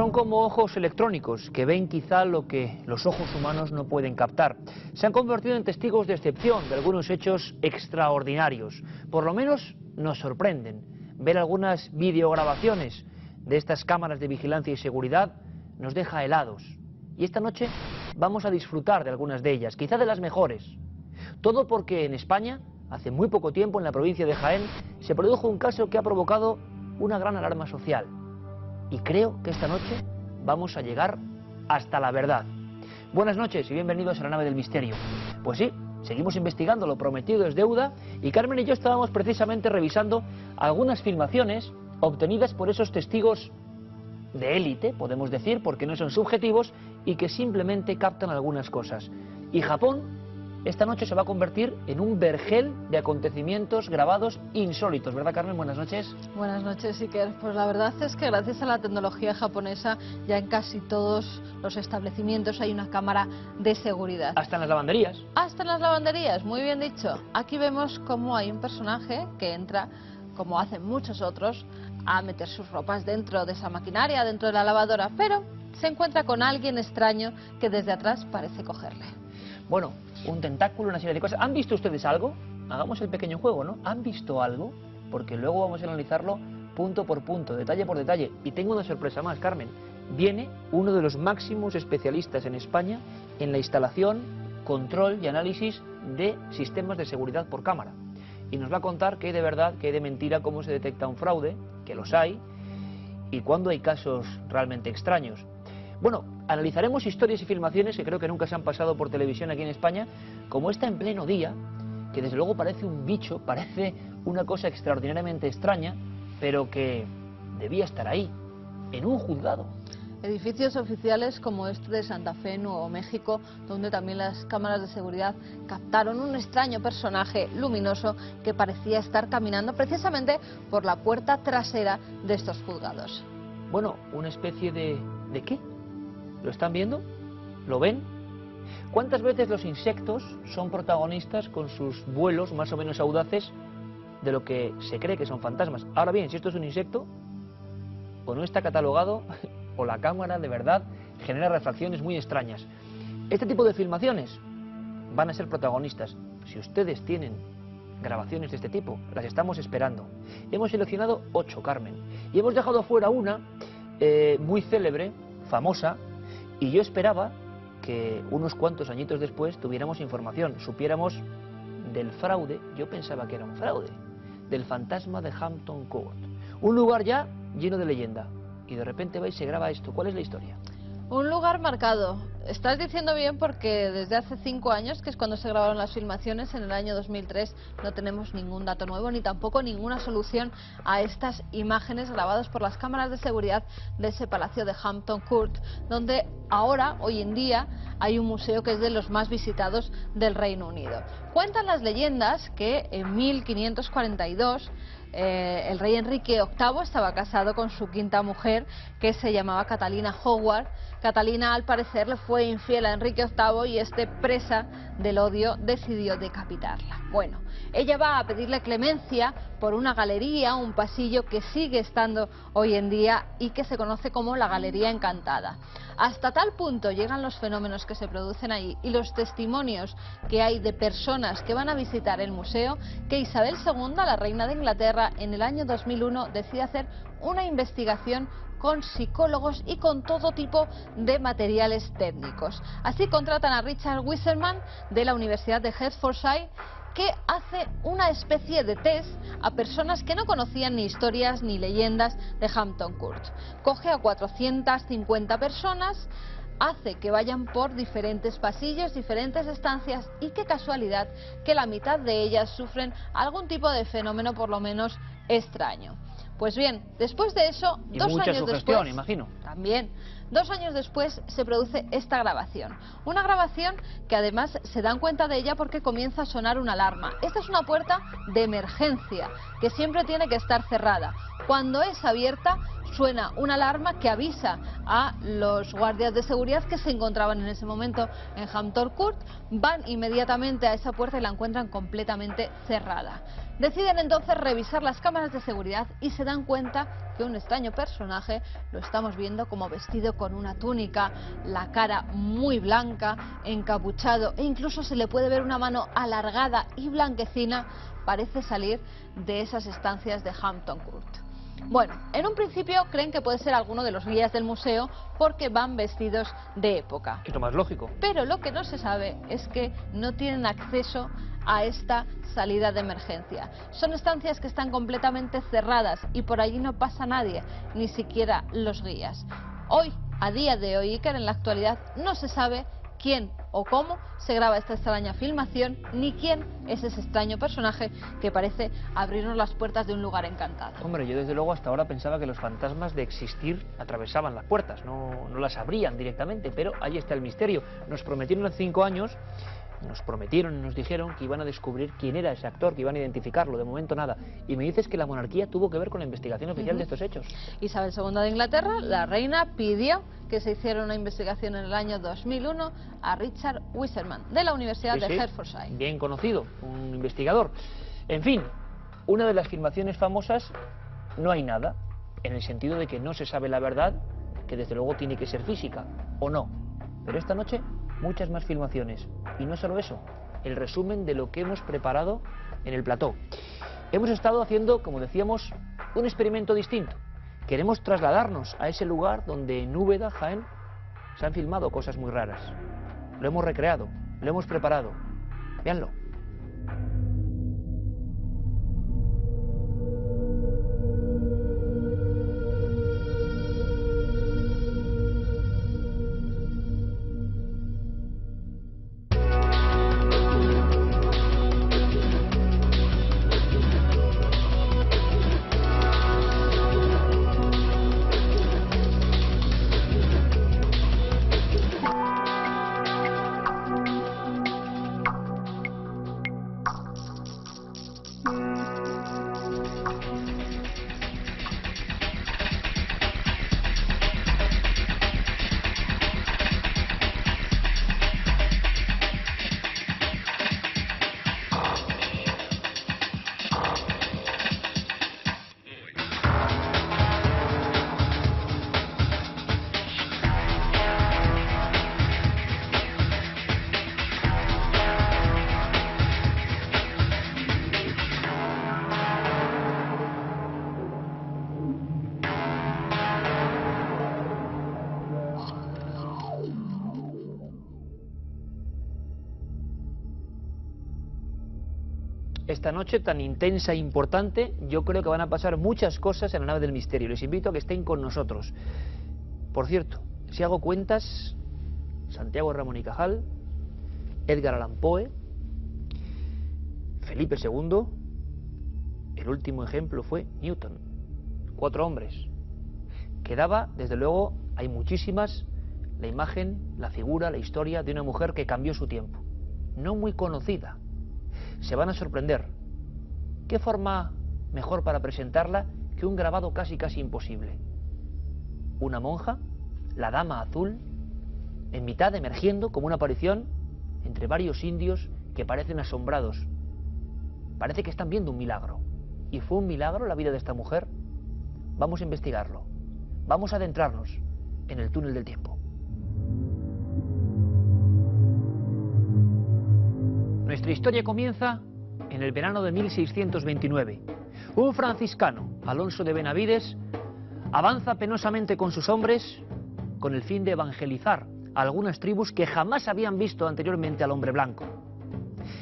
Son como ojos electrónicos que ven quizá lo que los ojos humanos no pueden captar. Se han convertido en testigos de excepción de algunos hechos extraordinarios. Por lo menos nos sorprenden. Ver algunas videograbaciones de estas cámaras de vigilancia y seguridad nos deja helados. Y esta noche vamos a disfrutar de algunas de ellas, quizá de las mejores. Todo porque en España, hace muy poco tiempo, en la provincia de Jaén, se produjo un caso que ha provocado una gran alarma social. Y creo que esta noche vamos a llegar hasta la verdad. Buenas noches y bienvenidos a la nave del misterio. Pues sí, seguimos investigando, lo prometido es deuda, y Carmen y yo estábamos precisamente revisando algunas filmaciones obtenidas por esos testigos de élite, podemos decir, porque no son subjetivos y que simplemente captan algunas cosas. Y Japón esta noche se va a convertir en un vergel de acontecimientos grabados insólitos, ¿verdad, Carmen? Buenas noches. Buenas noches, Iker. Pues la verdad es que gracias a la tecnología japonesa ya en casi todos los establecimientos hay una cámara de seguridad. Hasta en las lavanderías. Hasta en las lavanderías, muy bien dicho. Aquí vemos cómo hay un personaje que entra, como hacen muchos otros, a meter sus ropas dentro de esa maquinaria, dentro de la lavadora, pero se encuentra con alguien extraño que desde atrás parece cogerle. Bueno, un tentáculo, una serie de cosas. ¿Han visto ustedes algo? Hagamos el pequeño juego, ¿no? ¿Han visto algo? Porque luego vamos a analizarlo punto por punto, detalle por detalle. Y tengo una sorpresa más, Carmen. Viene uno de los máximos especialistas en España en la instalación, control y análisis de sistemas de seguridad por cámara. Y nos va a contar qué hay de verdad, qué hay de mentira, cómo se detecta un fraude, que los hay, y cuándo hay casos realmente extraños. Bueno, analizaremos historias y filmaciones que creo que nunca se han pasado por televisión aquí en España, como esta en pleno día, que desde luego parece un bicho, parece una cosa extraordinariamente extraña, pero que debía estar ahí, en un juzgado. Edificios oficiales como este de Santa Fe, Nuevo México, donde también las cámaras de seguridad captaron un extraño personaje luminoso que parecía estar caminando precisamente por la puerta trasera de estos juzgados. Bueno, una especie ¿de qué? ¿Lo están viendo? ¿Lo ven? ¿Cuántas veces los insectos son protagonistas con sus vuelos más o menos audaces de lo que se cree que son fantasmas? Ahora bien, si esto es un insecto, o no está catalogado, o la cámara de verdad genera refracciones muy extrañas. Este tipo de filmaciones van a ser protagonistas. Si ustedes tienen grabaciones de este tipo, las estamos esperando. Hemos seleccionado 8, Carmen, y hemos dejado fuera una muy célebre, famosa, y yo esperaba que unos cuantos añitos después tuviéramos información, supiéramos del fraude. Yo pensaba que era un fraude, del fantasma de Hampton Court, un lugar ya lleno de leyenda, y de repente va y se graba esto. ¿Cuál es la historia? Un lugar marcado. Estás diciendo bien, porque desde hace 5 años, que es cuando se grabaron las filmaciones, en el año 2003, no tenemos ningún dato nuevo ni tampoco ninguna solución a estas imágenes grabadas por las cámaras de seguridad de ese palacio de Hampton Court, donde ahora, hoy en día, hay un museo que es de los más visitados del Reino Unido. Cuentan las leyendas que en 1542 el rey Enrique VIII estaba casado con su quinta mujer, que se llamaba Catalina Howard. Catalina, al parecer, le fue infiel a Enrique VIII y este, presa del odio, decidió decapitarla. Bueno, ella va a pedirle clemencia por una galería, un pasillo que sigue estando hoy en día y que se conoce como la Galería Encantada. Hasta tal punto llegan los fenómenos que se producen ahí y los testimonios que hay de personas que van a visitar el museo, que Isabel II, la reina de Inglaterra, en el año 2001 decide hacer una investigación con psicólogos y con todo tipo de materiales técnicos. Así contratan a Richard Wiseman de la Universidad de Hertfordshire, que hace una especie de test a personas que no conocían ni historias ni leyendas de Hampton Court. Coge a 450 personas, hace que vayan por diferentes pasillos, diferentes estancias, y qué casualidad que la mitad de ellas sufren algún tipo de fenómeno por lo menos extraño. Pues bien, después de eso, y 2 mucha años sugestión, después, imagino. También, 2 años después se produce esta grabación. Una grabación que además se dan cuenta de ella porque comienza a sonar una alarma. Esta es una puerta de emergencia que siempre tiene que estar cerrada. Cuando es abierta suena una alarma que avisa a los guardias de seguridad que se encontraban en ese momento en Hampton Court. Van inmediatamente a esa puerta y la encuentran completamente cerrada. Deciden entonces revisar las cámaras de seguridad y se dan cuenta que un extraño personaje, lo estamos viendo como vestido con una túnica, la cara muy blanca, encapuchado e incluso se le puede ver una mano alargada y blanquecina, parece salir de esas estancias de Hampton Court. Bueno, en un principio creen que puede ser alguno de los guías del museo porque van vestidos de época. Es lo más lógico. Pero lo que no se sabe es que no tienen acceso a esta salida de emergencia. Son estancias que están completamente cerradas y por allí no pasa nadie, ni siquiera los guías. Hoy, a día de hoy, Iker, en la actualidad, no se sabe quién o cómo se graba esta extraña filmación, ni quién es ese extraño personaje que parece abrirnos las puertas de un lugar encantado. Hombre, yo desde luego hasta ahora pensaba que los fantasmas de existir atravesaban las puertas, no las abrían directamente, pero ahí está el misterio. Nos prometieron hace 5 años, nos dijeron que iban a descubrir quién era ese actor, que iban a identificarlo. De momento nada. Y me dices que la monarquía tuvo que ver con la investigación oficial de estos hechos. Isabel II de Inglaterra, la reina, pidió que se hiciera una investigación en el año 2001 a Richard Wiseman, de la Universidad de Hertfordshire. Bien conocido, un investigador. En fin, una de las filmaciones famosas, no hay nada, en el sentido de que no se sabe la verdad, que desde luego tiene que ser física, o no. Pero esta noche, muchas más filmaciones. Y no solo eso, el resumen de lo que hemos preparado en el plató. Hemos estado haciendo, como decíamos, un experimento distinto. Queremos trasladarnos a ese lugar donde en Úbeda, Jaén, se han filmado cosas muy raras. Lo hemos recreado, lo hemos preparado. Véanlo. Esta noche tan intensa e importante, yo creo que van a pasar muchas cosas en la nave del misterio. Les invito a que estén con nosotros. Por cierto, si hago cuentas, Santiago Ramón y Cajal, Edgar Allan Poe, Felipe II, el último ejemplo fue Newton. 4 hombres. Quedaba, desde luego, hay muchísimas, la imagen, la figura, la historia de una mujer que cambió su tiempo. No muy conocida. Se van a sorprender. ¿Qué forma mejor para presentarla que un grabado casi imposible? Una monja, la Dama Azul, en mitad emergiendo como una aparición entre varios indios que parecen asombrados. Parece que están viendo un milagro. ¿Y fue un milagro la vida de esta mujer? Vamos a investigarlo. Vamos a adentrarnos en el túnel del tiempo. Nuestra historia comienza en el verano de 1629. Un franciscano, Alonso de Benavides, avanza penosamente con sus hombres con el fin de evangelizar a algunas tribus que jamás habían visto anteriormente al hombre blanco.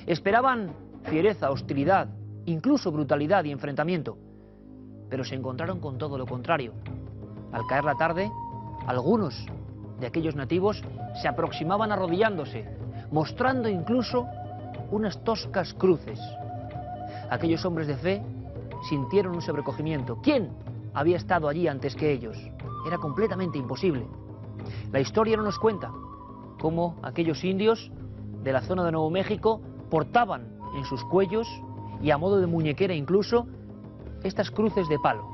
Esperaban fiereza, hostilidad, incluso brutalidad y enfrentamiento, pero se encontraron con todo lo contrario. Al caer la tarde, algunos de aquellos nativos se aproximaban arrodillándose, mostrando incluso unas toscas cruces. Aquellos hombres de fe sintieron un sobrecogimiento. ¿Quién había estado allí antes que ellos? Era completamente imposible. La historia no nos cuenta cómo aquellos indios de la zona de Nuevo México portaban en sus cuellos y a modo de muñequera incluso estas cruces de palo.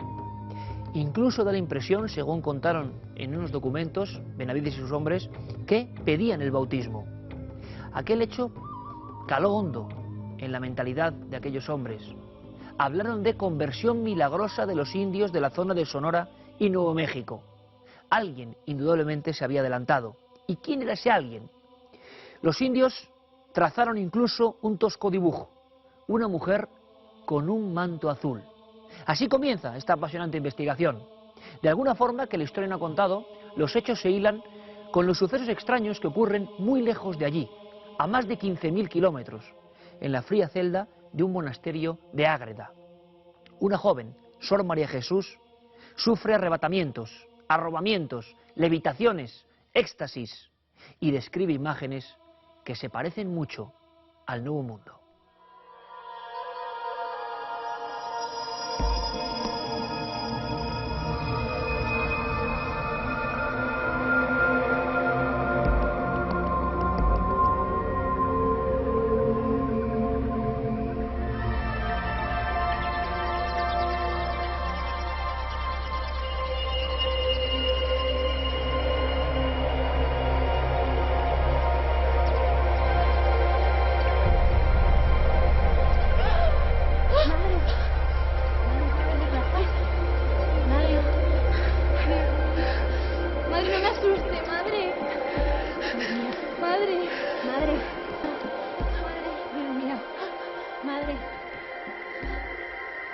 Incluso da la impresión, según contaron en unos documentos, Benavides y sus hombres, que pedían el bautismo. Aquel hecho caló hondo en la mentalidad de aquellos hombres. Hablaron de conversión milagrosa de los indios de la zona de Sonora y Nuevo México. Alguien, indudablemente, se había adelantado. ¿Y quién era ese alguien? Los indios trazaron incluso un tosco dibujo, una mujer con un manto azul. Así comienza esta apasionante investigación. De alguna forma, que la historia no ha contado, los hechos se hilan con los sucesos extraños que ocurren muy lejos de allí, a más de 15.000 kilómetros, en la fría celda de un monasterio de Ágreda. Una joven, Sor María Jesús, sufre arrebatamientos, arrobamientos, levitaciones, éxtasis, y describe imágenes que se parecen mucho al Nuevo Mundo.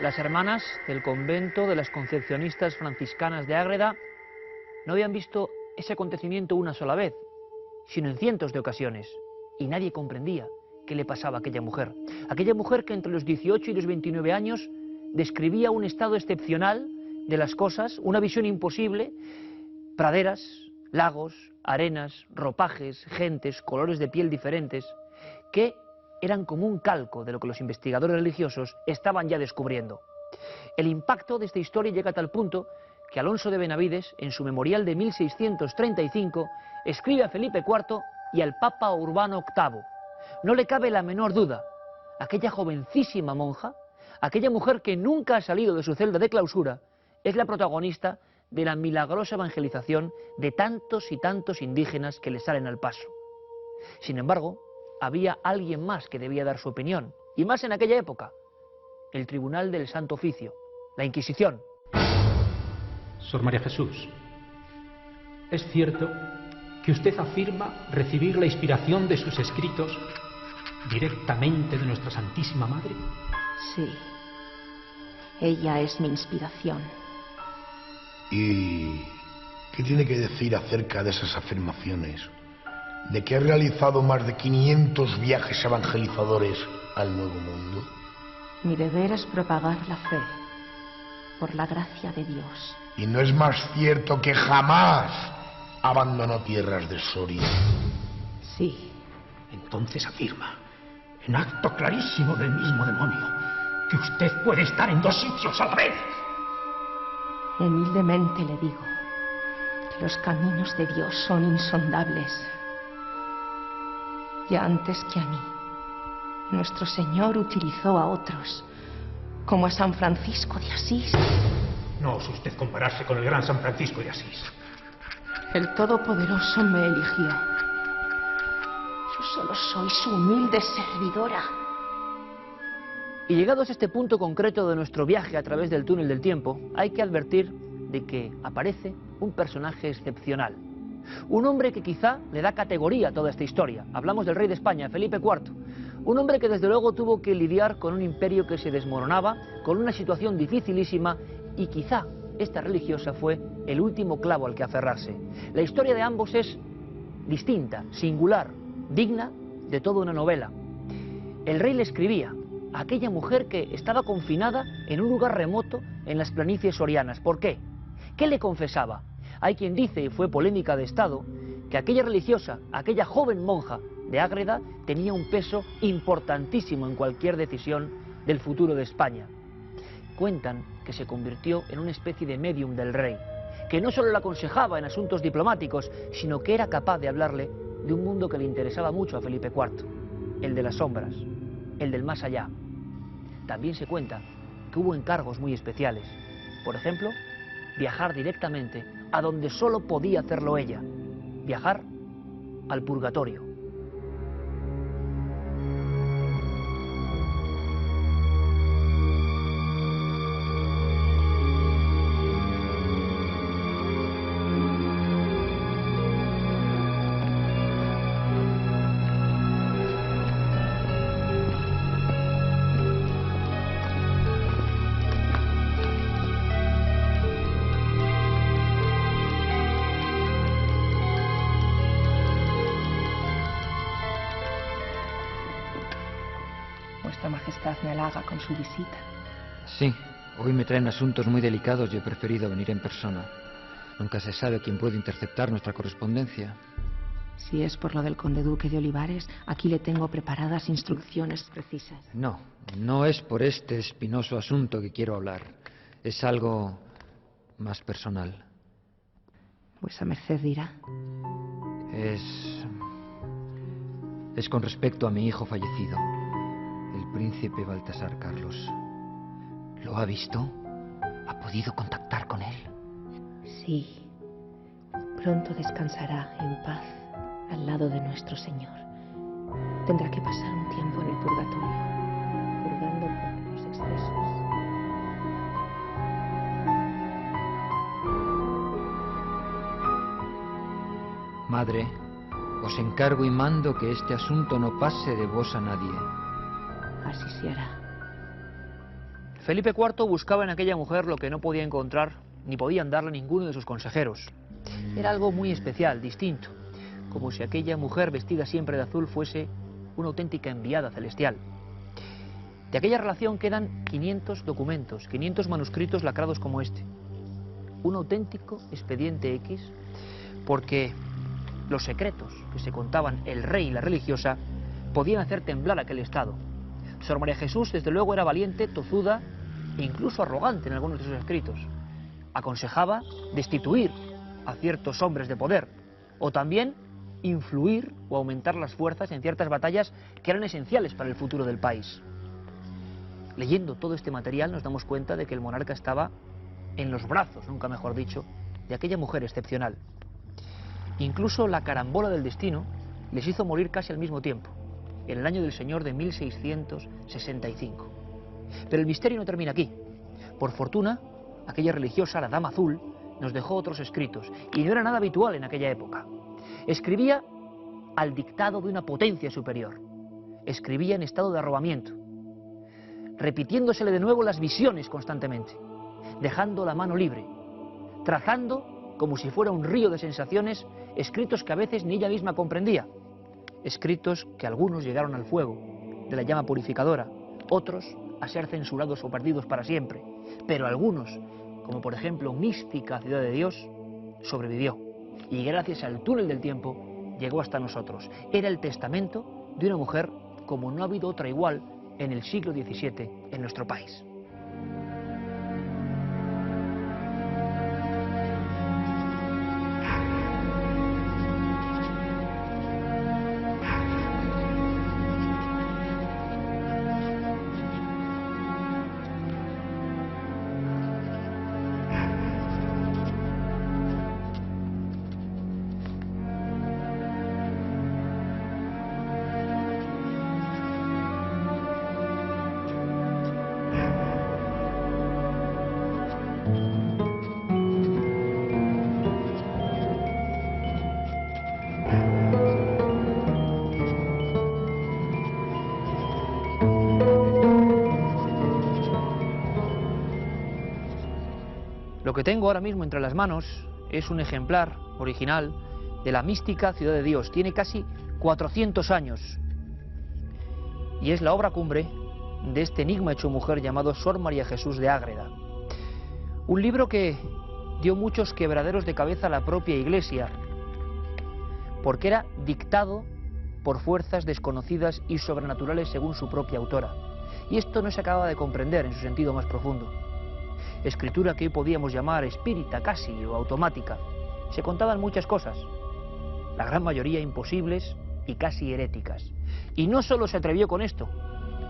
Las hermanas del convento de las Concepcionistas Franciscanas de Ágreda no habían visto ese acontecimiento una sola vez, sino en cientos de ocasiones, y nadie comprendía qué le pasaba a aquella mujer. Aquella mujer que entre los 18 y los 29 años describía un estado excepcional de las cosas, una visión imposible, praderas, lagos, arenas, ropajes, gentes, colores de piel diferentes, que eran como un calco de lo que los investigadores religiosos estaban ya descubriendo. El impacto de esta historia llega a tal punto que Alonso de Benavides, en su memorial de 1635, escribe a Felipe IV y al Papa Urbano VIII. No le cabe la menor duda, aquella jovencísima monja, aquella mujer que nunca ha salido de su celda de clausura, es la protagonista de la milagrosa evangelización de tantos y tantos indígenas que le salen al paso. Sin embargo, había alguien más que debía dar su opinión, y más en aquella época: el Tribunal del Santo Oficio, la Inquisición. Sor María Jesús, ¿es cierto que usted afirma recibir la inspiración de sus escritos directamente de nuestra Santísima Madre? Sí, ella es mi inspiración. ¿Y qué tiene que decir acerca de esas afirmaciones? De que he realizado más de 500 viajes evangelizadores al Nuevo Mundo. Mi deber es propagar la fe, por la gracia de Dios. ¿Y no es más cierto que jamás abandonó tierras de Soria? Sí. Entonces afirma, en acto clarísimo del mismo demonio, que usted puede estar en dos sitios a la vez. Humildemente le digo que los caminos de Dios son insondables. Y antes que a mí, nuestro Señor utilizó a otros, como a San Francisco de Asís. No ose usted compararse con el gran San Francisco de Asís. El Todopoderoso me eligió. Yo solo soy su humilde servidora. Y llegados a este punto concreto de nuestro viaje a través del túnel del tiempo, hay que advertir de que aparece un personaje excepcional. Un hombre que quizá le da categoría a toda esta historia. Hablamos del rey de España, Felipe IV. Un hombre que desde luego tuvo que lidiar con un imperio que se desmoronaba, con una situación dificilísima, y quizá esta religiosa fue el último clavo al que aferrarse. La historia de ambos es distinta, singular, digna de toda una novela. El rey le escribía a aquella mujer que estaba confinada en un lugar remoto en las planicies sorianas. ¿Por qué? ¿Qué le confesaba? Hay quien dice, y fue polémica de Estado, que aquella religiosa, aquella joven monja de Ágreda, tenía un peso importantísimo en cualquier decisión del futuro de España. Cuentan que se convirtió en una especie de médium del rey, que no solo le aconsejaba en asuntos diplomáticos, sino que era capaz de hablarle de un mundo que le interesaba mucho a Felipe IV, el de las sombras, el del más allá. También se cuenta que hubo encargos muy especiales, por ejemplo, viajar directamente a donde solo podía hacerlo ella, viajar al purgatorio. Vuestra Majestad me halaga con su visita. Sí, hoy me traen asuntos muy delicados y he preferido venir en persona. Nunca se sabe quién puede interceptar nuestra correspondencia. Si es por lo del conde duque de Olivares, aquí le tengo preparadas instrucciones precisas. No, no es por este espinoso asunto que quiero hablar. Es algo más personal. Vuesa merced dirá. Es con respecto a mi hijo fallecido, el príncipe Baltasar Carlos. ¿Lo ha visto? ¿Ha podido contactar con él? Sí. Pronto descansará en paz al lado de nuestro Señor. Tendrá que pasar un tiempo en el purgatorio, purgando por los excesos. Madre, os encargo y mando que este asunto no pase de vos a nadie. Así se hará. Felipe IV buscaba en aquella mujer lo que no podía encontrar ni podían darle ninguno de sus consejeros. Era algo muy especial, distinto, como si aquella mujer vestida siempre de azul fuese una auténtica enviada celestial. De aquella relación quedan 500 documentos, 500 manuscritos lacrados como este. Un auténtico expediente X, porque los secretos que se contaban el rey y la religiosa podían hacer temblar aquel estado. Sor María Jesús, desde luego, era valiente, tozuda e incluso arrogante en algunos de sus escritos. Aconsejaba destituir a ciertos hombres de poder, o también influir o aumentar las fuerzas en ciertas batallas que eran esenciales para el futuro del país. Leyendo todo este material nos damos cuenta de que el monarca estaba en los brazos, nunca mejor dicho, de aquella mujer excepcional. Incluso la carambola del destino les hizo morir casi al mismo tiempo, en el año del Señor de 1665. Pero el misterio no termina aquí. Por fortuna, aquella religiosa, la Dama Azul, nos dejó otros escritos, y no era nada habitual en aquella época. Escribía al dictado de una potencia superior. Escribía en estado de arrobamiento, repitiéndosele de nuevo las visiones constantemente, dejando la mano libre, trazando, como si fuera un río de sensaciones, escritos que a veces ni ella misma comprendía. Escritos que algunos llegaron al fuego de la llama purificadora, otros a ser censurados o perdidos para siempre, pero algunos, como por ejemplo Mística Ciudad de Dios, sobrevivió y gracias al túnel del tiempo llegó hasta nosotros. Era el testamento de una mujer como no ha habido otra igual en el siglo XVII en nuestro país. Lo que tengo ahora mismo entre las manos es un ejemplar original de la Mística Ciudad de Dios. Tiene casi 400 años y es la obra cumbre de este enigma hecho mujer llamado Sor María Jesús de Ágreda. Un libro que dio muchos quebraderos de cabeza a la propia Iglesia, porque era dictado por fuerzas desconocidas y sobrenaturales según su propia autora. Y esto no se acababa de comprender en su sentido más profundo. Escritura que hoy podíamos llamar espírita casi o automática. Se contaban muchas cosas, la gran mayoría imposibles y casi heréticas. Y no solo se atrevió con esto,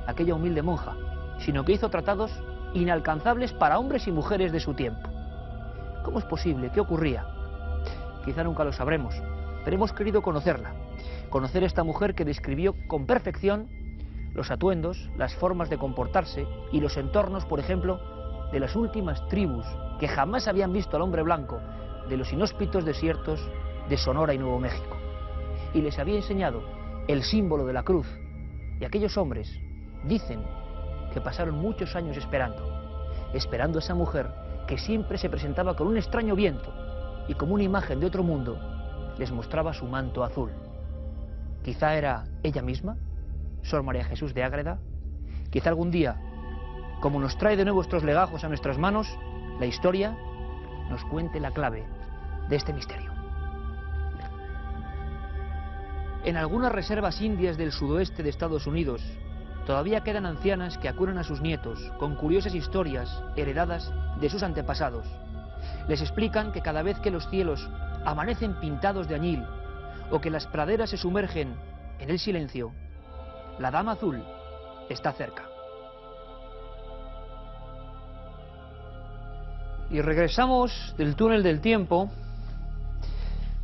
aquella humilde monja, sino que hizo tratados inalcanzables para hombres y mujeres de su tiempo. ¿Cómo es posible? ¿Qué ocurría? Quizá nunca lo sabremos, pero hemos querido conocerla. Conocer a esta mujer que describió con perfección los atuendos, las formas de comportarse y los entornos, por ejemplo, de las últimas tribus que jamás habían visto al hombre blanco de los inhóspitos desiertos de Sonora y Nuevo México. Y les había enseñado el símbolo de la cruz. Y aquellos hombres dicen que pasaron muchos años esperando a esa mujer que siempre se presentaba con un extraño viento y como una imagen de otro mundo les mostraba su manto azul. Quizá era ella misma, Sor María Jesús de Ágreda. Quizá algún día, como nos trae de nuevo estos legajos a nuestras manos, la historia nos cuente la clave de este misterio. En algunas reservas indias del sudoeste de Estados Unidos todavía quedan ancianas que acunan a sus nietos con curiosas historias heredadas de sus antepasados. Les explican que cada vez que los cielos amanecen pintados de añil o que las praderas se sumergen en el silencio, la Dama Azul está cerca. Y regresamos del túnel del tiempo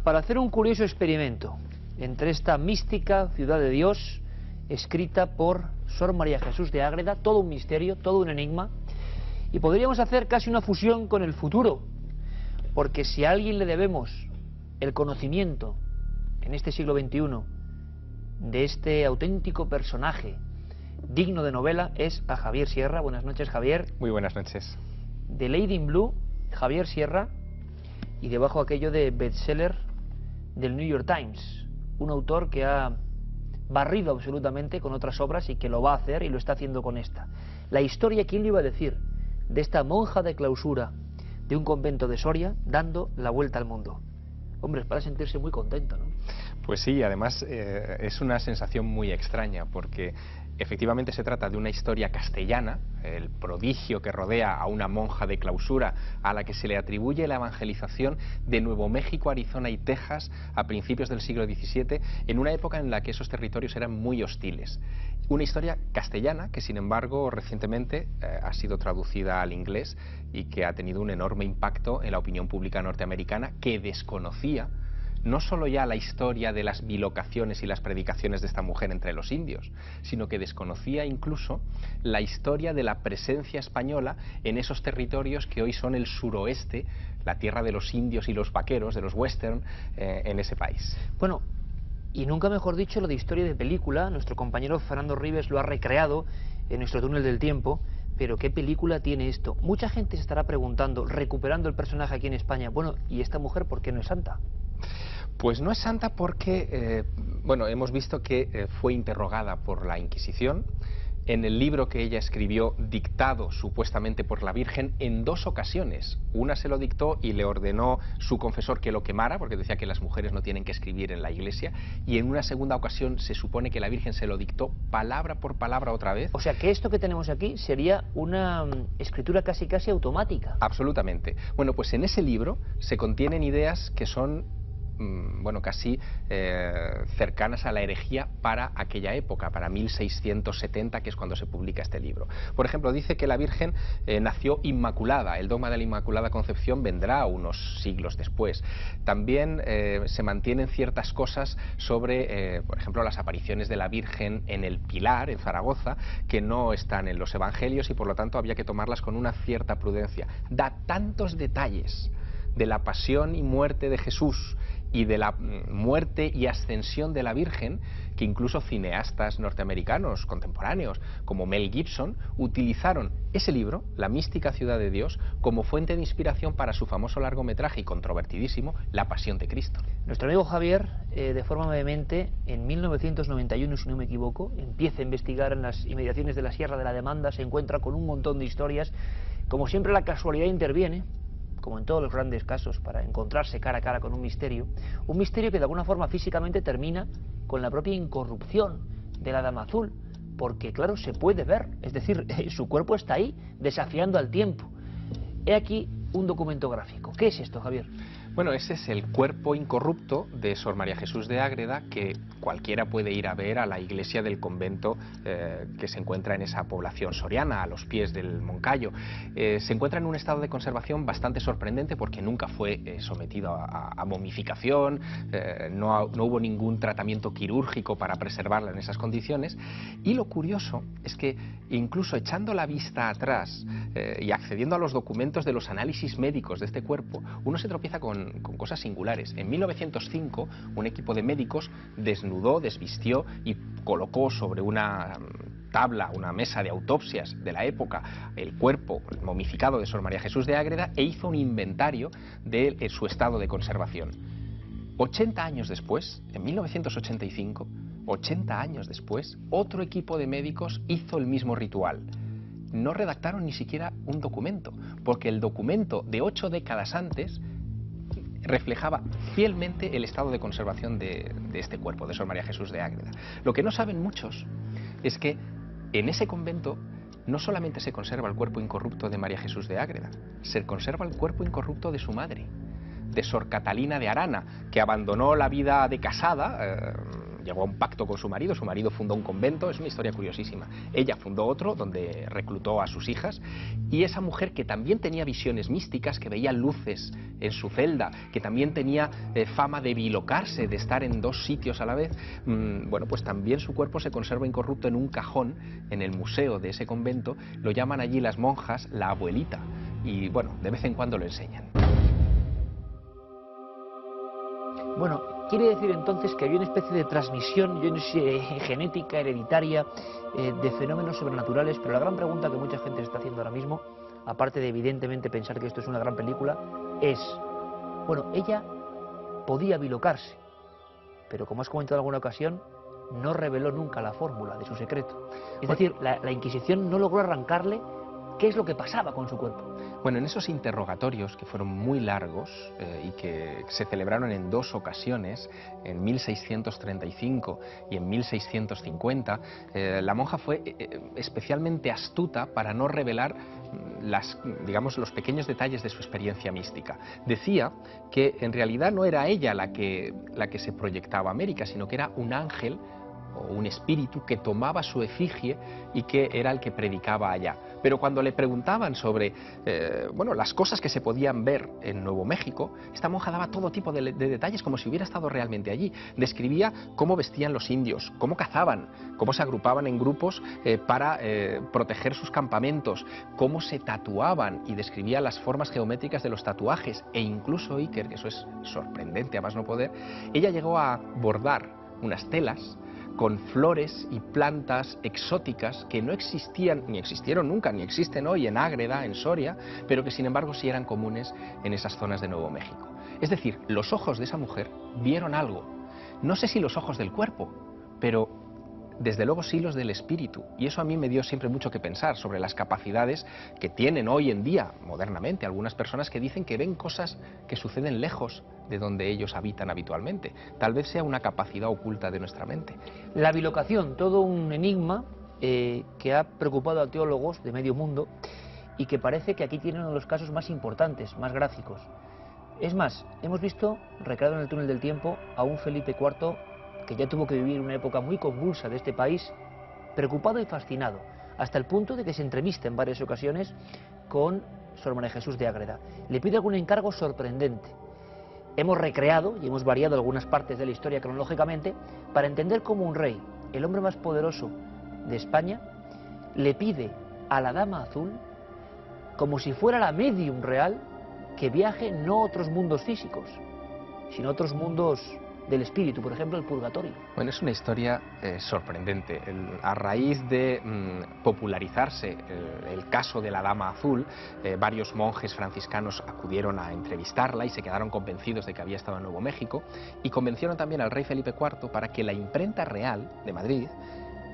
para hacer un curioso experimento entre esta mística ciudad de Dios escrita por Sor María Jesús de Ágreda, todo un misterio, todo un enigma, y podríamos hacer casi una fusión con el futuro, porque si a alguien le debemos el conocimiento en este siglo XXI de este auténtico personaje digno de novela es a Javier Sierra. Buenas noches, Javier. Muy buenas noches. De Lady in Blue, Javier Sierra, y debajo aquello de bestseller del New York Times, un autor que ha barrido absolutamente con otras obras y que lo va a hacer y lo está haciendo con esta. La historia, ¿quién le iba a decir?, de esta monja de clausura de un convento de Soria dando la vuelta al mundo. Hombre, es para sentirse muy contento, ¿no? Pues sí, además es una sensación muy extraña porque efectivamente se trata de una historia castellana, el prodigio que rodea a una monja de clausura a la que se le atribuye la evangelización de Nuevo México, Arizona y Texas a principios del siglo XVII, en una época en la que esos territorios eran muy hostiles. Una historia castellana que, sin embargo, recientemente ha sido traducida al inglés y que ha tenido un enorme impacto en la opinión pública norteamericana, que desconocía no solo ya la historia de las bilocaciones y las predicaciones de esta mujer entre los indios, sino que desconocía incluso la historia de la presencia española en esos territorios que hoy son el suroeste, la tierra de los indios y los vaqueros, de los western, en ese país. Bueno, y nunca mejor dicho lo de historia de película. Nuestro compañero Fernando Ribes lo ha recreado en nuestro túnel del tiempo. Pero ¿qué película tiene esto? Mucha gente se estará preguntando, recuperando el personaje aquí en España, bueno, ¿y esta mujer por qué no es santa? Pues no es santa porque, bueno, hemos visto que fue interrogada por la Inquisición. En el libro que ella escribió, dictado supuestamente por la Virgen, en 2 ocasiones. Una se lo dictó y le ordenó su confesor que lo quemara, porque decía que las mujeres no tienen que escribir en la iglesia, y en una segunda ocasión se supone que la Virgen se lo dictó palabra por palabra otra vez. O sea que esto que tenemos aquí sería una escritura casi automática. Absolutamente. Bueno, pues en ese libro se contienen ideas que son bueno, casi cercanas a la herejía para aquella época, para 1670, que es cuando se publica este libro. Por ejemplo, dice que la Virgen nació inmaculada. El dogma de la Inmaculada Concepción vendrá unos siglos después. También se mantienen ciertas cosas sobre, por ejemplo, las apariciones de la Virgen en el Pilar, en Zaragoza, que no están en los evangelios y por lo tanto había que tomarlas con una cierta prudencia. Da tantos detalles de la pasión y muerte de Jesús y de la muerte y ascensión de la Virgen, que incluso cineastas norteamericanos contemporáneos como Mel Gibson utilizaron ese libro, La mística ciudad de Dios, como fuente de inspiración para su famoso largometraje y controvertidísimo La pasión de Cristo. Nuestro amigo Javier, de forma vehemente, en 1991, si no me equivoco, empieza a investigar en las inmediaciones de la Sierra de la Demanda, se encuentra con un montón de historias. Como siempre, la casualidad interviene, como en todos los grandes casos, para encontrarse cara a cara con un misterio que de alguna forma físicamente termina con la propia incorrupción de la Dama Azul, porque claro, se puede ver, es decir, su cuerpo está ahí, desafiando al tiempo. He aquí un documento gráfico. ¿Qué es esto, Javier? Bueno, ese es el cuerpo incorrupto de Sor María Jesús de Ágreda, que cualquiera puede ir a ver a la iglesia del convento que se encuentra en esa población soriana, a los pies del Moncayo. Se encuentra en un estado de conservación bastante sorprendente porque nunca fue sometido a momificación, no hubo ningún tratamiento quirúrgico para preservarla en esas condiciones. Y lo curioso es que incluso echando la vista atrás y accediendo a los documentos de los análisis médicos de este cuerpo, uno se tropieza con cosas singulares. En 1905, un equipo de médicos desnudó, desvistió y colocó sobre una tabla, una mesa de autopsias de la época, el cuerpo momificado de Sor María Jesús de Ágreda e hizo un inventario de su estado de conservación. 80 años después, en 1985, 80 años después, otro equipo de médicos hizo el mismo ritual. No redactaron ni siquiera un documento, porque el documento de 8 décadas antes reflejaba fielmente el estado de conservación de este cuerpo, de Sor María Jesús de Ágreda. Lo que no saben muchos es que en ese convento no solamente se conserva el cuerpo incorrupto de María Jesús de Ágreda, se conserva el cuerpo incorrupto de su madre, de Sor Catalina de Arana, que abandonó la vida de casada, llegó a un pacto con su marido fundó un convento, es una historia curiosísima. Ella fundó otro donde reclutó a sus hijas, y esa mujer que también tenía visiones místicas, que veía luces en su celda, que también tenía fama de bilocarse, de estar en dos sitios a la vez, bueno, pues también su cuerpo se conserva incorrupto en un cajón en el museo de ese convento. Lo llaman allí las monjas la abuelita, y bueno, de vez en cuando lo enseñan. Bueno, quiere decir entonces que había una especie de transmisión, yo no sé, genética, hereditaria, de fenómenos sobrenaturales, pero la gran pregunta que mucha gente se está haciendo ahora mismo, aparte de evidentemente pensar que esto es una gran película, es, bueno, ella podía bilocarse, pero como has comentado en alguna ocasión, no reveló nunca la fórmula de su secreto. Es decir, la Inquisición no logró arrancarle qué es lo que pasaba con su cuerpo. Bueno, en esos interrogatorios, que fueron muy largos y que se celebraron en dos ocasiones, en 1635 y en 1650, la monja fue especialmente astuta para no revelar digamos, los pequeños detalles de su experiencia mística. Decía que en realidad no era ella la que se proyectaba a América, sino que era un ángel o un espíritu que tomaba su efigie y que era el que predicaba allá. Pero cuando le preguntaban sobre bueno, las cosas que se podían ver en Nuevo México, esta monja daba todo tipo de detalles como si hubiera estado realmente allí. Describía cómo vestían los indios, cómo cazaban, cómo se agrupaban en grupos para proteger sus campamentos, cómo se tatuaban, y describía las formas geométricas de los tatuajes, e incluso Iker, que eso es sorprendente a más no poder, ella llegó a bordar unas telas con flores y plantas exóticas que no existían, ni existieron nunca, ni existen hoy en Ágreda, en Soria, pero que sin embargo sí eran comunes en esas zonas de Nuevo México. Es decir, los ojos de esa mujer vieron algo. No sé si los ojos del cuerpo, pero desde luego sí los del espíritu, y eso a mí me dio siempre mucho que pensar sobre las capacidades que tienen hoy en día, modernamente, algunas personas que dicen que ven cosas que suceden lejos de donde ellos habitan habitualmente. Tal vez sea una capacidad oculta de nuestra mente. La bilocación, todo un enigma que ha preocupado a teólogos de medio mundo y que parece que aquí tiene uno de los casos más importantes, más gráficos. Es más, hemos visto, recreado en el túnel del tiempo, a un Felipe IV que ya tuvo que vivir una época muy convulsa de este país, preocupado y fascinado, hasta el punto de que se entrevista en varias ocasiones con Sor María Jesús de Ágreda. Le pide algún encargo sorprendente. Hemos recreado y hemos variado algunas partes de la historia cronológicamente para entender cómo un rey, el hombre más poderoso de España, le pide a la Dama Azul, como si fuera la medium real, que viaje no a otros mundos físicos, sino a otros mundos del espíritu, por ejemplo, el purgatorio. Bueno, es una historia sorprendente. A raíz de popularizarse el caso de la Dama Azul, varios monjes franciscanos acudieron a entrevistarla y se quedaron convencidos de que había estado en Nuevo México, y convencieron también al rey Felipe IV para que la imprenta real de Madrid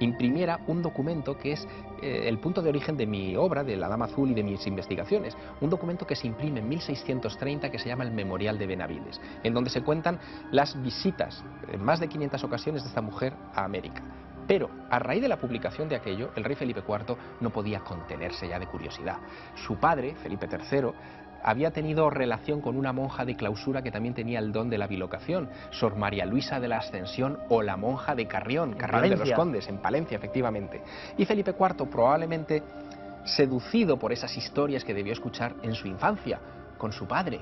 imprimiera un documento que es el punto de origen de mi obra, de la Dama Azul y de mis investigaciones. Un documento que se imprime en 1630 que se llama el Memorial de Benavides, en donde se cuentan las visitas en más de 500 ocasiones de esta mujer a América. Pero a raíz de la publicación de aquello, el rey Felipe IV no podía contenerse ya de curiosidad. Su padre, Felipe III, había tenido relación con una monja de clausura que también tenía el don de la bilocación, Sor María Luisa de la Ascensión o la monja de Carrión, Carrión de los Condes, en Palencia, efectivamente. Y Felipe IV, probablemente seducido por esas historias que debió escuchar en su infancia con su padre,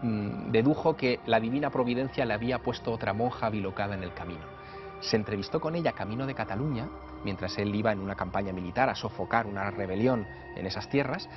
dedujo que la divina providencia le había puesto otra monja bilocada en el camino. Se entrevistó con ella camino de Cataluña, mientras él iba en una campaña militar a sofocar una rebelión en esas tierras,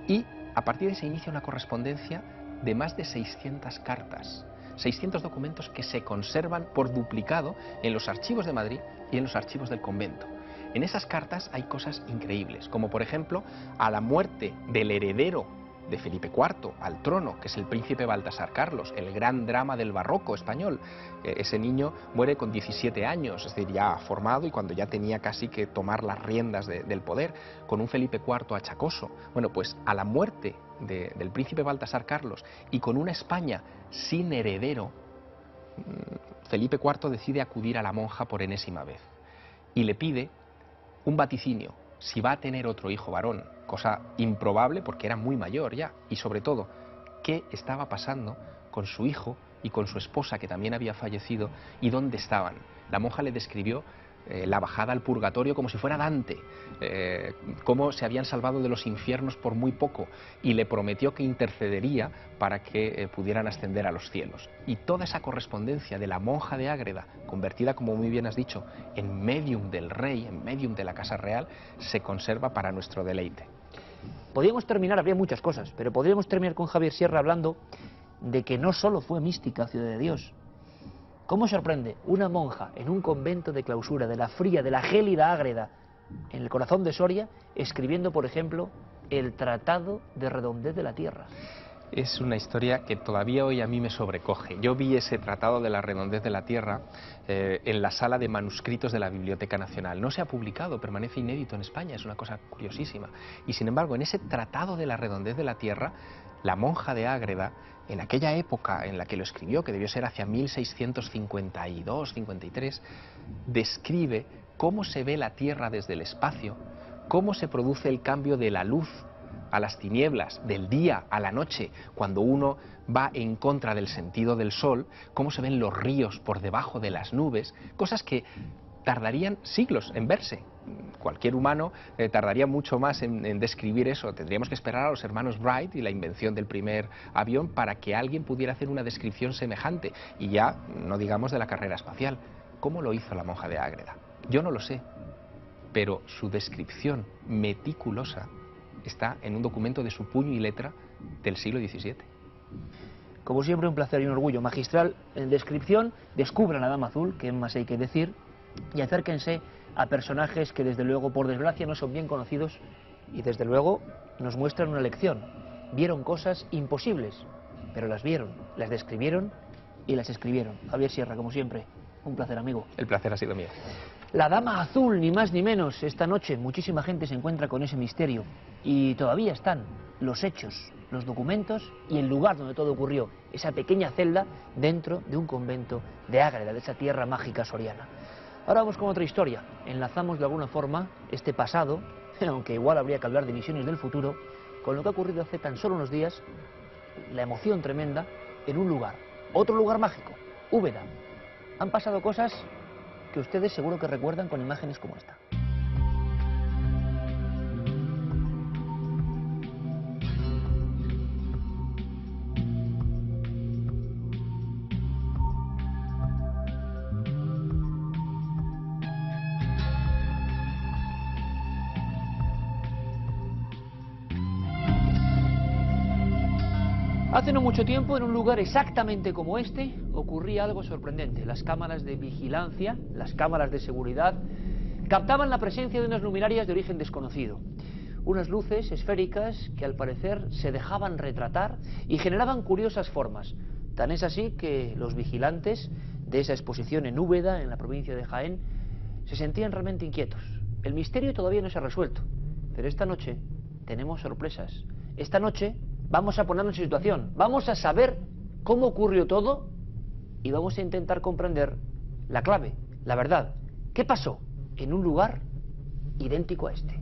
y a partir de ahí se inicia una correspondencia de más de 600 cartas, 600 documentos que se conservan por duplicado en los archivos de Madrid y en los archivos del convento. En esas cartas hay cosas increíbles, como por ejemplo a la muerte del heredero de Felipe IV al trono, que es el príncipe Baltasar Carlos, el gran drama del barroco español. Ese niño muere con 17 años, es decir, ya formado y cuando ya tenía casi que tomar las riendas del poder, con un Felipe IV achacoso. Bueno, pues a la muerte del príncipe Baltasar Carlos y con una España sin heredero, Felipe IV decide acudir a la monja por enésima vez y le pide un vaticinio, si va a tener otro hijo varón, cosa improbable porque era muy mayor ya, y sobre todo, qué estaba pasando con su hijo y con su esposa, que también había fallecido, y dónde estaban. La monja le describió la bajada al purgatorio como si fuera Dante, cómo se habían salvado de los infiernos por muy poco, y le prometió que intercedería para que pudieran ascender a los cielos. Y toda esa correspondencia de la monja de Ágreda, convertida, como muy bien has dicho, en medium del rey, en medium de la Casa Real, se conserva para nuestro deleite. Podríamos terminar, habría muchas cosas, pero podríamos terminar con Javier Sierra hablando de que no solo fue mística Ciudad de Dios. ¿Cómo sorprende una monja en un convento de clausura de la fría, de la gélida Ágreda, en el corazón de Soria, escribiendo, por ejemplo, el Tratado de Redondez de la Tierra? Es una historia que todavía hoy a mí me sobrecoge. Yo vi ese Tratado de la Redondez de la Tierra en la sala de manuscritos de la Biblioteca Nacional. No se ha publicado, permanece inédito en España, es una cosa curiosísima. Y sin embargo, en ese Tratado de la Redondez de la Tierra, la monja de Ágreda, en aquella época en la que lo escribió, que debió ser hacia 1652-53, describe cómo se ve la Tierra desde el espacio, cómo se produce el cambio de la luz a las tinieblas, del día a la noche, cuando uno va en contra del sentido del sol, cómo se ven los ríos por debajo de las nubes, cosas que tardarían siglos en verse. Cualquier humano tardaría mucho más en describir eso. Tendríamos que esperar a los hermanos Wright y la invención del primer avión para que alguien pudiera hacer una descripción semejante. Y ya no digamos de la carrera espacial. ¿Cómo lo hizo la monja de Ágreda? Yo no lo sé, pero su descripción meticulosa está en un documento de su puño y letra del siglo XVII. Como siempre, un placer y un orgullo. Magistral en descripción, descubran la Dama Azul, que más hay que decir, y acérquense a personajes que desde luego, por desgracia, no son bien conocidos y desde luego nos muestran una lección. Vieron cosas imposibles, pero las vieron, las describieron y las escribieron. Javier Sierra, como siempre, un placer, amigo. El placer ha sido mío. La Dama Azul, ni más ni menos. Esta noche muchísima gente se encuentra con ese misterio y todavía están los hechos, los documentos y el lugar donde todo ocurrió, esa pequeña celda dentro de un convento de Ágreda, de esa tierra mágica soriana. Ahora vamos con otra historia. Enlazamos de alguna forma este pasado, aunque igual habría que hablar de visiones del futuro, con lo que ha ocurrido hace tan solo unos días, la emoción tremenda en un lugar, otro lugar mágico, Úbeda. Han pasado cosas que ustedes seguro que recuerdan con imágenes como esta. Hace no mucho tiempo, en un lugar exactamente como este, ocurría algo sorprendente. Las cámaras de vigilancia, las cámaras de seguridad, captaban la presencia de unas luminarias de origen desconocido. Unas luces esféricas que al parecer se dejaban retratar y generaban curiosas formas. Tan es así que los vigilantes de esa exposición en Úbeda, en la provincia de Jaén, se sentían realmente inquietos. El misterio todavía no se ha resuelto, pero esta noche tenemos sorpresas. Esta noche vamos a ponernos en situación, vamos a saber cómo ocurrió todo y vamos a intentar comprender la clave, la verdad. ¿Qué pasó en un lugar idéntico a este?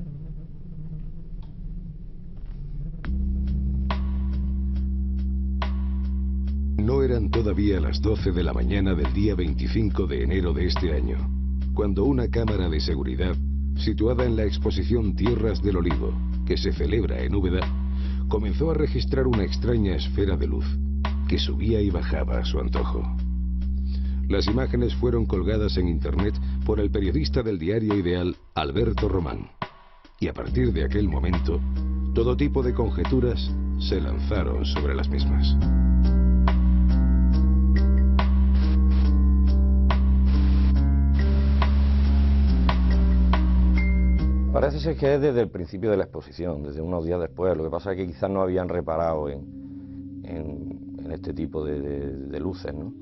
No eran todavía las 12 de la mañana del día 25 de enero de este año, cuando una cámara de seguridad, situada en la exposición Tierras del Olivo, que se celebra en Úbeda, comenzó a registrar una extraña esfera de luz que subía y bajaba a su antojo. Las imágenes fueron colgadas en internet por el periodista del diario Ideal, Alberto Román. Y a partir de aquel momento, todo tipo de conjeturas se lanzaron sobre las mismas. Parece ser que es desde el principio de la exposición, desde unos días después. Lo que pasa es que quizás no habían reparado en este tipo de luces, ¿no?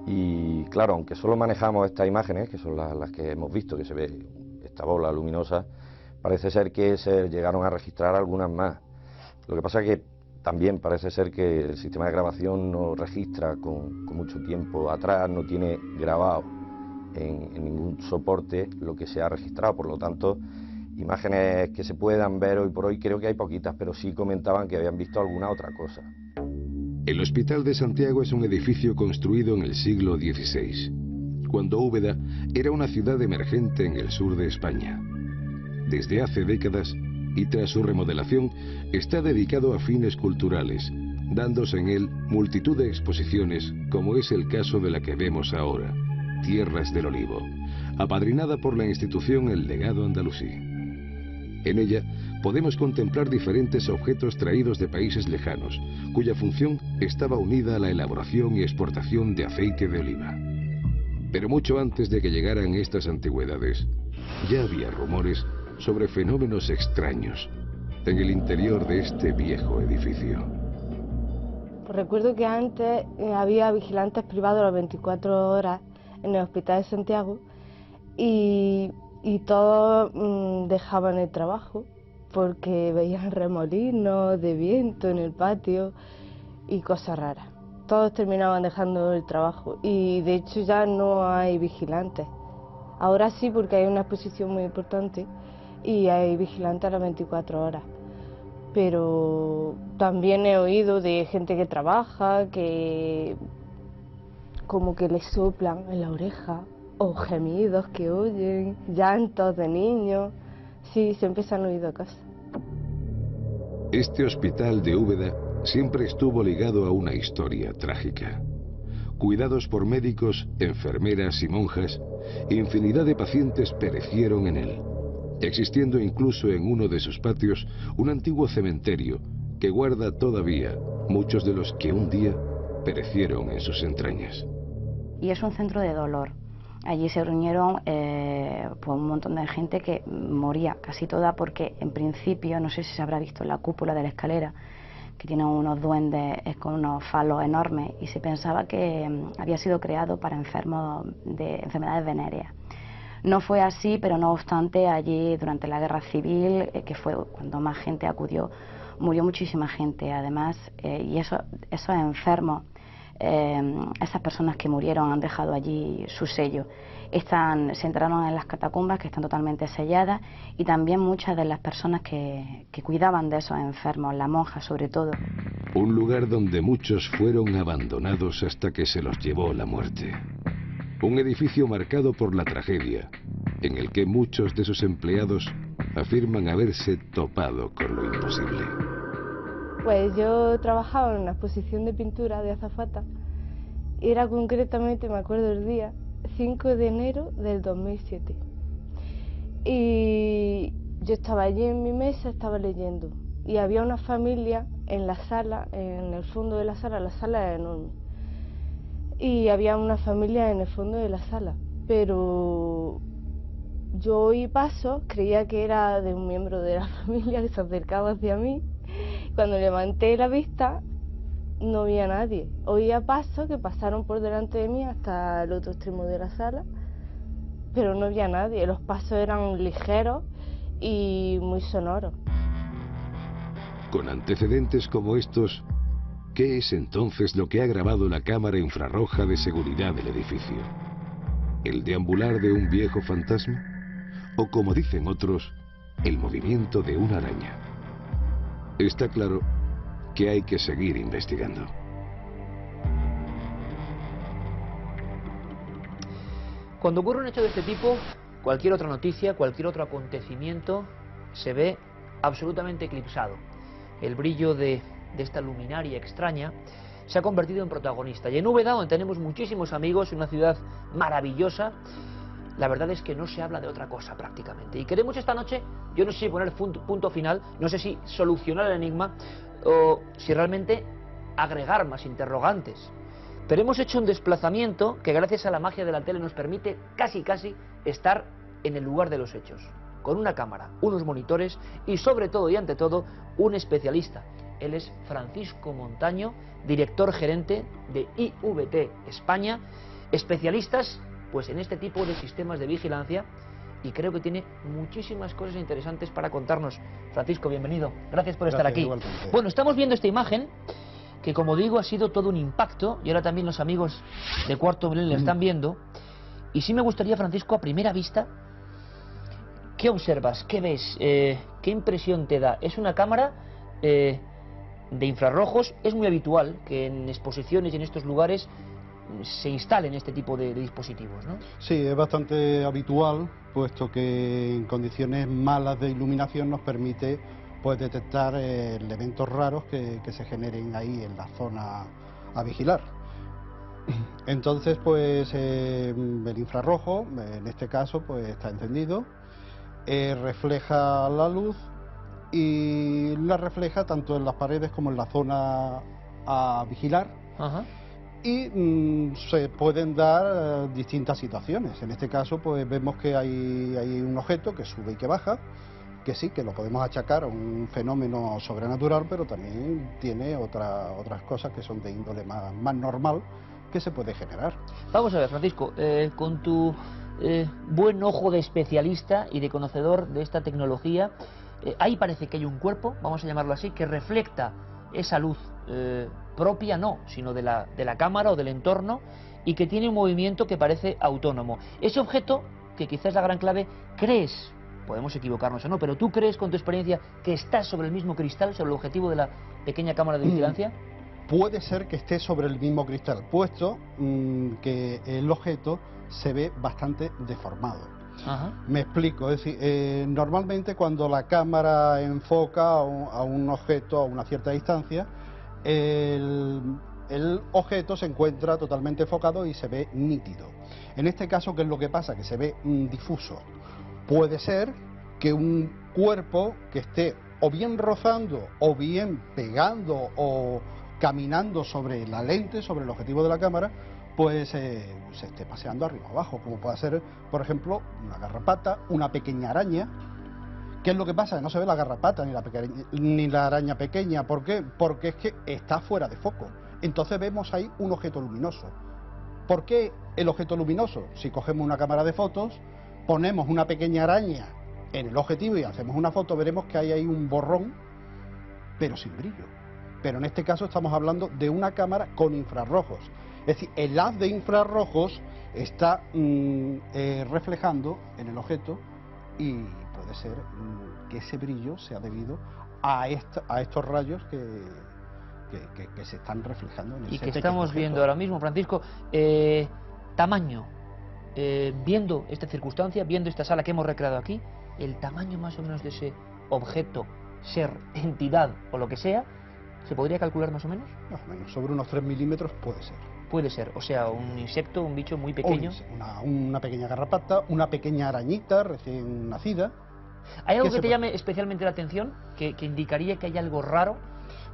Y claro, aunque solo manejamos estas imágenes, que son las que hemos visto, que se ve esta bola luminosa, parece ser que se llegaron a registrar algunas más. Lo que pasa es que también parece ser que el sistema de grabación no registra con mucho tiempo atrás, no tiene grabado en ningún soporte lo que se ha registrado, por lo tanto, imágenes que se puedan ver hoy por hoy creo que hay poquitas, pero sí comentaban que habían visto alguna otra cosa. El Hospital de Santiago es un edificio construido en el siglo XVI, cuando Úbeda era una ciudad emergente en el sur de España. Desde hace décadas, y tras su remodelación, está dedicado a fines culturales, dándose en él multitud de exposiciones, como es el caso de la que vemos ahora, Tierras del Olivo, apadrinada por la institución El Legado Andalusí. En ella podemos contemplar diferentes objetos traídos de países lejanos, cuya función estaba unida a la elaboración y exportación de aceite de oliva. Pero mucho antes de que llegaran estas antigüedades, ya había rumores sobre fenómenos extraños en el interior de este viejo edificio. Pues recuerdo que antes había vigilantes privados a las 24 horas en el Hospital de Santiago y todos dejaban el trabajo porque veían remolinos de viento en el patio y cosas raras. Todos terminaban dejando el trabajo y de hecho ya no hay vigilantes. Ahora sí, porque hay una exposición muy importante y hay vigilantes a las 24 horas. Pero también he oído de gente que trabaja, que como que les soplan en la oreja, o gemidos que oyen, llantos de niños. Sí, siempre se han oído cosas. Este hospital de Úbeda siempre estuvo ligado a una historia trágica. Cuidados por médicos, enfermeras y monjas, infinidad de pacientes perecieron en él, existiendo incluso en uno de sus patios un antiguo cementerio que guarda todavía muchos de los que un día perecieron en sus entrañas. Y es un centro de dolor. Allí se reunieron pues un montón de gente que moría, casi toda, porque en principio, no sé si se habrá visto en la cúpula de la escalera, que tiene unos duendes con unos falos enormes, y se pensaba que había sido creado para enfermos de enfermedades venéreas. No fue así, pero no obstante, allí durante la Guerra Civil, que fue cuando más gente acudió, murió muchísima gente, además, y esos enfermos, esas personas que murieron han dejado allí su sello. Se entraron en las catacumbas, que están totalmente selladas, y también muchas de las personas que cuidaban de esos enfermos, las monjas sobre todo. Un lugar donde muchos fueron abandonados hasta que se los llevó la muerte. Un edificio marcado por la tragedia, en el que muchos de sus empleados afirman haberse topado con lo imposible. Pues yo trabajaba en una exposición de pintura de azafata. Era concretamente, me acuerdo el día, 5 de enero del 2007. Y yo estaba allí en mi mesa, estaba leyendo. Y había una familia en la sala, en el fondo de la sala es enorme. Y había una familia en el fondo de la sala. Pero yo oí pasos, creía que era de un miembro de la familia que se acercaba hacia mí. Cuando levanté la vista, no vi a nadie. Oía pasos que pasaron por delante de mí hasta el otro extremo de la sala, pero no vi a nadie. Los pasos eran ligeros y muy sonoros. Con antecedentes como estos, ¿qué es entonces lo que ha grabado la cámara infrarroja de seguridad del edificio? ¿El deambular de un viejo fantasma? O, como dicen otros, el movimiento de una araña. Está claro que hay que seguir investigando. Cuando ocurre un hecho de este tipo, cualquier otra noticia, cualquier otro acontecimiento se ve absolutamente eclipsado. El brillo de esta luminaria extraña se ha convertido en protagonista. Y en Úbeda, donde tenemos muchísimos amigos, una ciudad maravillosa, la verdad es que no se habla de otra cosa prácticamente. Y queremos esta noche, yo no sé si poner punto final, no sé si solucionar el enigma o si realmente agregar más interrogantes. Pero hemos hecho un desplazamiento que gracias a la magia de la tele nos permite casi estar en el lugar de los hechos, con una cámara, unos monitores y sobre todo y ante todo un especialista. Él es Francisco Montaño, director gerente de IVT España, especialistas pues en este tipo de sistemas de vigilancia, y creo que tiene muchísimas cosas interesantes para contarnos. Francisco, bienvenido, gracias por estar aquí. Igualmente. Bueno, estamos viendo esta imagen que, como digo, ha sido todo un impacto, y ahora también los amigos de Cuarto Milenio la están viendo, y sí me gustaría, Francisco, a primera vista, ¿qué observas? ¿Qué ves? ¿Qué impresión te da? Es una cámara de infrarrojos. Es muy habitual que en exposiciones y en estos lugares se instalen este tipo de dispositivos, ¿no? Sí, es bastante habitual, puesto que en condiciones malas de iluminación nos permite pues detectar elementos raros que se generen ahí en la zona a vigilar. Entonces, pues el infrarrojo, en este caso, pues está encendido, refleja la luz y la refleja tanto en las paredes como en la zona a vigilar. Ajá. Y se pueden dar distintas situaciones. En este caso, pues vemos que hay un objeto que sube y que baja, que sí, que lo podemos achacar a un fenómeno sobrenatural, pero también tiene otras cosas que son de índole más normal que se puede generar. Vamos a ver, Francisco, con tu buen ojo de especialista y de conocedor de esta tecnología, ahí parece que hay un cuerpo, vamos a llamarlo así, que refleja esa luz propia, no, sino de la cámara o del entorno, y que tiene un movimiento que parece autónomo. Ese objeto, que quizás es la gran clave, ¿crees? Podemos equivocarnos o no, pero ¿tú crees con tu experiencia que está sobre el mismo cristal, sobre el objetivo de la pequeña cámara de vigilancia? Puede ser que esté sobre el mismo cristal, puesto que el objeto se ve bastante deformado. Ajá. Me explico, es decir, normalmente cuando la cámara enfoca a un objeto a una cierta distancia, el objeto se encuentra totalmente enfocado y se ve nítido. En este caso, ¿qué es lo que pasa? Que se ve difuso. Puede ser que un cuerpo que esté o bien rozando o bien pegando o caminando sobre la lente, sobre el objetivo de la cámara, pues se esté paseando arriba abajo, como puede ser, por ejemplo, una garrapata, una pequeña araña. ¿Qué es lo que pasa? Que no se ve la garrapata ni la araña pequeña. ¿Por qué? Porque es que está fuera de foco. Entonces vemos ahí un objeto luminoso. ¿Por qué el objeto luminoso? Si cogemos una cámara de fotos, ponemos una pequeña araña en el objetivo y hacemos una foto, veremos que hay ahí un borrón, pero sin brillo. Pero en este caso estamos hablando de una cámara con infrarrojos. Es decir, el haz de infrarrojos está reflejando en el objeto, y puede ser que ese brillo sea debido a estos rayos que se están reflejando en el y que estamos viendo ahora mismo, Francisco. Tamaño, viendo esta circunstancia, viendo esta sala que hemos recreado aquí, el tamaño más o menos de ese objeto, ser, entidad o lo que sea, ¿se podría calcular más o menos? Más o menos, sobre unos 3 milímetros puede ser. Puede ser, o sea, un insecto, un bicho muy pequeño. Una pequeña garrapata, una pequeña arañita recién nacida. ¿Hay algo que te llame especialmente la atención, que indicaría que hay algo raro?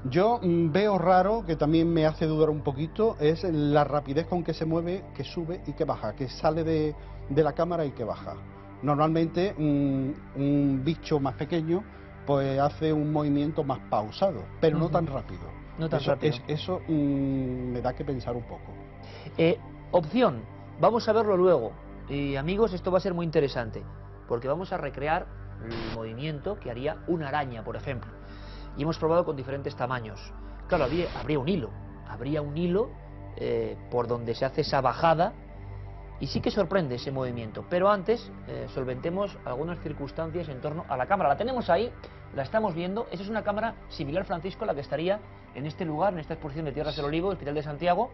Yo veo raro, que también me hace dudar un poquito, es la rapidez con que se mueve, que sube y que baja, que sale de la cámara y que baja. Normalmente un bicho más pequeño pues hace un movimiento más pausado, pero no tan rápido. No tan rápido. Eso me da que pensar un poco. Opción, vamos a verlo luego. Y amigos, esto va a ser muy interesante, porque vamos a recrear el movimiento que haría una araña, por ejemplo. Y hemos probado con diferentes tamaños. Claro, habría un hilo por donde se hace esa bajada, y sí que sorprende ese movimiento. Pero antes solventemos algunas circunstancias en torno a la cámara. La tenemos ahí, la estamos viendo. Esa es una cámara similar, Francisco, a la que estaría en este lugar, en esta exposición de Tierras del Olivo, Hospital de Santiago.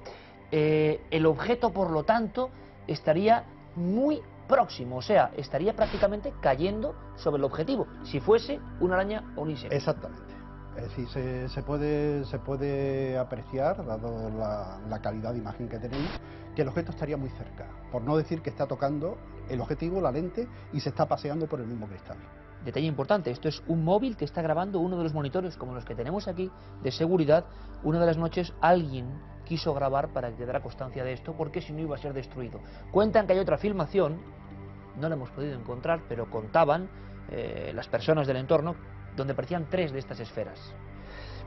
El objeto, por lo tanto, estaría muy próximo, o sea, estaría prácticamente cayendo sobre el objetivo, si fuese una araña o un insecto. Exactamente. Es decir, se puede apreciar, dado la calidad de imagen que tenemos, que el objeto estaría muy cerca, por no decir que está tocando el objetivo, la lente, y se está paseando por el mismo cristal. Detalle importante, esto es un móvil que está grabando uno de los monitores, como los que tenemos aquí, de seguridad. Una de las noches alguien quiso grabar para que quedara constancia de esto, porque si no iba a ser destruido. Cuentan que hay otra filmación, no la hemos podido encontrar, pero contaban las personas del entorno, donde aparecían 3 de estas esferas.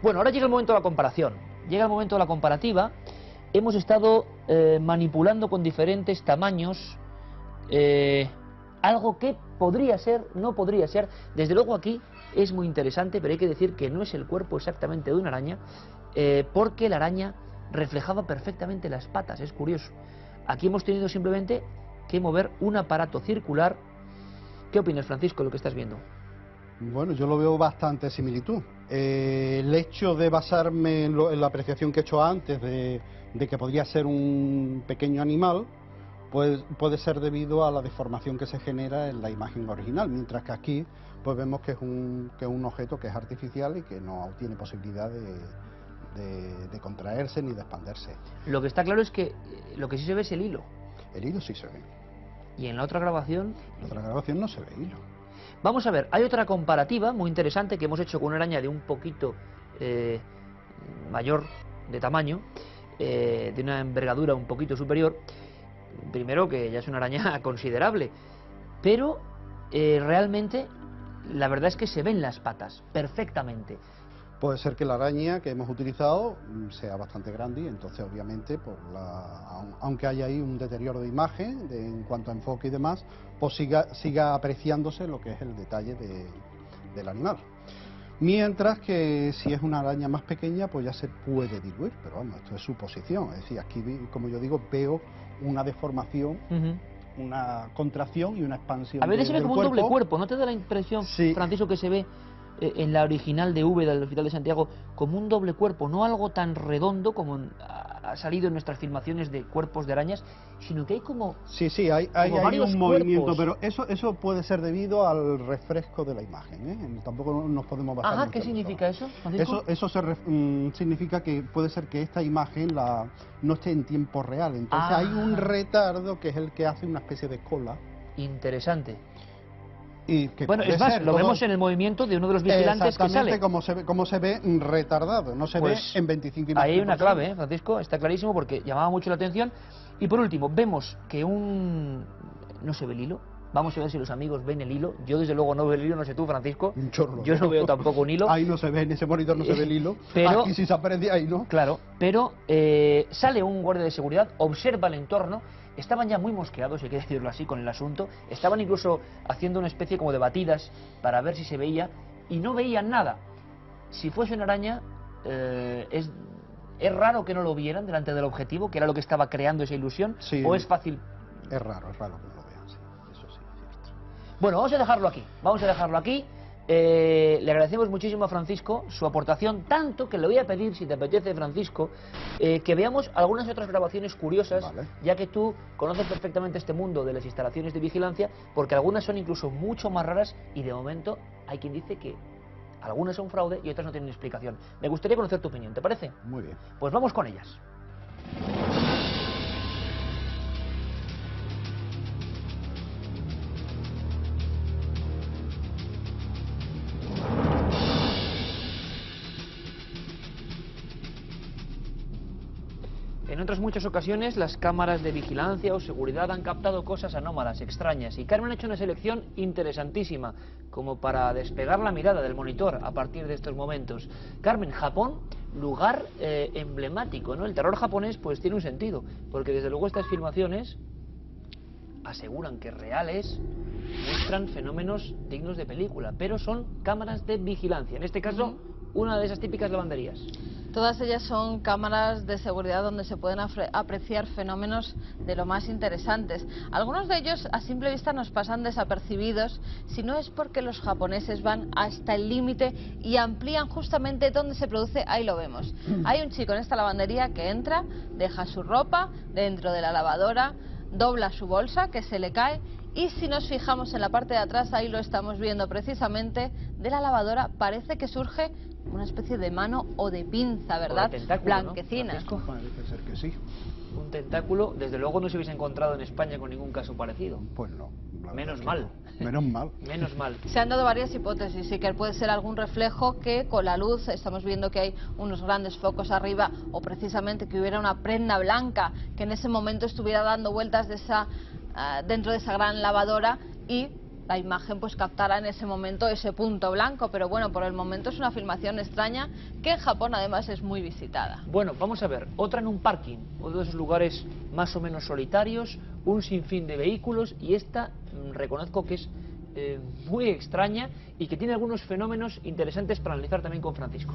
Bueno, ahora llega el momento de la comparación, llega el momento de la comparativa. Hemos estado manipulando con diferentes tamaños algo que podría ser, no podría ser. Desde luego aquí es muy interesante, pero hay que decir que no es el cuerpo exactamente de una araña, porque la araña reflejaba perfectamente las patas, es curioso. Aquí hemos tenido simplemente que mover un aparato circular. ¿Qué opinas, Francisco, de lo que estás viendo? Bueno, yo lo veo bastante similitud. El hecho de basarme en la apreciación que he hecho antes de que podría ser un pequeño animal, pues puede ser debido a la deformación que se genera en la imagen original, mientras que aquí pues vemos que es un objeto que es artificial y que no tiene posibilidad de contraerse ni de expandirse. Lo que está claro es que lo que sí se ve es el hilo. El hilo sí se ve. ¿Y en la otra grabación? En la otra grabación no se ve hilo. Vamos a ver, hay otra comparativa muy interesante que hemos hecho con una araña de un poquito mayor de tamaño, de una envergadura un poquito superior. Primero, que ya es una araña considerable, pero realmente la verdad es que se ven las patas perfectamente. Puede ser que la araña que hemos utilizado sea bastante grande y entonces obviamente aunque haya ahí un deterioro de imagen en cuanto a enfoque y demás, pues siga apreciándose lo que es el detalle del animal. Mientras que si es una araña más pequeña pues ya se puede diluir, pero vamos, esto es suposición. Es decir, aquí, como yo digo, veo una deformación, una contracción y una expansión. A veces se ve como un doble cuerpo. cuerpo, ¿no te da la impresión, sí, Francisco, que se ve en la original de Úbeda del Hospital de Santiago como un doble cuerpo, no algo tan redondo como ha salido en nuestras filmaciones de cuerpos de arañas, sino que hay como hay varios un movimiento, cuerpos. pero eso puede ser debido al refresco de la imagen, ¿eh? Tampoco nos podemos basar mucho ¿qué en significa eso, Francisco? Eso significa que puede ser que esta imagen no esté en tiempo real, entonces hay un retardo que es el que hace una especie de cola. Interesante. Y que bueno, es más, lo vemos en el movimiento de uno de los vigilantes que sale. Exactamente, como se ve retardado, no se pues ve en 25 imágenes. Ahí hay una clave, Francisco, está clarísimo porque llamaba mucho la atención. Y por último, vemos que no se ve el hilo. Vamos a ver si los amigos ven el hilo. Yo desde luego no veo el hilo, no sé tú, Francisco. Yo no veo tampoco un hilo. Ahí no se ve, en ese monitor no se ve el hilo. Pero, aquí sí se aprecia, ahí no. Claro, pero sale un guardia de seguridad, observa el entorno. Estaban ya muy mosqueados, hay que decirlo así, con el asunto. Estaban incluso haciendo una especie como de batidas para ver si se veía, y no veían nada. Si fuese una araña, es raro que no lo vieran delante del objetivo, que era lo que estaba creando esa ilusión, sí, o es fácil. Es raro que no lo vean, sí. Eso sí, es cierto. Bueno, vamos a dejarlo aquí. Le agradecemos muchísimo a Francisco su aportación, tanto que le voy a pedir, si te apetece, Francisco, que veamos algunas otras grabaciones curiosas, ya que tú conoces perfectamente este mundo de las instalaciones de vigilancia, porque algunas son incluso mucho más raras y de momento hay quien dice que algunas son fraude y otras no tienen explicación. Me gustaría conocer tu opinión, ¿te parece? Muy bien. Pues vamos con ellas. En otras muchas ocasiones las cámaras de vigilancia o seguridad han captado cosas anómalas, extrañas, y Carmen ha hecho una selección interesantísima como para despegar la mirada del monitor a partir de estos momentos. Carmen, Japón, lugar emblemático, ¿no? El terror japonés pues tiene un sentido, porque desde luego estas filmaciones aseguran que reales, muestran fenómenos dignos de película, pero son cámaras de vigilancia, en este caso una de esas típicas lavanderías. Todas ellas son cámaras de seguridad donde se pueden apreciar fenómenos de lo más interesantes. Algunos de ellos a simple vista nos pasan desapercibidos, si no es porque los japoneses van hasta el límite y amplían justamente donde se produce, ahí lo vemos. Hay un chico en esta lavandería que entra, deja su ropa dentro de la lavadora, dobla su bolsa, que se le cae, y si nos fijamos en la parte de atrás, ahí lo estamos viendo precisamente, de la lavadora parece que surge una especie de mano o de pinza, ¿verdad? Blanquecina. ¿No? Parece ser que sí. Un tentáculo, desde luego no se hubiese encontrado en España con ningún caso parecido. Pues no. Menos mal. Menos mal. Menos mal. Se han dado varias hipótesis, sí, que puede ser algún reflejo que con la luz estamos viendo que hay unos grandes focos arriba, o precisamente que hubiera una prenda blanca que en ese momento estuviera dando vueltas dentro de esa gran lavadora y la imagen pues captara en ese momento ese punto blanco. Pero bueno, por el momento es una filmación extraña que en Japón además es muy visitada. Bueno, vamos a ver, otra en un parking, uno de esos lugares más o menos solitarios, un sinfín de vehículos, y esta reconozco que es muy extraña y que tiene algunos fenómenos interesantes para analizar también con Francisco.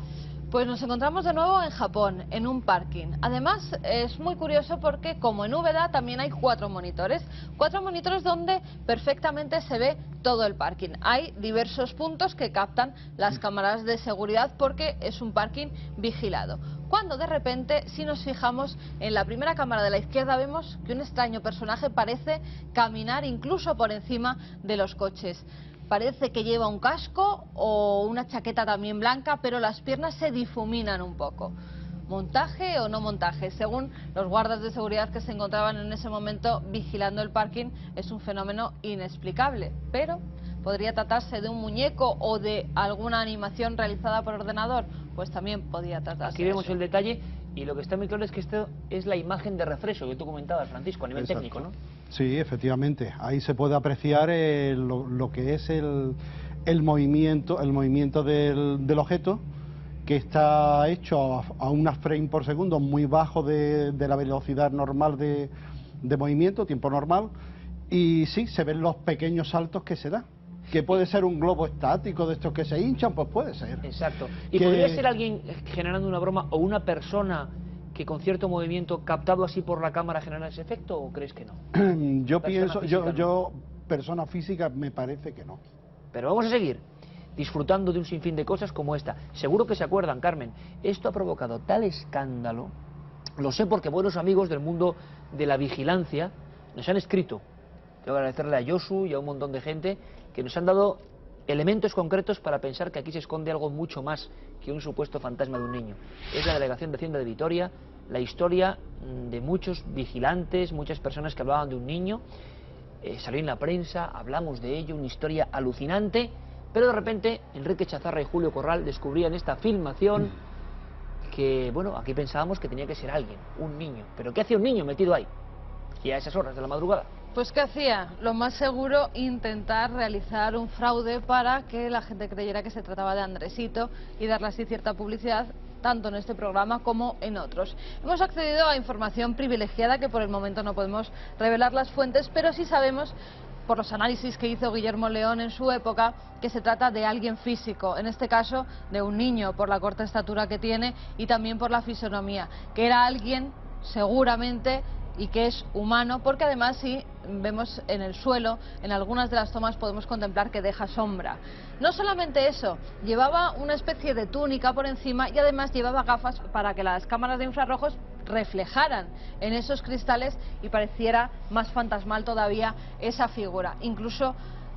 Pues nos encontramos de nuevo en Japón, en un parking. Además, es muy curioso porque, como en Úbeda, también hay 4 monitores. 4 monitores donde perfectamente se ve todo el parking. Hay diversos puntos que captan las cámaras de seguridad porque es un parking vigilado. Cuando de repente, si nos fijamos en la primera cámara de la izquierda, vemos que un extraño personaje parece caminar incluso por encima de los coches. Parece que lleva un casco o una chaqueta también blanca, pero las piernas se difuminan un poco. ¿Montaje o no montaje? Según los guardas de seguridad que se encontraban en ese momento vigilando el parking, es un fenómeno inexplicable, pero ¿podría tratarse de un muñeco o de alguna animación realizada por ordenador? Pues también podría tratarse. Aquí vemos de eso. el detalle, y lo que está muy claro es que esto es la imagen de refresco que tú comentabas, Francisco, a nivel Exacto. técnico, ¿no? Sí, efectivamente. Ahí se puede apreciar lo que es el movimiento del objeto, que está hecho a unas frames por segundo muy bajo de la velocidad normal de movimiento, tiempo normal, y sí, se ven los pequeños saltos que se da. Que puede ser un globo estático de estos que se hinchan, pues puede ser. Exacto. ¿Y podría ser alguien generando una broma o una persona que con cierto movimiento captado así por la cámara genera ese efecto, o crees que no? Yo pienso, física, yo persona física me parece que no. Pero vamos a seguir disfrutando de un sinfín de cosas como esta. Seguro que se acuerdan, Carmen, esto ha provocado tal escándalo, lo sé porque buenos amigos del mundo de la vigilancia nos han escrito. Tengo que agradecerle a Josu y a un montón de gente que nos han dado elementos concretos para pensar que aquí se esconde algo mucho más que un supuesto fantasma de un niño. Es la Delegación de Hacienda de Vitoria, la historia de muchos vigilantes, muchas personas que hablaban de un niño, salió en la prensa, hablamos de ello, una historia alucinante, pero de repente Enrique Chazarra y Julio Corral descubrían esta filmación que, bueno, aquí pensábamos que tenía que ser alguien, un niño. ¿Pero qué hacía un niño metido ahí? Y a esas horas de la madrugada. Pues ¿qué hacía? Lo más seguro, intentar realizar un fraude para que la gente creyera que se trataba de Andresito y darle así cierta publicidad, tanto en este programa como en otros. Hemos accedido a información privilegiada que por el momento no podemos revelar las fuentes, pero sí sabemos, por los análisis que hizo Guillermo León en su época, que se trata de alguien físico, en este caso de un niño, por la corta estatura que tiene y también por la fisonomía, que era alguien seguramente y que es humano, porque además si vemos en el suelo, en algunas de las tomas podemos contemplar que deja sombra. No solamente eso, llevaba una especie de túnica por encima y además llevaba gafas para que las cámaras de infrarrojos reflejaran en esos cristales y pareciera más fantasmal todavía esa figura. Incluso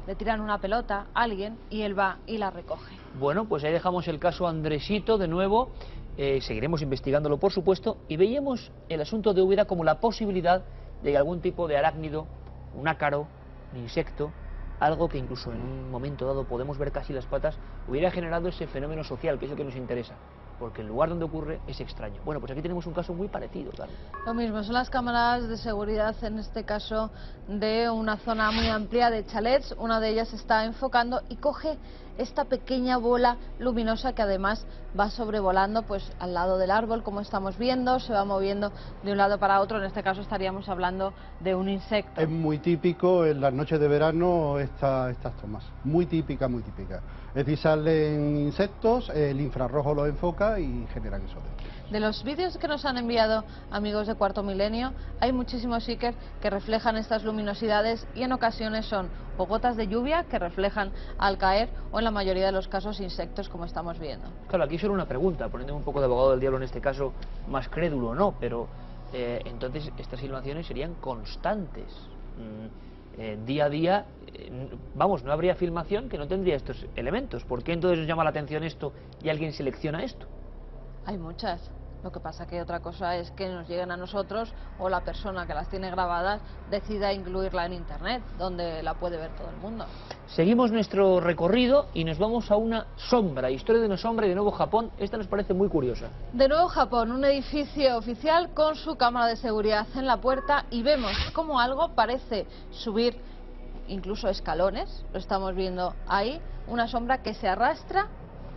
le tiran una pelota a alguien y él va y la recoge. Bueno, pues ahí dejamos el caso Andresito de nuevo. Seguiremos investigándolo, por supuesto, y veíamos el asunto de Úbeda como la posibilidad de que algún tipo de arácnido, un ácaro, un insecto, algo que incluso en un momento dado podemos ver casi las patas, hubiera generado ese fenómeno social, que es lo que nos interesa, porque el lugar donde ocurre es extraño. Bueno, pues aquí tenemos un caso muy parecido, claro. Lo mismo, son las cámaras de seguridad, en este caso de una zona muy amplia de chalets. Una de ellas está enfocando y coge esta pequeña bola luminosa que además va sobrevolando pues al lado del árbol, como estamos viendo, se va moviendo de un lado para otro. En este caso estaríamos hablando de un insecto. Es muy típico en las noches de verano estas tomas, muy típica, muy típica. Es decir, salen insectos, el infrarrojo los enfoca y generan eso. De los vídeos que nos han enviado amigos de Cuarto Milenio, hay muchísimos Iker que reflejan estas luminosidades y en ocasiones son o gotas de lluvia que reflejan al caer o en la mayoría de los casos insectos, como estamos viendo. Claro, aquí solo una pregunta, poniendo un poco de abogado del diablo en este caso, más crédulo o no, pero entonces estas filmaciones serían constantes. Día a día, vamos, no habría filmación que no tendría estos elementos. ¿Por qué entonces nos llama la atención esto y alguien selecciona esto? Hay muchas. Lo que pasa que otra cosa es que nos lleguen a nosotros o la persona que las tiene grabadas decida incluirla en internet, donde la puede ver todo el mundo. Seguimos nuestro recorrido y nos vamos a una sombra, historia de una sombra y de nuevo Japón. Esta nos parece muy curiosa. De nuevo Japón, un edificio oficial con su cámara de seguridad en la puerta y vemos como algo parece subir incluso escalones, lo estamos viendo ahí, una sombra que se arrastra.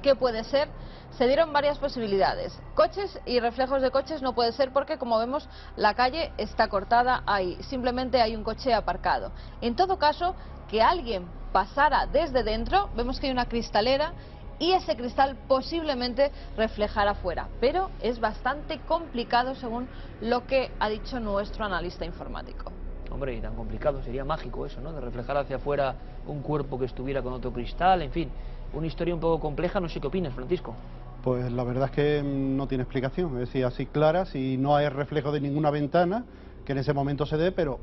¿Qué puede ser? Se dieron varias posibilidades. Coches y reflejos de coches no puede ser porque, como vemos, la calle está cortada ahí. Simplemente hay un coche aparcado. En todo caso, que alguien pasara desde dentro, vemos que hay una cristalera y ese cristal posiblemente reflejara afuera. Pero es bastante complicado según lo que ha dicho nuestro analista informático. Hombre, y tan complicado, sería mágico eso, ¿no? De reflejar hacia afuera un cuerpo que estuviera con otro cristal, en fin. Una historia un poco compleja, no sé qué opinas, Francisco. Pues la verdad es que no tiene explicación, es decir, así clara, si no hay reflejo de ninguna ventana, que en ese momento se dé, pero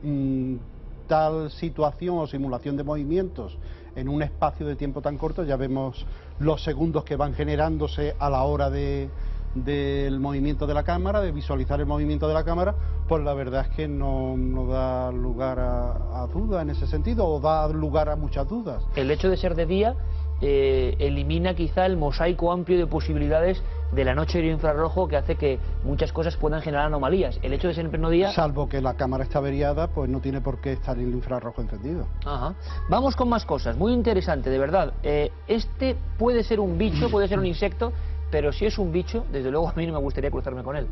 tal situación o simulación de movimientos en un espacio de tiempo tan corto, ya vemos los segundos que van generándose a la hora del movimiento de la cámara, de visualizar el movimiento de la cámara, pues la verdad es que no da lugar a duda en ese sentido, o da lugar a muchas dudas. El hecho de ser de día elimina quizá el mosaico amplio de posibilidades de la noche y el infrarrojo, que hace que muchas cosas puedan generar anomalías. El hecho de ser en pleno día... Salvo que la cámara está averiada, pues no tiene por qué estar el infrarrojo encendido. Ajá. Vamos con más cosas, muy interesante, de verdad. Este puede ser un bicho, puede ser un insecto, pero si es un bicho, desde luego a mí no me gustaría cruzarme con él.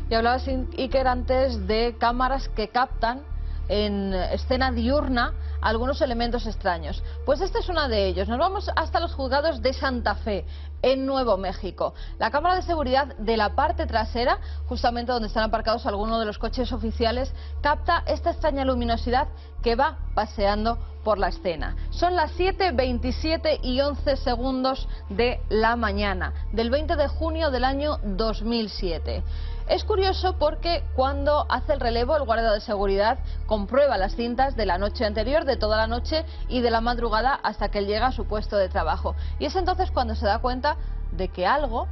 Y hablabas, Iker, antes de cámaras que captan en escena diurna algunos elementos extraños. Pues esta es una de ellos. Nos vamos hasta los juzgados de Santa Fe, en Nuevo México. La cámara de seguridad de la parte trasera, justamente donde están aparcados algunos de los coches oficiales, capta esta extraña luminosidad que va paseando por la escena. Son las 7:27 y 11 segundos de la mañana, del 20 de junio del año 2007. Es curioso porque cuando hace el relevo, el guardia de seguridad comprueba las cintas de la noche anterior, de toda la noche y de la madrugada hasta que él llega a su puesto de trabajo. Y es entonces cuando se da cuenta de que algo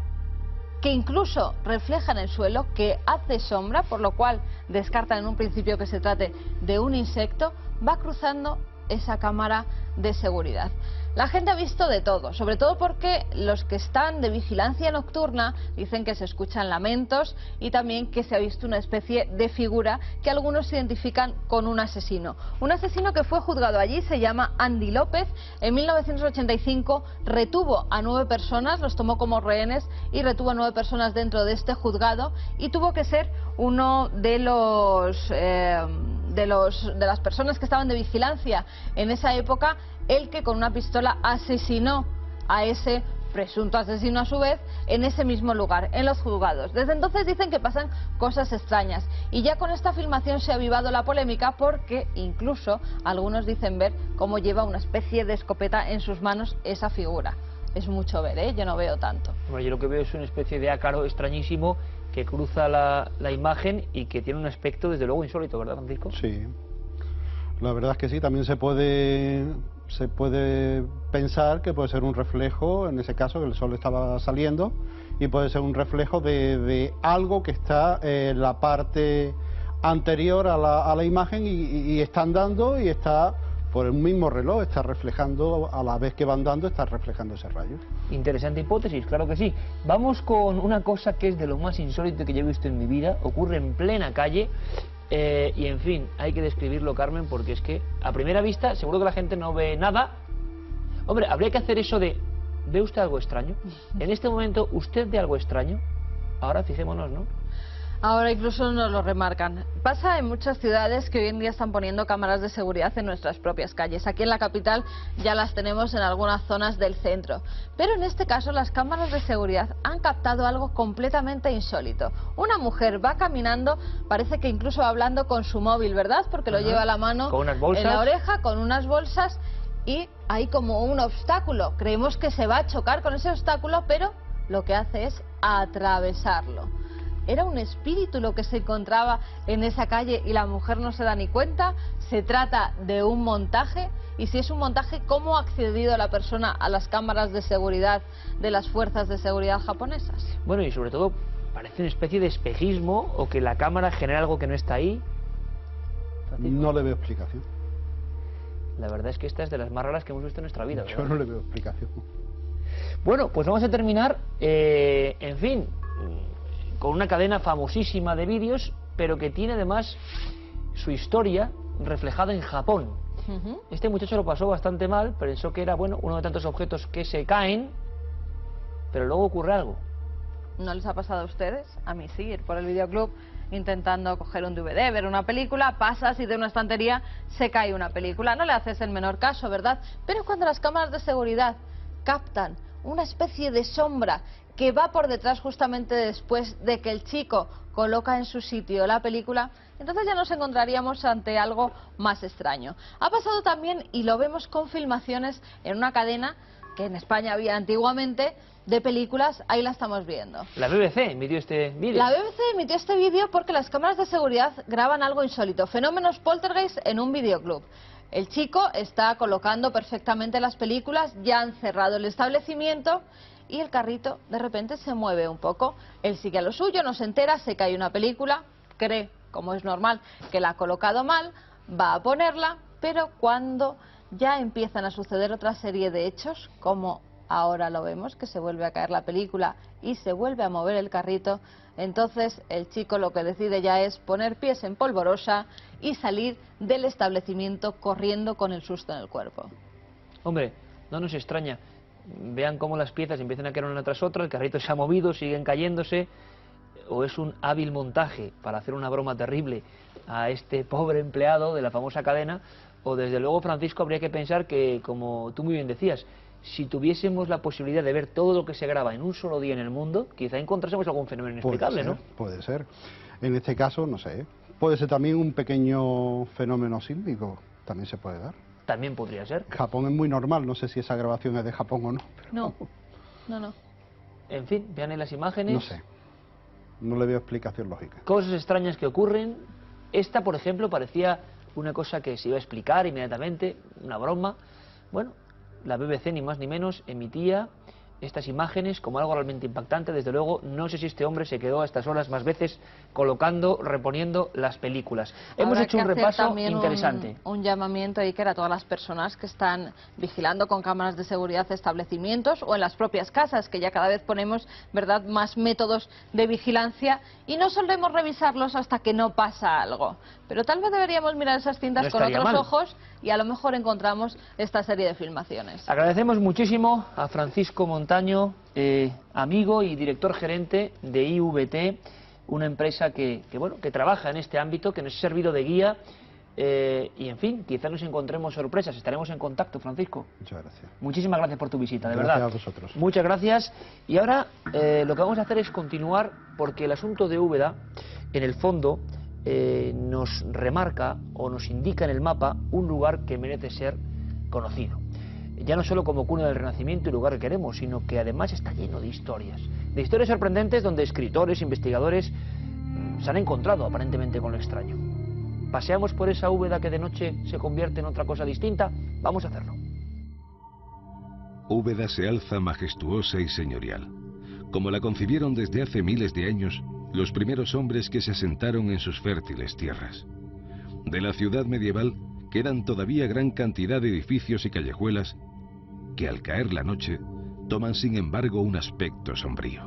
que incluso refleja en el suelo, que hace sombra, por lo cual descartan en un principio que se trate de un insecto, va cruzando esa cámara de seguridad. La gente ha visto de todo, sobre todo porque los que están de vigilancia nocturna dicen que se escuchan lamentos y también que se ha visto una especie de figura que algunos identifican con un asesino. Un asesino que fue juzgado allí, se llama Andy López. En 1985 retuvo a 9 personas, los tomó como rehenes y retuvo a 9 personas dentro de este juzgado y tuvo que ser uno de las personas que estaban de vigilancia en esa época, el que con una pistola asesinó a ese presunto asesino a su vez en ese mismo lugar, en los juzgados. Desde entonces dicen que pasan cosas extrañas y ya con esta filmación se ha avivado la polémica porque incluso algunos dicen ver cómo lleva una especie de escopeta en sus manos esa figura. Es mucho ver, ¿eh? Yo no veo tanto. Bueno, yo lo que veo es una especie de ácaro extrañísimo que cruza la imagen y que tiene un aspecto desde luego insólito, ¿verdad, Francisco? Sí, la verdad es que sí, también se puede pensar que puede ser un reflejo, en ese caso que el sol estaba saliendo, y puede ser un reflejo de algo que está en la parte anterior a la imagen y está andando y está por el mismo reloj, está reflejando, a la vez que va andando, está reflejando ese rayo. Interesante hipótesis, claro que sí. Vamos con una cosa que es de lo más insólito que yo he visto en mi vida, ocurre en plena calle. Y en fin, hay que describirlo, Carmen, porque es que a primera vista seguro que la gente no ve nada. Hombre, habría que hacer eso de ¿ve usted algo extraño? En este momento, ¿usted ve algo extraño? Ahora fijémonos, ¿no? Ahora incluso nos lo remarcan. Pasa en muchas ciudades que hoy en día están poniendo cámaras de seguridad en nuestras propias calles. Aquí en la capital ya las tenemos en algunas zonas del centro. Pero en este caso las cámaras de seguridad han captado algo completamente insólito. Una mujer va caminando, parece que incluso va hablando con su móvil, ¿verdad? Porque lo lleva a la mano con unas bolsas en la oreja, con unas bolsas, y hay como un obstáculo. Creemos que se va a chocar con ese obstáculo, pero lo que hace es atravesarlo. ¿Era un espíritu lo que se encontraba en esa calle y la mujer no se da ni cuenta? ¿Se trata de un montaje? Y si es un montaje, ¿cómo ha accedido la persona a las cámaras de seguridad de las fuerzas de seguridad japonesas? Bueno, y sobre todo parece una especie de espejismo, o que la cámara genera algo que no está ahí. No le veo explicación. La verdad es que esta es de las más raras que hemos visto en nuestra vida, Yo ¿verdad? no le veo explicación. Bueno, pues vamos a terminar, en fin, con una cadena famosísima de vídeos, pero que tiene además su historia reflejada en Japón. Este muchacho lo pasó bastante mal, pensó que era, bueno, uno de tantos objetos que se caen, pero luego ocurre algo. ¿No les ha pasado a ustedes? A mí sí, ir por el videoclub intentando coger un DVD, ver una película, pasas y de una estantería se cae una película. No le haces el menor caso, ¿verdad? Pero cuando las cámaras de seguridad captan una especie de sombra que va por detrás justamente después de que el chico coloca en su sitio la película, entonces ya nos encontraríamos ante algo más extraño. Ha pasado también, y lo vemos con filmaciones en una cadena que en España había antiguamente, de películas, ahí la estamos viendo. La BBC emitió este vídeo. La BBC emitió este vídeo porque las cámaras de seguridad graban algo insólito, fenómenos poltergeist en un videoclub. El chico está colocando perfectamente las películas, ya han cerrado el establecimiento y el carrito de repente se mueve un poco. Él sigue a lo suyo, no se entera, se cae una película, cree, como es normal, que la ha colocado mal, va a ponerla, pero cuando ya empiezan a suceder otra serie de hechos, como ahora lo vemos, que se vuelve a caer la película y se vuelve a mover el carrito, entonces el chico lo que decide ya es poner pies en polvorosa y salir del establecimiento corriendo con el susto en el cuerpo. Hombre, no nos extraña. Vean cómo las piezas empiezan a caer una tras otra, el carrito se ha movido, siguen cayéndose, o es un hábil montaje para hacer una broma terrible a este pobre empleado de la famosa cadena, o desde luego, Francisco, habría que pensar que, como tú muy bien decías, si tuviésemos la posibilidad de ver todo lo que se graba en un solo día en el mundo, quizá encontrásemos algún fenómeno inexplicable, ¿no? Puede ser. En este caso, no sé, puede ser también un pequeño fenómeno sísmico, también se puede dar. También podría ser. Japón es muy normal, no sé si esa grabación es de Japón o no. Pero... No. En fin, vean en las imágenes. No sé, no le veo explicación lógica. Cosas extrañas que ocurren. Esta, por ejemplo, parecía una cosa que se iba a explicar inmediatamente, una broma. Bueno, la BBC ni más ni menos emitía estas imágenes como algo realmente impactante. Desde luego, no sé si este hombre se quedó a estas horas más veces colocando, reponiendo las películas. Hemos hecho un repaso interesante. Un llamamiento, Iker, a todas las personas que están vigilando con cámaras de seguridad establecimientos o en las propias casas, que ya cada vez ponemos, ¿verdad?, más métodos de vigilancia y no solemos revisarlos hasta que no pasa algo. Pero tal vez deberíamos mirar esas cintas con otros ojos y a lo mejor encontramos esta serie de filmaciones. Agradecemos muchísimo a Francisco Montaño, amigo y director gerente de IVT, una empresa que trabaja en este ámbito, que nos ha servido de guía y, en fin, quizás nos encontremos sorpresas. Estaremos en contacto, Francisco. Muchas gracias. Muchísimas gracias por tu visita, de verdad. Gracias a vosotros. Muchas gracias. Y ahora lo que vamos a hacer es continuar, porque el asunto de Úbeda, en el fondo, nos remarca o nos indica en el mapa un lugar que merece ser conocido. Ya no solo como cuna del Renacimiento y lugar que queremos, sino que además está lleno de historias sorprendentes donde escritores, investigadores se han encontrado aparentemente con lo extraño. ¿Paseamos por esa Úbeda que de noche se convierte en otra cosa distinta? Vamos a hacerlo. Úbeda se alza majestuosa y señorial, como la concibieron desde hace miles de años los primeros hombres que se asentaron en sus fértiles tierras. De la ciudad medieval quedan todavía gran cantidad de edificios y callejuelas que al caer la noche toman sin embargo un aspecto sombrío.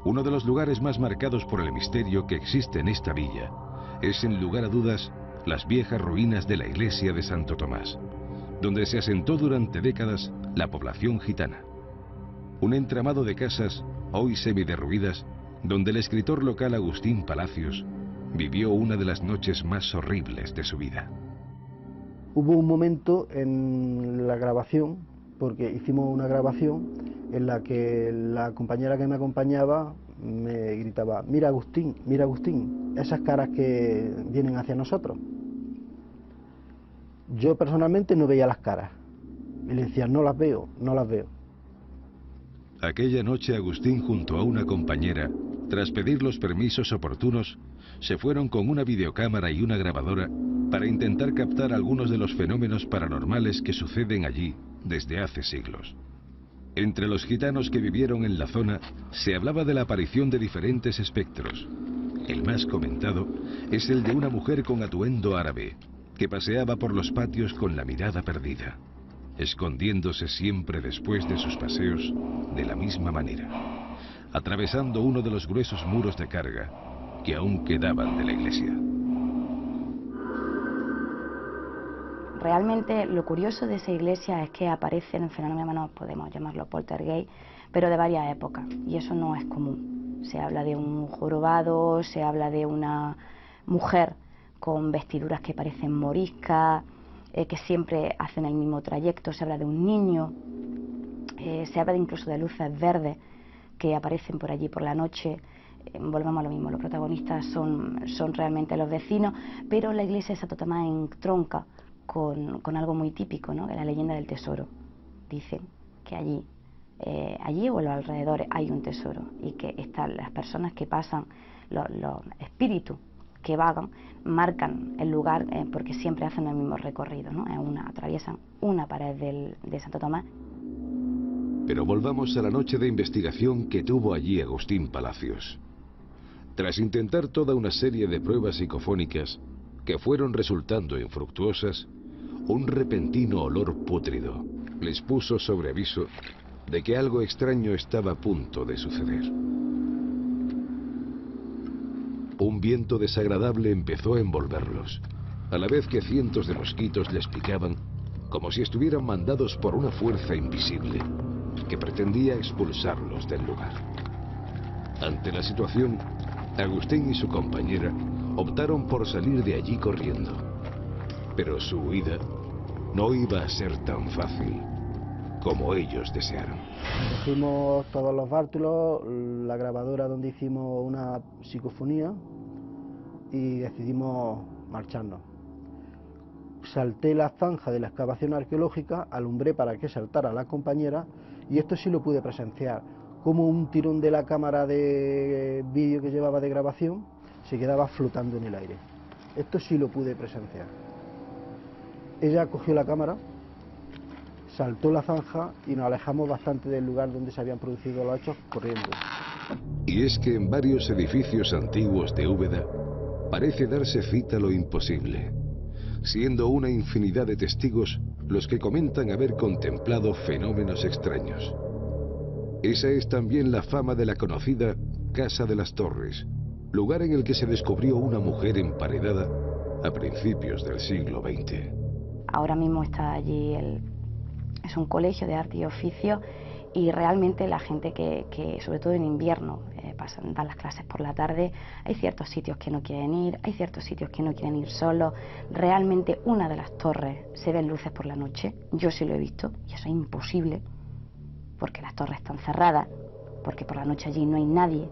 Uno de los lugares más marcados por el misterio que existe en esta villa es, sin lugar a dudas, las viejas ruinas de la iglesia de Santo Tomás, donde se asentó durante décadas la población gitana. Un entramado de casas, hoy semiderruidas, donde el escritor local Agustín Palacios vivió una de las noches más horribles de su vida. Hubo un momento en la grabación, porque hicimos una grabación en la que la compañera que me acompañaba me gritaba: mira Agustín, esas caras que vienen hacia nosotros. Yo personalmente no veía las caras y le decía: no las veo. Aquella noche Agustín, junto a una compañera, Tras pedir los permisos oportunos, se fueron con una videocámara y una grabadora para intentar captar algunos de los fenómenos paranormales que suceden allí desde hace siglos. Entre los gitanos que vivieron en la zona se hablaba de la aparición de diferentes espectros. El más comentado es el de una mujer con atuendo árabe, que paseaba por los patios con la mirada perdida, escondiéndose siempre después de sus paseos de la misma manera, atravesando uno de los gruesos muros de carga que aún quedaban de la iglesia. Realmente lo curioso de esa iglesia es que aparecen fenómenos, podemos llamarlo poltergeist, pero de varias épocas, y eso no es común. Se habla de un jorobado, se habla de una mujer con vestiduras que parecen moriscas, que siempre hacen el mismo trayecto, se habla de un niño, se habla incluso de luces verdes que aparecen por allí por la noche. Volvemos a lo mismo, los protagonistas son realmente los vecinos, pero la iglesia de Santo Tomás entronca con algo muy típico, ¿no? La leyenda del tesoro. Dicen que allí o en los alrededores hay un tesoro, y que están las personas que pasan, los espíritus que vagan, marcan el lugar porque siempre hacen el mismo recorrido, ¿no? Atraviesan una pared de Santo Tomás. Pero volvamos a la noche de investigación que tuvo allí Agustín Palacios. Tras intentar toda una serie de pruebas psicofónicas que fueron resultando infructuosas, un repentino olor pútrido les puso sobre aviso de que algo extraño estaba a punto de suceder. Un viento desagradable empezó a envolverlos, a la vez que cientos de mosquitos les picaban, como si estuvieran mandados por una fuerza invisible que pretendía expulsarlos del lugar. Ante la situación, Agustín y su compañera optaron por salir de allí corriendo. Pero su huida no iba a ser tan fácil como ellos desearon. Cogimos todos los bártulos, la grabadora donde hicimos una psicofonía y decidimos marcharnos. Salté la zanja de la excavación arqueológica, alumbré para que saltara la compañera, y esto sí lo pude presenciar, como un tirón de la cámara de vídeo que llevaba de grabación se quedaba flotando en el aire. Esto sí lo pude presenciar. Ella cogió la cámara, saltó la zanja y nos alejamos bastante del lugar donde se habían producido los hechos corriendo. Y es que en varios edificios antiguos de Úbeda parece darse cita lo imposible, siendo una infinidad de testigos los que comentan haber contemplado fenómenos extraños. Esa es también la fama de la conocida Casa de las Torres, lugar en el que se descubrió una mujer emparedada a principios del siglo XX. Ahora mismo está allí, es un colegio de arte y oficio, y realmente la gente que sobre todo en invierno, dan las clases por la tarde, hay ciertos sitios que no quieren ir, hay ciertos sitios que no quieren ir solos. Realmente una de las torres se ven luces por la noche, yo sí lo he visto, y eso es imposible, porque las torres están cerradas, porque por la noche allí no hay nadie.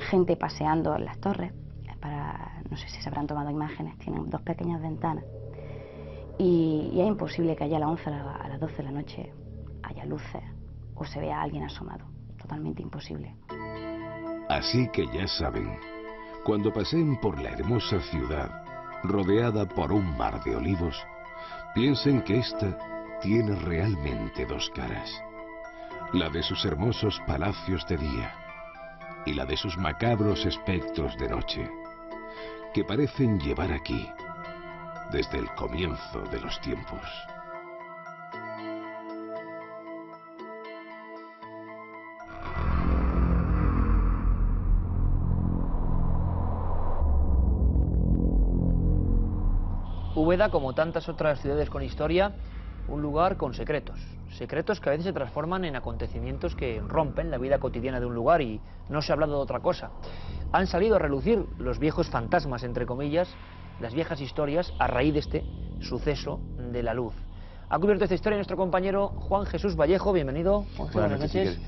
Gente paseando en las torres, no sé si se habrán tomado imágenes, tienen dos pequeñas ventanas, y es imposible que haya a las 11 a las 12 de la noche haya luces o se vea a alguien asomado, totalmente imposible. Así que ya saben, cuando paseen por la hermosa ciudad, rodeada por un mar de olivos, piensen que esta tiene realmente dos caras, la de sus hermosos palacios de día y la de sus macabros espectros de noche, que parecen llevar aquí desde el comienzo de los tiempos. Úbeda, como tantas otras ciudades con historia, un lugar con secretos. Secretos que a veces se transforman en acontecimientos que rompen la vida cotidiana de un lugar y no se ha hablado de otra cosa. Han salido a relucir los viejos fantasmas, entre comillas, las viejas historias a raíz de este suceso de la luz. Ha cubierto esta historia nuestro compañero Juan Jesús Vallejo. Bienvenido. Buenas noches.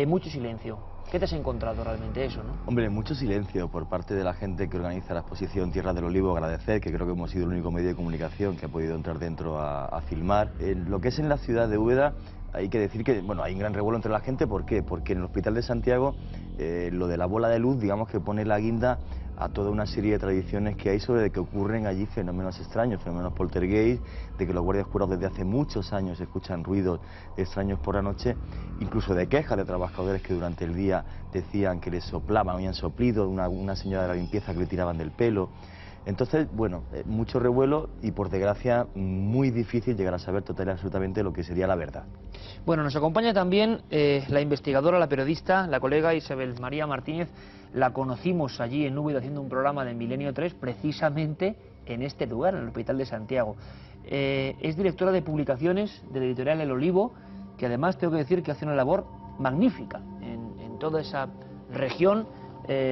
Mucho silencio. ¿Qué te has encontrado realmente eso, no? Hombre, mucho silencio por parte de la gente que organiza la exposición Tierra del Olivo. Agradecer, que creo que hemos sido el único medio de comunicación que ha podido entrar dentro a filmar. Lo que es en la ciudad de Úbeda hay que decir que, bueno, hay un gran revuelo entre la gente. ¿Por qué? Porque en el Hospital de Santiago lo de la bola de luz, digamos que pone la guinda a toda una serie de tradiciones que hay sobre que ocurren allí fenómenos extraños, fenómenos poltergeist, de que los guardias jurados desde hace muchos años escuchan ruidos extraños por la noche, incluso de quejas de trabajadores que durante el día decían que les soplaban, habían soplido, una señora de la limpieza que le tiraban del pelo. Entonces, bueno, mucho revuelo y por desgracia muy difícil llegar a saber total y absolutamente lo que sería la verdad. Bueno, nos acompaña también la investigadora, la periodista, la colega Isabel María Martínez. La conocimos allí en Úbeda haciendo un programa de Milenio 3 precisamente en este lugar, en el Hospital de Santiago. Es directora de publicaciones de la editorial El Olivo, que además tengo que decir que hace una labor magnífica en toda esa región,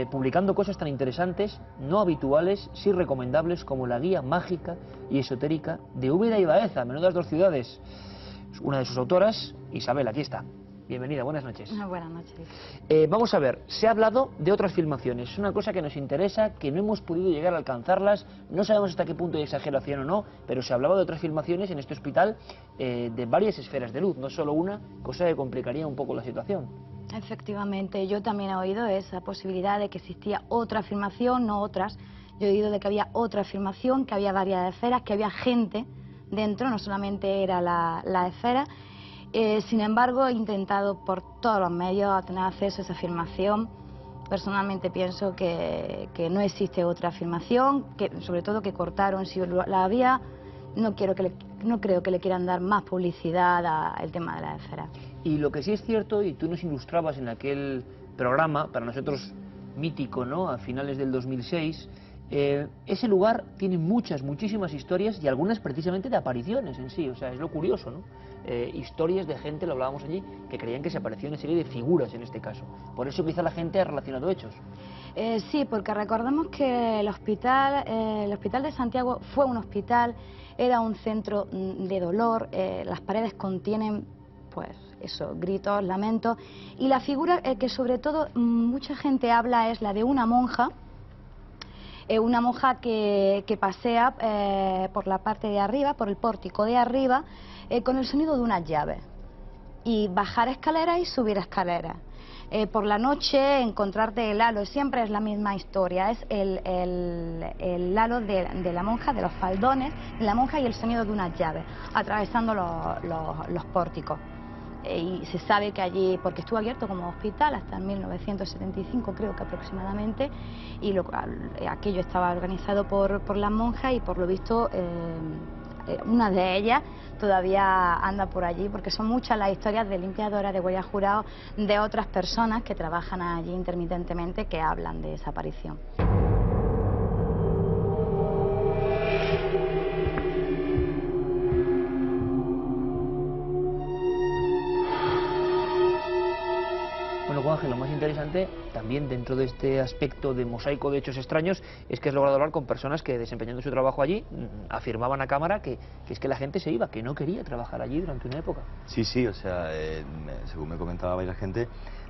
publicando cosas tan interesantes, no habituales, sí recomendables, como la guía mágica y esotérica de Úbeda y Baeza, menudas dos ciudades. Una de sus autoras, Isabel, aquí está. Bienvenida, buenas noches. Buenas noches. Vamos a ver, se ha hablado de otras filmaciones, es una cosa que nos interesa, que no hemos podido llegar a alcanzarlas, no sabemos hasta qué punto hay exageración o no, pero se hablaba de otras filmaciones en este hospital de varias esferas de luz, no solo una, cosa que complicaría un poco la situación. Efectivamente, yo también he oído esa posibilidad de que existía otra filmación, no otras. Yo he oído de que había otra filmación, que había varias esferas, que había gente dentro, no solamente era la esfera. Sin embargo, he intentado por todos los medios tener acceso a esa filmación. Personalmente pienso que no existe otra filmación, que sobre todo que cortaron, si la había, no creo que le quieran dar más publicidad al tema de la esfera. Y lo que sí es cierto, y tú nos ilustrabas en aquel programa, para nosotros mítico, ¿no?, a finales del 2006, ese lugar tiene muchísimas historias y algunas precisamente de apariciones en sí, o sea, es lo curioso, ¿no? Historias de gente, lo hablábamos allí, que creían que se aparecía una serie de figuras en este caso. Por eso quizá la gente ha relacionado hechos. Sí, porque recordemos que el hospital de Santiago fue un hospital, era un centro de dolor, las paredes contienen, pues, eso, gritos, lamentos, y la figura que sobre todo mucha gente habla es la de una monja que pasea por la parte de arriba, por el pórtico de arriba, con el sonido de unas llaves, y bajar escaleras y subir escaleras. Por la noche encontrarte el halo, siempre es la misma historia, es el halo de la monja, de los faldones de la monja y el sonido de unas llaves, atravesando los pórticos. Y se sabe que allí, porque estuvo abierto como hospital hasta en 1975 creo que aproximadamente, y aquello estaba organizado por las monjas y por lo visto una de ellas todavía anda por allí, porque son muchas las historias de limpiadoras, de guardias jurados, de otras personas que trabajan allí intermitentemente que hablan de esa aparición. Bueno, Juan Ángel, lo más interesante también dentro de este aspecto de mosaico de hechos extraños es que has logrado hablar con personas que, desempeñando su trabajo allí, afirmaban a cámara que es que la gente se iba, que no quería trabajar allí durante una época. Sí, o sea, según me comentaba varias gente,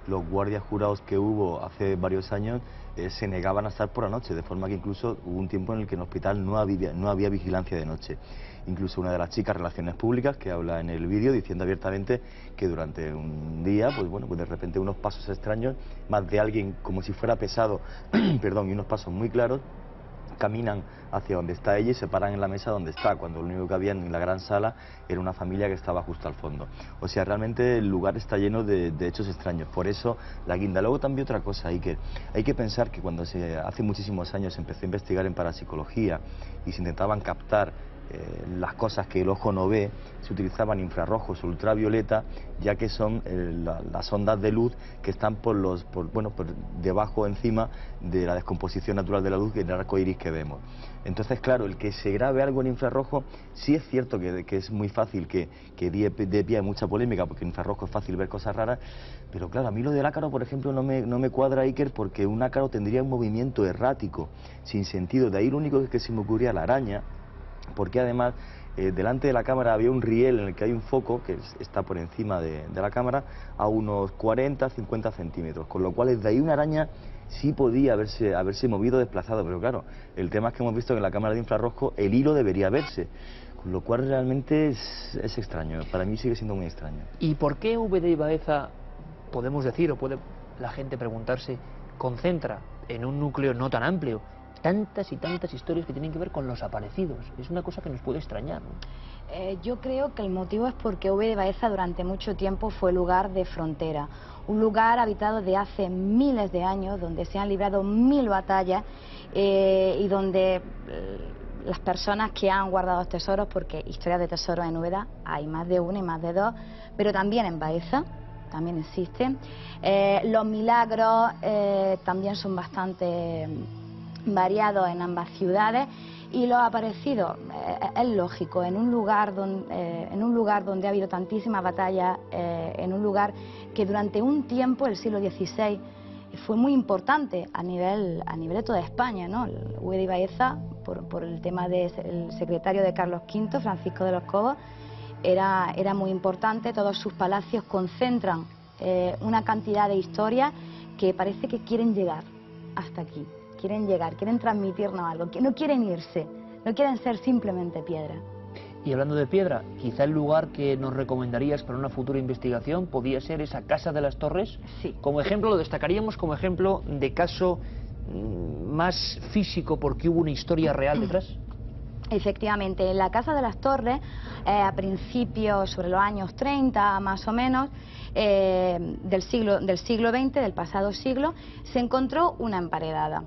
los guardias jurados que hubo hace varios años se negaban a estar por la noche, de forma que incluso hubo un tiempo en el que en el hospital no había vigilancia de noche. Incluso una de las chicas, Relaciones Públicas, que habla en el vídeo diciendo abiertamente que durante un día, pues de repente unos pasos extraños, más de alguien como si fuera pesado, perdón, y unos pasos muy claros, caminan hacia donde está ella y se paran en la mesa donde está, cuando lo único que había en la gran sala era una familia que estaba justo al fondo. O sea, realmente el lugar está lleno de hechos extraños, por eso la guinda. Luego también otra cosa, hay que pensar que cuando hace muchísimos años se empezó a investigar en parapsicología y se intentaban captar las cosas que el ojo no ve, se utilizaban infrarrojos o ultravioleta, ya que son las ondas de luz que están por debajo, encima de la descomposición natural de la luz, que es el arco iris que vemos. Entonces, claro, el que se grabe algo en infrarrojo, sí es cierto que es muy fácil que dé pie a mucha polémica, porque en infrarrojo es fácil ver cosas raras, pero claro, a mí lo del ácaro, por ejemplo, no me cuadra, Iker, porque un ácaro tendría un movimiento errático, sin sentido. De ahí lo único que se me ocurría la araña, porque además delante de la cámara había un riel en el que hay un foco que está por encima de la cámara a unos 40-50 centímetros, con lo cual desde ahí una araña sí podía haberse movido, desplazado, pero claro, el tema es que hemos visto que en la cámara de infrarrojo el hilo debería verse, Con lo cual realmente es extraño, para mí sigue siendo muy extraño. ¿Y por qué Úbeda y Baeza, podemos decir, o puede la gente preguntarse, concentra en un núcleo no tan amplio tantas y tantas historias que tienen que ver con los aparecidos? Es una cosa que nos puede extrañar, ¿no? Yo creo que el motivo es porque Úbeda y Baeza durante mucho tiempo fue lugar de frontera, un lugar habitado de hace miles de años, donde se han librado 1000 batallas y donde las personas que han guardado tesoros, porque historias de tesoros en Úbeda hay más de una y más de dos, pero también en Baeza también existen. Los milagros también son bastante variados en ambas ciudades. Y los aparecidos, es lógico, en un lugar donde ha habido tantísimas batallas, en un lugar que durante un tiempo, el siglo XVI, fue muy importante a nivel de toda España, ¿no? Úbeda y Baeza, por el tema del secretario de Carlos V, Francisco de los Cobos, era muy importante. Todos sus palacios concentran una cantidad de historias que parece que quieren llegar hasta aquí. Quieren llegar, quieren transmitirnos algo, que no quieren irse, no quieren ser simplemente piedra. Y hablando de piedra, quizá el lugar que nos recomendarías para una futura investigación podría ser esa Casa de las Torres. Sí. Como ejemplo, lo destacaríamos como ejemplo de caso más físico porque hubo una historia real detrás. Efectivamente, en la Casa de las Torres, a principios, sobre los años 30 más o menos, del siglo XX, del pasado siglo, se encontró una emparedada.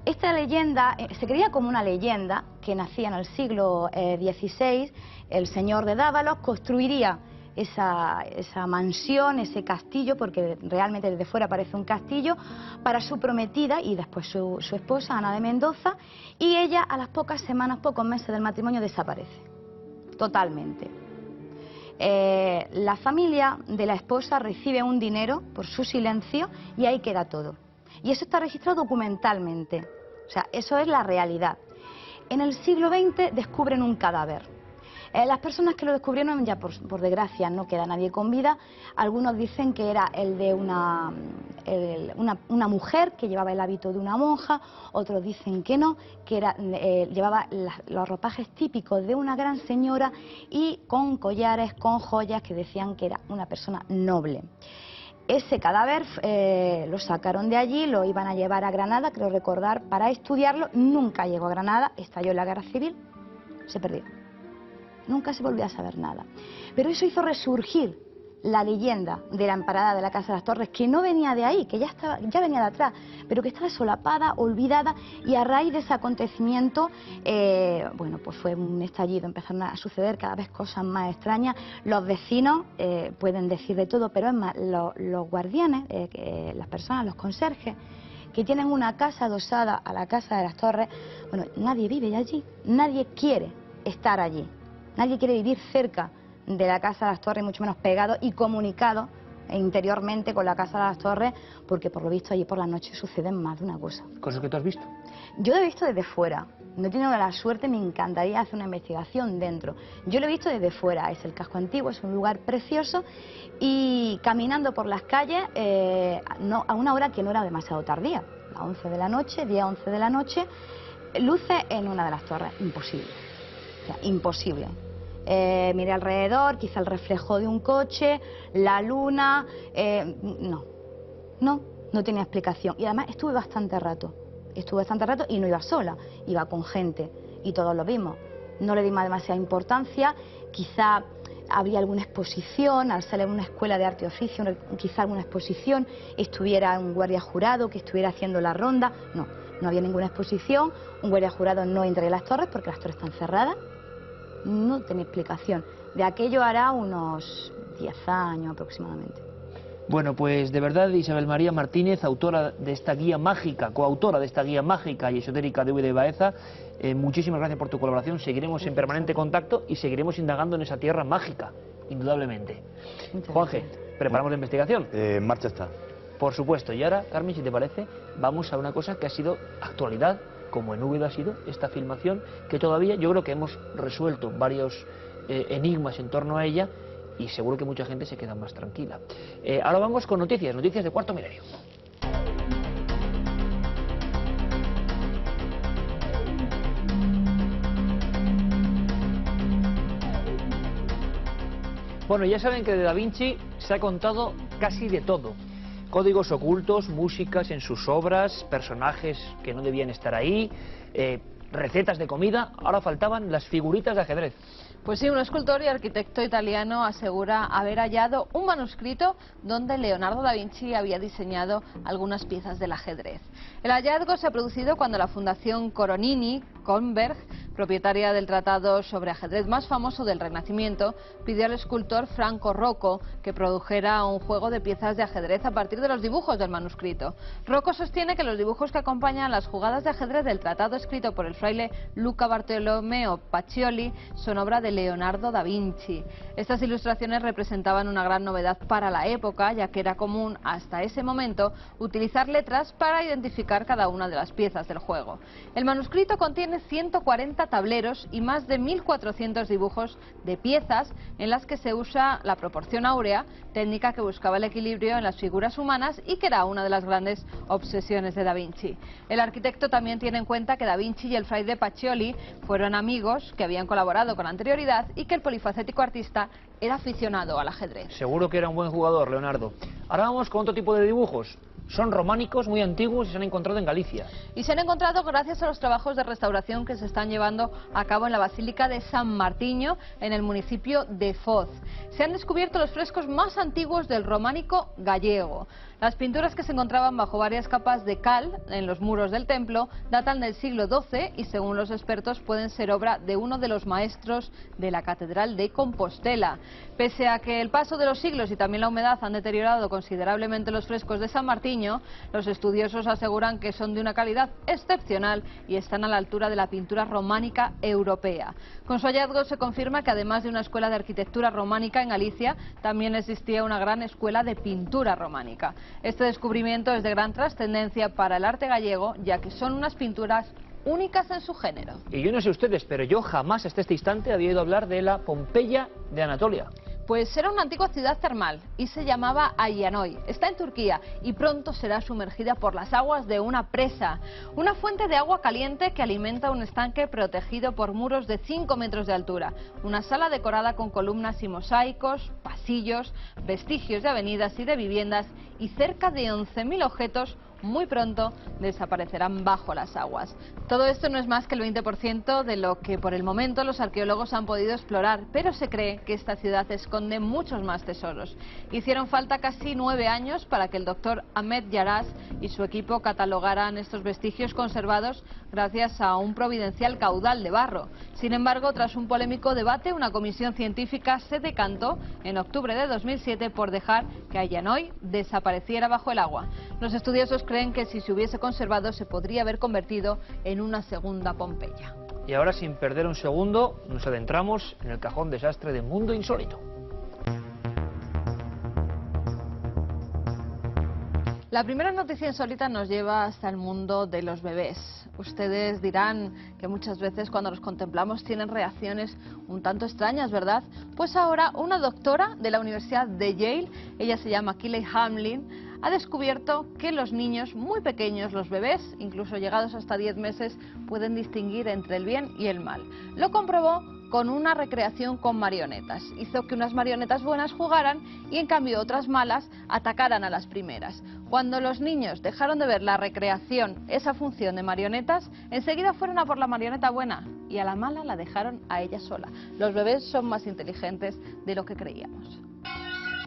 Esta leyenda se creía como una leyenda que nacía en el siglo XVI. El señor de Dávalos construiría esa mansión, ese castillo, porque realmente desde fuera parece un castillo, para su prometida y después su esposa, Ana de Mendoza, y ella a las pocas semanas, pocos meses del matrimonio desaparece, totalmente. La familia de la esposa recibe un dinero por su silencio y ahí queda todo. Y eso está registrado documentalmente, o sea, eso es la realidad. En el siglo XX descubren un cadáver. Las personas que lo descubrieron, ya por desgracia no queda nadie con vida. Algunos dicen que era el de una mujer que llevaba el hábito de una monja, otros dicen que no, que llevaba los ropajes típicos de una gran señora y con collares, con joyas que decían que era una persona noble. Ese cadáver lo sacaron de allí, lo iban a llevar a Granada, creo recordar, para estudiarlo. Nunca llegó a Granada, estalló la guerra civil, se perdió. Nunca se volvió a saber nada. Pero eso hizo resurgir la leyenda de la emparada de la Casa de las Torres, que no venía de ahí, que ya venía de atrás, pero que estaba solapada, olvidada, y a raíz de ese acontecimiento, bueno, pues fue un estallido, empezaron a suceder cada vez cosas más extrañas. Los vecinos pueden decir de todo, pero es más, los guardianes, las personas, los conserjes, que tienen una casa adosada a la Casa de las Torres, bueno, nadie vive allí, nadie quiere estar allí, nadie quiere vivir cerca de la Casa de las Torres, mucho menos pegado y comunicado interiormente con la Casa de las Torres, porque por lo visto allí por la noche suceden más de una cosa. ¿Cosas que tú has visto? Yo lo he visto desde fuera, no he tenido la suerte, me encantaría hacer una investigación dentro. Yo lo he visto desde fuera, es el casco antiguo, es un lugar precioso, y caminando por las calles a una hora que no era demasiado tardía, a 11 de la noche, 10, 11 de la noche, luces en una de las torres, imposible, o sea, imposible. Miré alrededor, quizá el reflejo de un coche, la luna, no tenía explicación. Y además estuve bastante rato y no iba sola, iba con gente y todos lo vimos. No le di más demasiada importancia, quizá habría alguna exposición, al ser en una escuela de arte y oficio, quizá alguna exposición, estuviera un guardia jurado que estuviera haciendo la ronda. No había ninguna exposición, un guardia jurado no entra en las torres porque las torres están cerradas. No tenía explicación. De aquello hará unos 10 años aproximadamente. Bueno, pues de verdad, Isabel María Martínez, autora de esta guía mágica, coautora de esta guía mágica y esotérica de Úbeda y Baeza, muchísimas gracias por tu colaboración. Seguiremos en permanente contacto y seguiremos indagando en esa tierra mágica, indudablemente. Juanje, ¿preparamos la investigación? En marcha está. Por supuesto. Y ahora, Carmen, si te parece, vamos a una cosa que ha sido actualidad, como en Úbeda ha sido esta filmación, que todavía yo creo que hemos resuelto varios enigmas en torno a ella y seguro que mucha gente se queda más tranquila. Ahora vamos con noticias de Cuarto Milenio. Bueno, ya saben que de Da Vinci se ha contado casi de todo. Códigos ocultos, músicas en sus obras, personajes que no debían estar ahí, recetas de comida. Ahora faltaban las figuritas de ajedrez. Pues sí, un escultor y arquitecto italiano asegura haber hallado un manuscrito donde Leonardo da Vinci había diseñado algunas piezas del ajedrez. El hallazgo se ha producido cuando la Fundación Coronini Kronberg, propietaria del tratado sobre ajedrez más famoso del Renacimiento, pidió al escultor Franco Rocco que produjera un juego de piezas de ajedrez a partir de los dibujos del manuscrito. Rocco sostiene que los dibujos que acompañan las jugadas de ajedrez del tratado escrito por el fraile Luca Bartolomeo Pacioli son obra de Leonardo da Vinci. Estas ilustraciones representaban una gran novedad para la época, ya que era común hasta ese momento utilizar letras para identificar cada una de las piezas del juego. El manuscrito contiene 140 tableros y más de 1400 dibujos de piezas en las que se usa la proporción áurea, técnica que buscaba el equilibrio en las figuras humanas y que era una de las grandes obsesiones de da Vinci. El arquitecto también tiene en cuenta que da Vinci y el fraile Pacioli fueron amigos que habían colaborado con anterioridad y que el polifacético artista era aficionado al ajedrez. Seguro que era un buen jugador, Leonardo. Ahora vamos con otro tipo de dibujos. Son románicos, muy antiguos y se han encontrado en Galicia. Y se han encontrado gracias a los trabajos de restauración que se están llevando a cabo en la Basílica de San Martiño, en el municipio de Foz. Se han descubierto los frescos más antiguos del románico gallego. Las pinturas que se encontraban bajo varias capas de cal en los muros del templo datan del siglo XII y, según los expertos, pueden ser obra de uno de los maestros de la Catedral de Compostela. Pese a que el paso de los siglos y también la humedad han deteriorado considerablemente los frescos de San Martiño, los estudiosos aseguran que son de una calidad excepcional y están a la altura de la pintura románica europea. Con su hallazgo se confirma que además de una escuela de arquitectura románica en Galicia, también existía una gran escuela de pintura románica. Este descubrimiento es de gran trascendencia para el arte gallego, ya que son unas pinturas únicas en su género. Y yo no sé ustedes, pero yo jamás hasta este instante había oído hablar de la Pompeya de Anatolia. Pues era una antigua ciudad termal y se llamaba Ayanoy. Está en Turquía y pronto será sumergida por las aguas de una presa. Una fuente de agua caliente que alimenta un estanque protegido por muros de 5 metros de altura. Una sala decorada con columnas y mosaicos, pasillos, vestigios de avenidas y de viviendas y cerca de 11.000 objetos muy pronto desaparecerán bajo las aguas. Todo esto no es más que el 20% de lo que por el momento los arqueólogos han podido explorar, pero se cree que esta ciudad esconde muchos más tesoros. Hicieron falta casi 9 años para que el doctor Ahmed Yaras y su equipo catalogaran estos vestigios conservados gracias a un providencial caudal de barro. Sin embargo, tras un polémico debate, una comisión científica se decantó en octubre de 2007 por dejar que Ayanoy desapareciera bajo el agua. Los estudiosos creen que si se hubiese conservado se podría haber convertido en una segunda Pompeya. Y ahora, sin perder un segundo, nos adentramos en el cajón desastre de Mundo Insólito. La primera noticia insólita nos lleva hasta el mundo de los bebés. Ustedes dirán que muchas veces cuando los contemplamos tienen reacciones un tanto extrañas, ¿verdad? Pues ahora una doctora de la Universidad de Yale, ella se llama Keely Hamlin, ha descubierto que los niños muy pequeños, los bebés, incluso llegados hasta 10 meses, pueden distinguir entre el bien y el mal. Lo comprobó con una recreación con marionetas. Hizo que unas marionetas buenas jugaran y en cambio otras malas atacaran a las primeras. Cuando los niños dejaron de ver la recreación, esa función de marionetas, enseguida fueron a por la marioneta buena y a la mala la dejaron a ella sola. Los bebés son más inteligentes de lo que creíamos.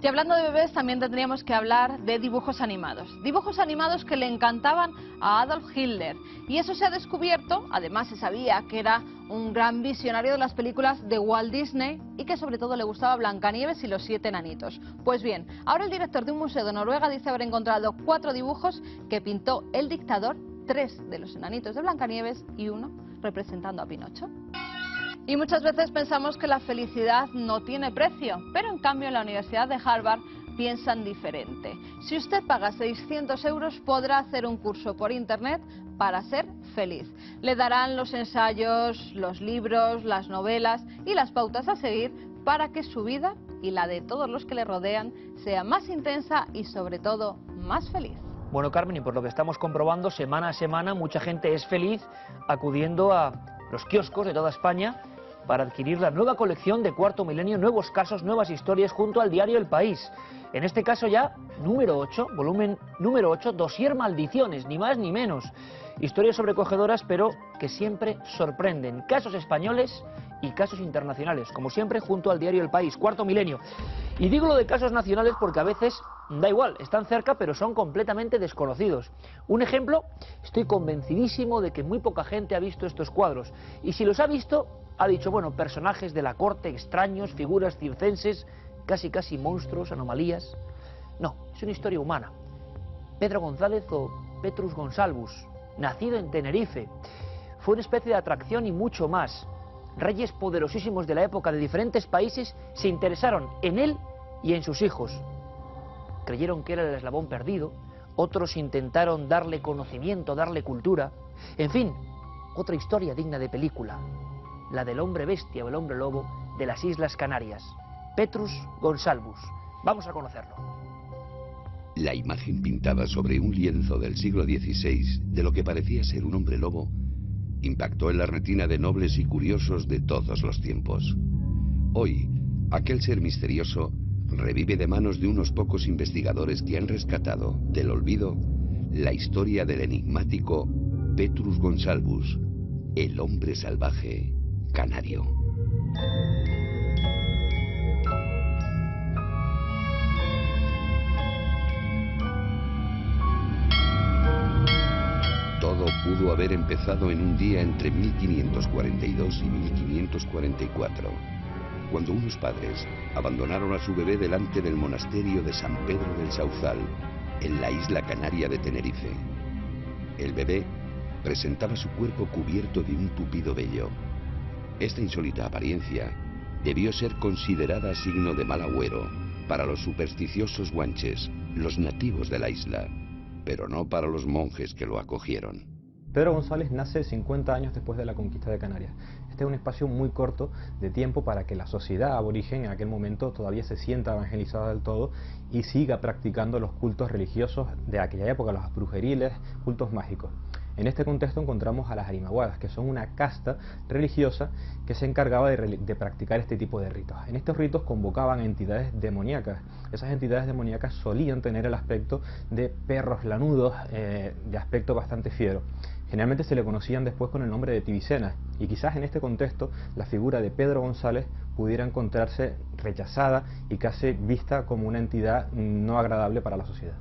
Y hablando de bebés, también tendríamos que hablar de dibujos animados. Dibujos animados que le encantaban a Adolf Hitler. Y eso se ha descubierto, además se sabía que era un gran visionario de las películas de Walt Disney y que sobre todo le gustaba Blancanieves y los 7 enanitos. Pues bien, ahora el director de un museo de Noruega dice haber encontrado 4 dibujos que pintó el dictador, 3 de los enanitos de Blancanieves y 1 representando a Pinocho. Y muchas veces pensamos que la felicidad no tiene precio, pero en cambio en la Universidad de Harvard piensan diferente. Si usted paga 600 euros podrá hacer un curso por internet para ser feliz. Le darán los ensayos, los libros, las novelas y las pautas a seguir para que su vida y la de todos los que le rodean sea más intensa y sobre todo más feliz. Bueno, Carmen, y por lo que estamos comprobando, semana a semana mucha gente es feliz acudiendo a los kioscos de toda España para adquirir la nueva colección de Cuarto Milenio, nuevos casos, nuevas historias, junto al diario El País. En este caso ya, número 8, volumen número 8, Dossier Maldiciones, ni más ni menos. Historias sobrecogedoras, pero que siempre sorprenden. Casos españoles y casos internacionales, como siempre, junto al diario El País, Cuarto Milenio. Y digo lo de casos nacionales porque a veces, da igual, están cerca, pero son completamente desconocidos. Un ejemplo, estoy convencidísimo de que muy poca gente ha visto estos cuadros. Y si los ha visto, ha dicho, bueno, personajes de la corte, extraños, figuras circenses, casi monstruos, anomalías. No, es una historia humana. Pedro González o Petrus Gonsalvus, nacido en Tenerife, fue una especie de atracción y mucho más. Reyes poderosísimos de la época de diferentes países se interesaron en él y en sus hijos. Creyeron que era el eslabón perdido, otros intentaron darle conocimiento, darle cultura. En fin, otra historia digna de película, la del hombre bestia o el hombre lobo de las Islas Canarias, Petrus Gonsalvus. Vamos a conocerlo. La imagen pintada sobre un lienzo del siglo XVI de lo que parecía ser un hombre lobo impactó en la retina de nobles y curiosos de todos los tiempos. Hoy, aquel ser misterioso revive de manos de unos pocos investigadores que han rescatado del olvido la historia del enigmático Petrus Gonsalvus, el hombre salvaje canario. Todo pudo haber empezado en un día entre 1542 y 1544, cuando unos padres abandonaron a su bebé delante del monasterio de San Pedro del Sauzal, en la isla canaria de Tenerife. El bebé presentaba su cuerpo cubierto de un tupido vello. Esta insólita apariencia debió ser considerada signo de mal agüero para los supersticiosos guanches, los nativos de la isla, pero no para los monjes que lo acogieron. Pedro González nace 50 años después de la conquista de Canarias. Este es un espacio muy corto de tiempo para que la sociedad aborigen en aquel momento todavía se sienta evangelizada del todo y siga practicando los cultos religiosos de aquella época, los brujeriles, cultos mágicos. En este contexto encontramos a las arimaguadas, que son una casta religiosa que se encargaba de practicar este tipo de ritos. En estos ritos convocaban a entidades demoníacas. Esas entidades demoníacas solían tener el aspecto de perros lanudos, de aspecto bastante fiero. Generalmente se le conocían después con el nombre de tibicenas, y quizás en este contexto la figura de Pedro González pudiera encontrarse rechazada y casi vista como una entidad no agradable para la sociedad.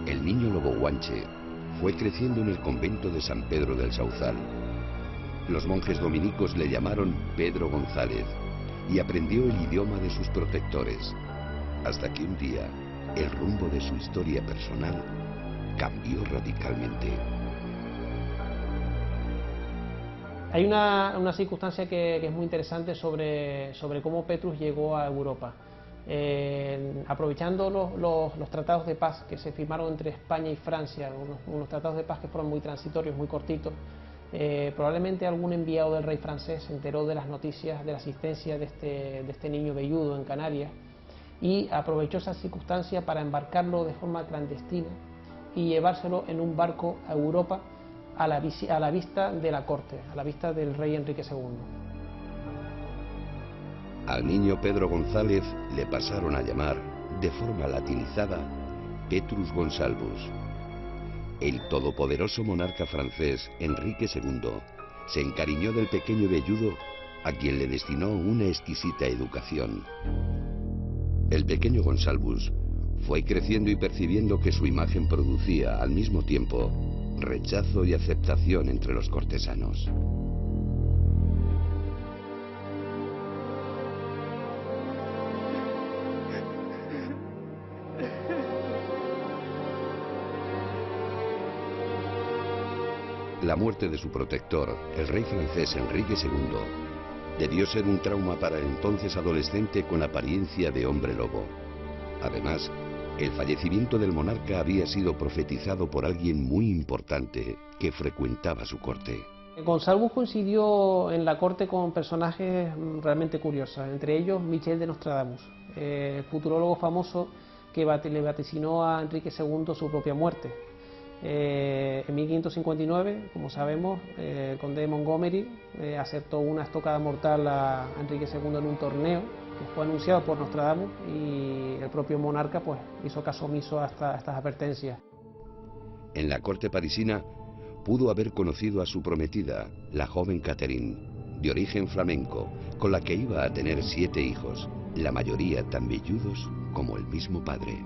El niño lobo guanche fue creciendo en el convento de San Pedro del Sauzal. Los monjes dominicos le llamaron Pedro González y aprendió el idioma de sus protectores, hasta que un día el rumbo de su historia personal cambió radicalmente. Hay una circunstancia que es muy interesante sobre cómo Petrus llegó a Europa. Aprovechando los tratados de paz que se firmaron entre España y Francia, unos tratados de paz que fueron muy transitorios, muy cortitos, probablemente algún enviado del rey francés se enteró de las noticias de la asistencia de este niño velludo en Canarias y aprovechó esa circunstancia para embarcarlo de forma clandestina y llevárselo en un barco a Europa a la vista de la corte, a la vista del rey Enrique II. Al niño Pedro González le pasaron a llamar, de forma latinizada, Petrus Gonsalvus. El todopoderoso monarca francés, Enrique II, se encariñó del pequeño velludo a quien le destinó una exquisita educación. El pequeño Gonsalvus fue creciendo y percibiendo que su imagen producía, al mismo tiempo, rechazo y aceptación entre los cortesanos. La muerte de su protector, el rey francés Enrique II, debió ser un trauma para el entonces adolescente con apariencia de hombre lobo. Además, el fallecimiento del monarca había sido profetizado por alguien muy importante que frecuentaba su corte. Gonsalvus coincidió en la corte con personajes realmente curiosos, entre ellos Michel de Nostradamus, futurólogo famoso que le vaticinó a Enrique II su propia muerte. En 1559, como sabemos, el conde de Montgomery acertó una estocada mortal a Enrique II en un torneo que fue anunciado por Nostradamus, y el propio monarca pues hizo caso omiso a estas advertencias. En la corte parisina pudo haber conocido a su prometida, la joven Catherine, de origen flamenco, con la que iba a tener 7 hijos, la mayoría tan velludos como el mismo padre.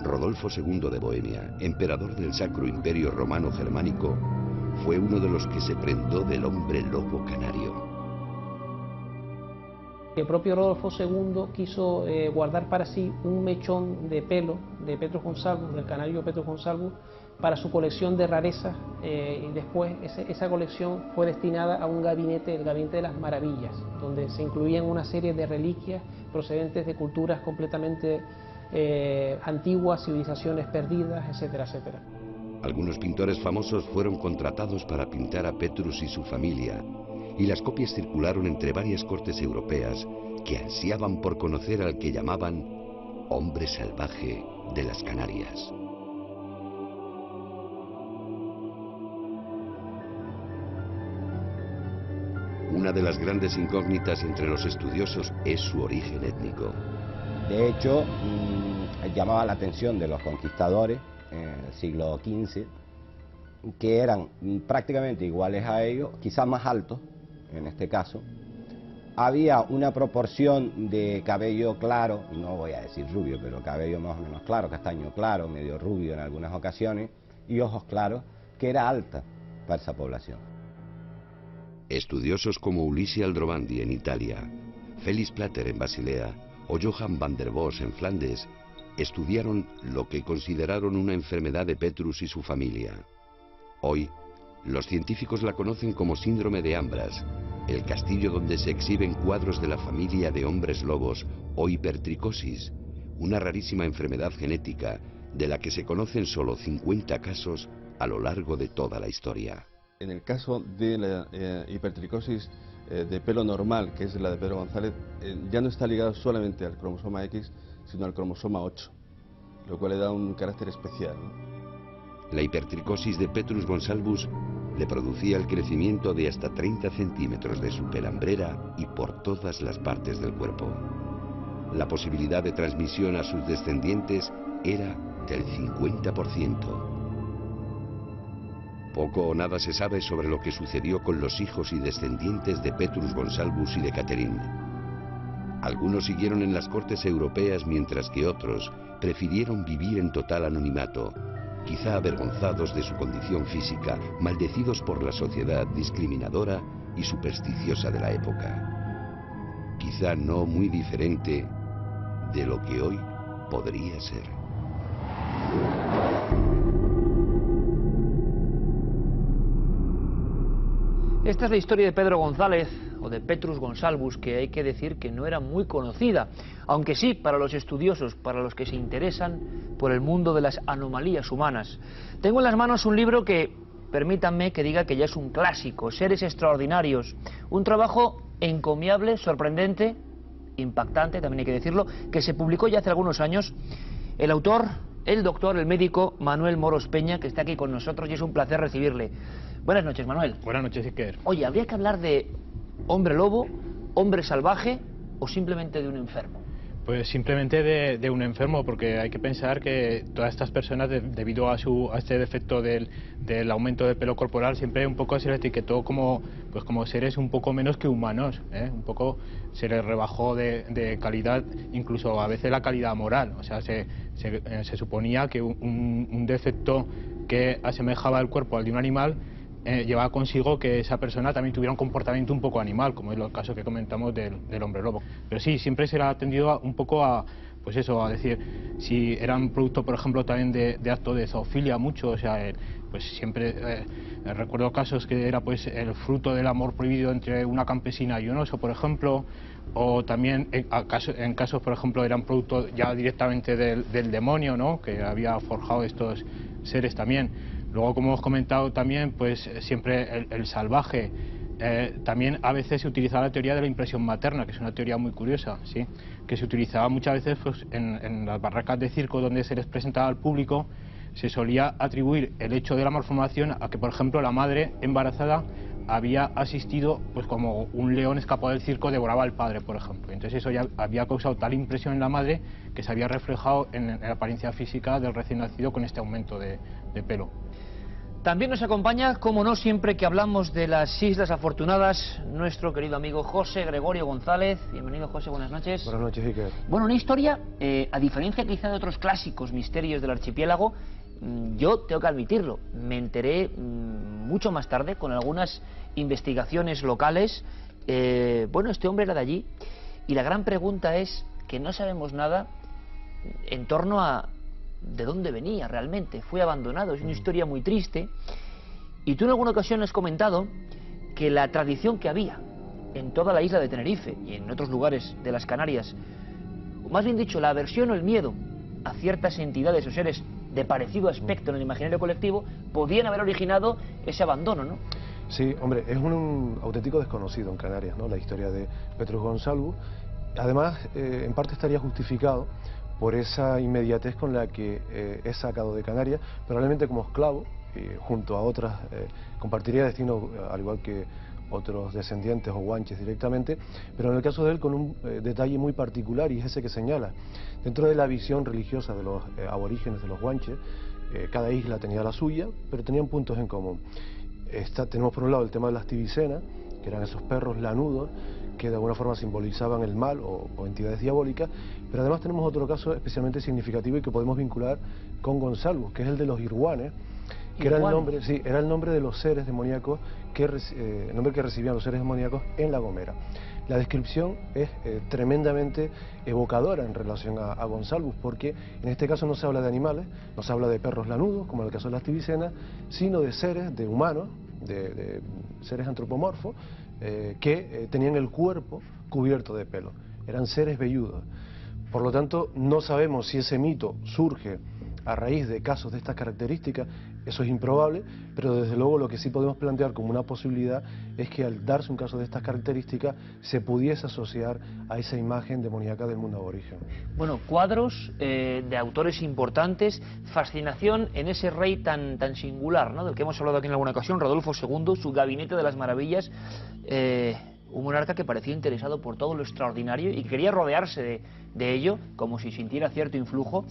Rodolfo II de Bohemia, emperador del Sacro Imperio Romano Germánico, fue uno de los que se prendó del hombre lobo canario. El propio Rodolfo II quiso guardar para sí un mechón de pelo de Petrus Gonsalvus, del canario Petrus Gonsalvus, para su colección de rarezas, y después esa colección fue destinada a un gabinete, el Gabinete de las Maravillas, donde se incluían una serie de reliquias procedentes de culturas completamente antiguas, civilizaciones perdidas, etcétera, etcétera. Algunos pintores famosos fueron contratados para pintar a Petrus y su familia, y las copias circularon entre varias cortes europeas que ansiaban por conocer al que llamaban hombre salvaje de las Canarias. Una de las grandes incógnitas entre los estudiosos es su origen étnico. De hecho, llamaba la atención de los conquistadores en el siglo XV, que eran prácticamente iguales a ellos, quizás más altos en este caso. Había una proporción de cabello claro, no voy a decir rubio, pero cabello más o menos claro, castaño claro, medio rubio en algunas ocasiones, y ojos claros, que era alta para esa población. Estudiosos como Ulisi Aldrovandi en Italia, Felix Plater en Basilea o Johann van der Bos en Flandes estudiaron lo que consideraron una enfermedad de Petrus y su familia. Hoy, los científicos la conocen como síndrome de Ambras, el castillo donde se exhiben cuadros de la familia de hombres lobos, o hipertricosis, una rarísima enfermedad genética de la que se conocen solo 50 casos a lo largo de toda la historia. En el caso de la hipertricosis de pelo normal, que es la de Pedro González, ya no está ligado solamente al cromosoma X, sino al cromosoma 8, lo cual le da un carácter especial, ¿no? La hipertricosis de Petrus Gonsalvus le producía el crecimiento de hasta 30 centímetros de su pelambrera y por todas las partes del cuerpo. La posibilidad de transmisión a sus descendientes era del 50%. Poco o nada se sabe sobre lo que sucedió con los hijos y descendientes de Petrus Gonsalvus y de Catherine. Algunos siguieron en las cortes europeas mientras que otros prefirieron vivir en total anonimato, quizá avergonzados de su condición física, maldecidos por la sociedad discriminadora y supersticiosa de la época. Quizá no muy diferente de lo que hoy podría ser. Esta es la historia de Pedro González, o de Petrus Gonsalvus, que hay que decir que no era muy conocida, aunque sí para los estudiosos, para los que se interesan por el mundo de las anomalías humanas. Tengo en las manos un libro que, permítanme que diga que ya es un clásico, Seres Extraordinarios, un trabajo encomiable, sorprendente, impactante, también hay que decirlo, que se publicó ya hace algunos años. El autor, el doctor, el médico Manuel Moros Peña, que está aquí con nosotros y es un placer recibirle. Buenas noches, Manuel. Buenas noches, Iker. Oye, ¿habría que hablar de hombre lobo, hombre salvaje o simplemente de un enfermo? Pues simplemente de un enfermo, porque hay que pensar que todas estas personas, debido a este defecto del aumento del pelo corporal, siempre un poco se les etiquetó como seres un poco menos que humanos, ¿eh? Un poco se les rebajó de calidad, incluso a veces la calidad moral. O sea, se suponía que un defecto que asemejaba el cuerpo al de un animal llevaba consigo que esa persona también tuviera un comportamiento un poco animal, como es el caso que comentamos del hombre lobo. Pero sí, siempre se le ha tendido un poco a, pues eso, a decir, si eran producto, por ejemplo, también de acto de zoofilia mucho, o sea, pues siempre recuerdo casos que era pues el fruto del amor prohibido entre una campesina y un oso, por ejemplo, o también en casos, por ejemplo, eran producto ya directamente del demonio, ¿no?, que había forjado estos seres también. Luego, como hemos comentado también, pues siempre el salvaje también a veces se utilizaba la teoría de la impresión materna, que es una teoría muy curiosa, ¿sí? Que se utilizaba muchas veces pues, en las barracas de circo donde se les presentaba al público. Se solía atribuir el hecho de la malformación a que, por ejemplo, la madre embarazada había asistido, pues como un león escapado del circo devoraba al padre, por ejemplo. Entonces eso ya había causado tal impresión en la madre que se había reflejado en la apariencia física del recién nacido con este aumento de pelo. También nos acompaña, como no, siempre que hablamos de las Islas Afortunadas, nuestro querido amigo José Gregorio González. Bienvenido, José, buenas noches. Buenas noches, Iker. Bueno, una historia, a diferencia quizá de otros clásicos misterios del archipiélago, yo tengo que admitirlo, me enteré mucho más tarde con algunas investigaciones locales. Bueno, este hombre era de allí y la gran pregunta es que no sabemos nada en torno a de dónde venía realmente. Fue abandonado, es una historia muy triste. Y tú en alguna ocasión has comentado que la tradición que había en toda la isla de Tenerife y en otros lugares de las Canarias, o más bien dicho, la aversión o el miedo a ciertas entidades o seres de parecido aspecto en el imaginario colectivo, podían haber originado ese abandono, ¿no? Sí, hombre, es un auténtico desconocido en Canarias, ¿no? La historia de Petrus Gonsalvus. Además, en parte estaría justificado por esa inmediatez con la que es sacado de Canarias, probablemente como esclavo, junto a otras, compartiría destino al igual que otros descendientes o guanches directamente, pero en el caso de él con un detalle muy particular, y es ese que señala. Dentro de la visión religiosa de los aborígenes de los guanches, cada isla tenía la suya, pero tenían puntos en común. Tenemos por un lado el tema de las tibicenas, que eran esos perros lanudos, que de alguna forma simbolizaban el mal o entidades diabólicas, pero además tenemos otro caso especialmente significativo y que podemos vincular con Gonsalvus, que es el de los irguanes, que era el nombre, sí, era el nombre de los seres demoníacos, el nombre que recibían los seres demoníacos en La Gomera. La descripción es tremendamente evocadora en relación a Gonsalvus, porque en este caso no se habla de animales, no se habla de perros lanudos, como en el caso de las tibicenas, sino de seres, de humanos, de seres antropomorfos, que tenían el cuerpo cubierto de pelo. Eran seres velludos. Por lo tanto, no sabemos si ese mito surge a raíz de casos de estas características. Eso es improbable, pero desde luego lo que sí podemos plantear como una posibilidad es que al darse un caso de estas características se pudiese asociar a esa imagen demoníaca del mundo aborigen. Bueno, cuadros de autores importantes, fascinación en ese rey tan singular, ¿no?, del que hemos hablado aquí en alguna ocasión, Rodolfo II, su gabinete de las maravillas, un monarca que parecía interesado por todo lo extraordinario y que quería rodearse de ello, como si sintiera cierto influjo,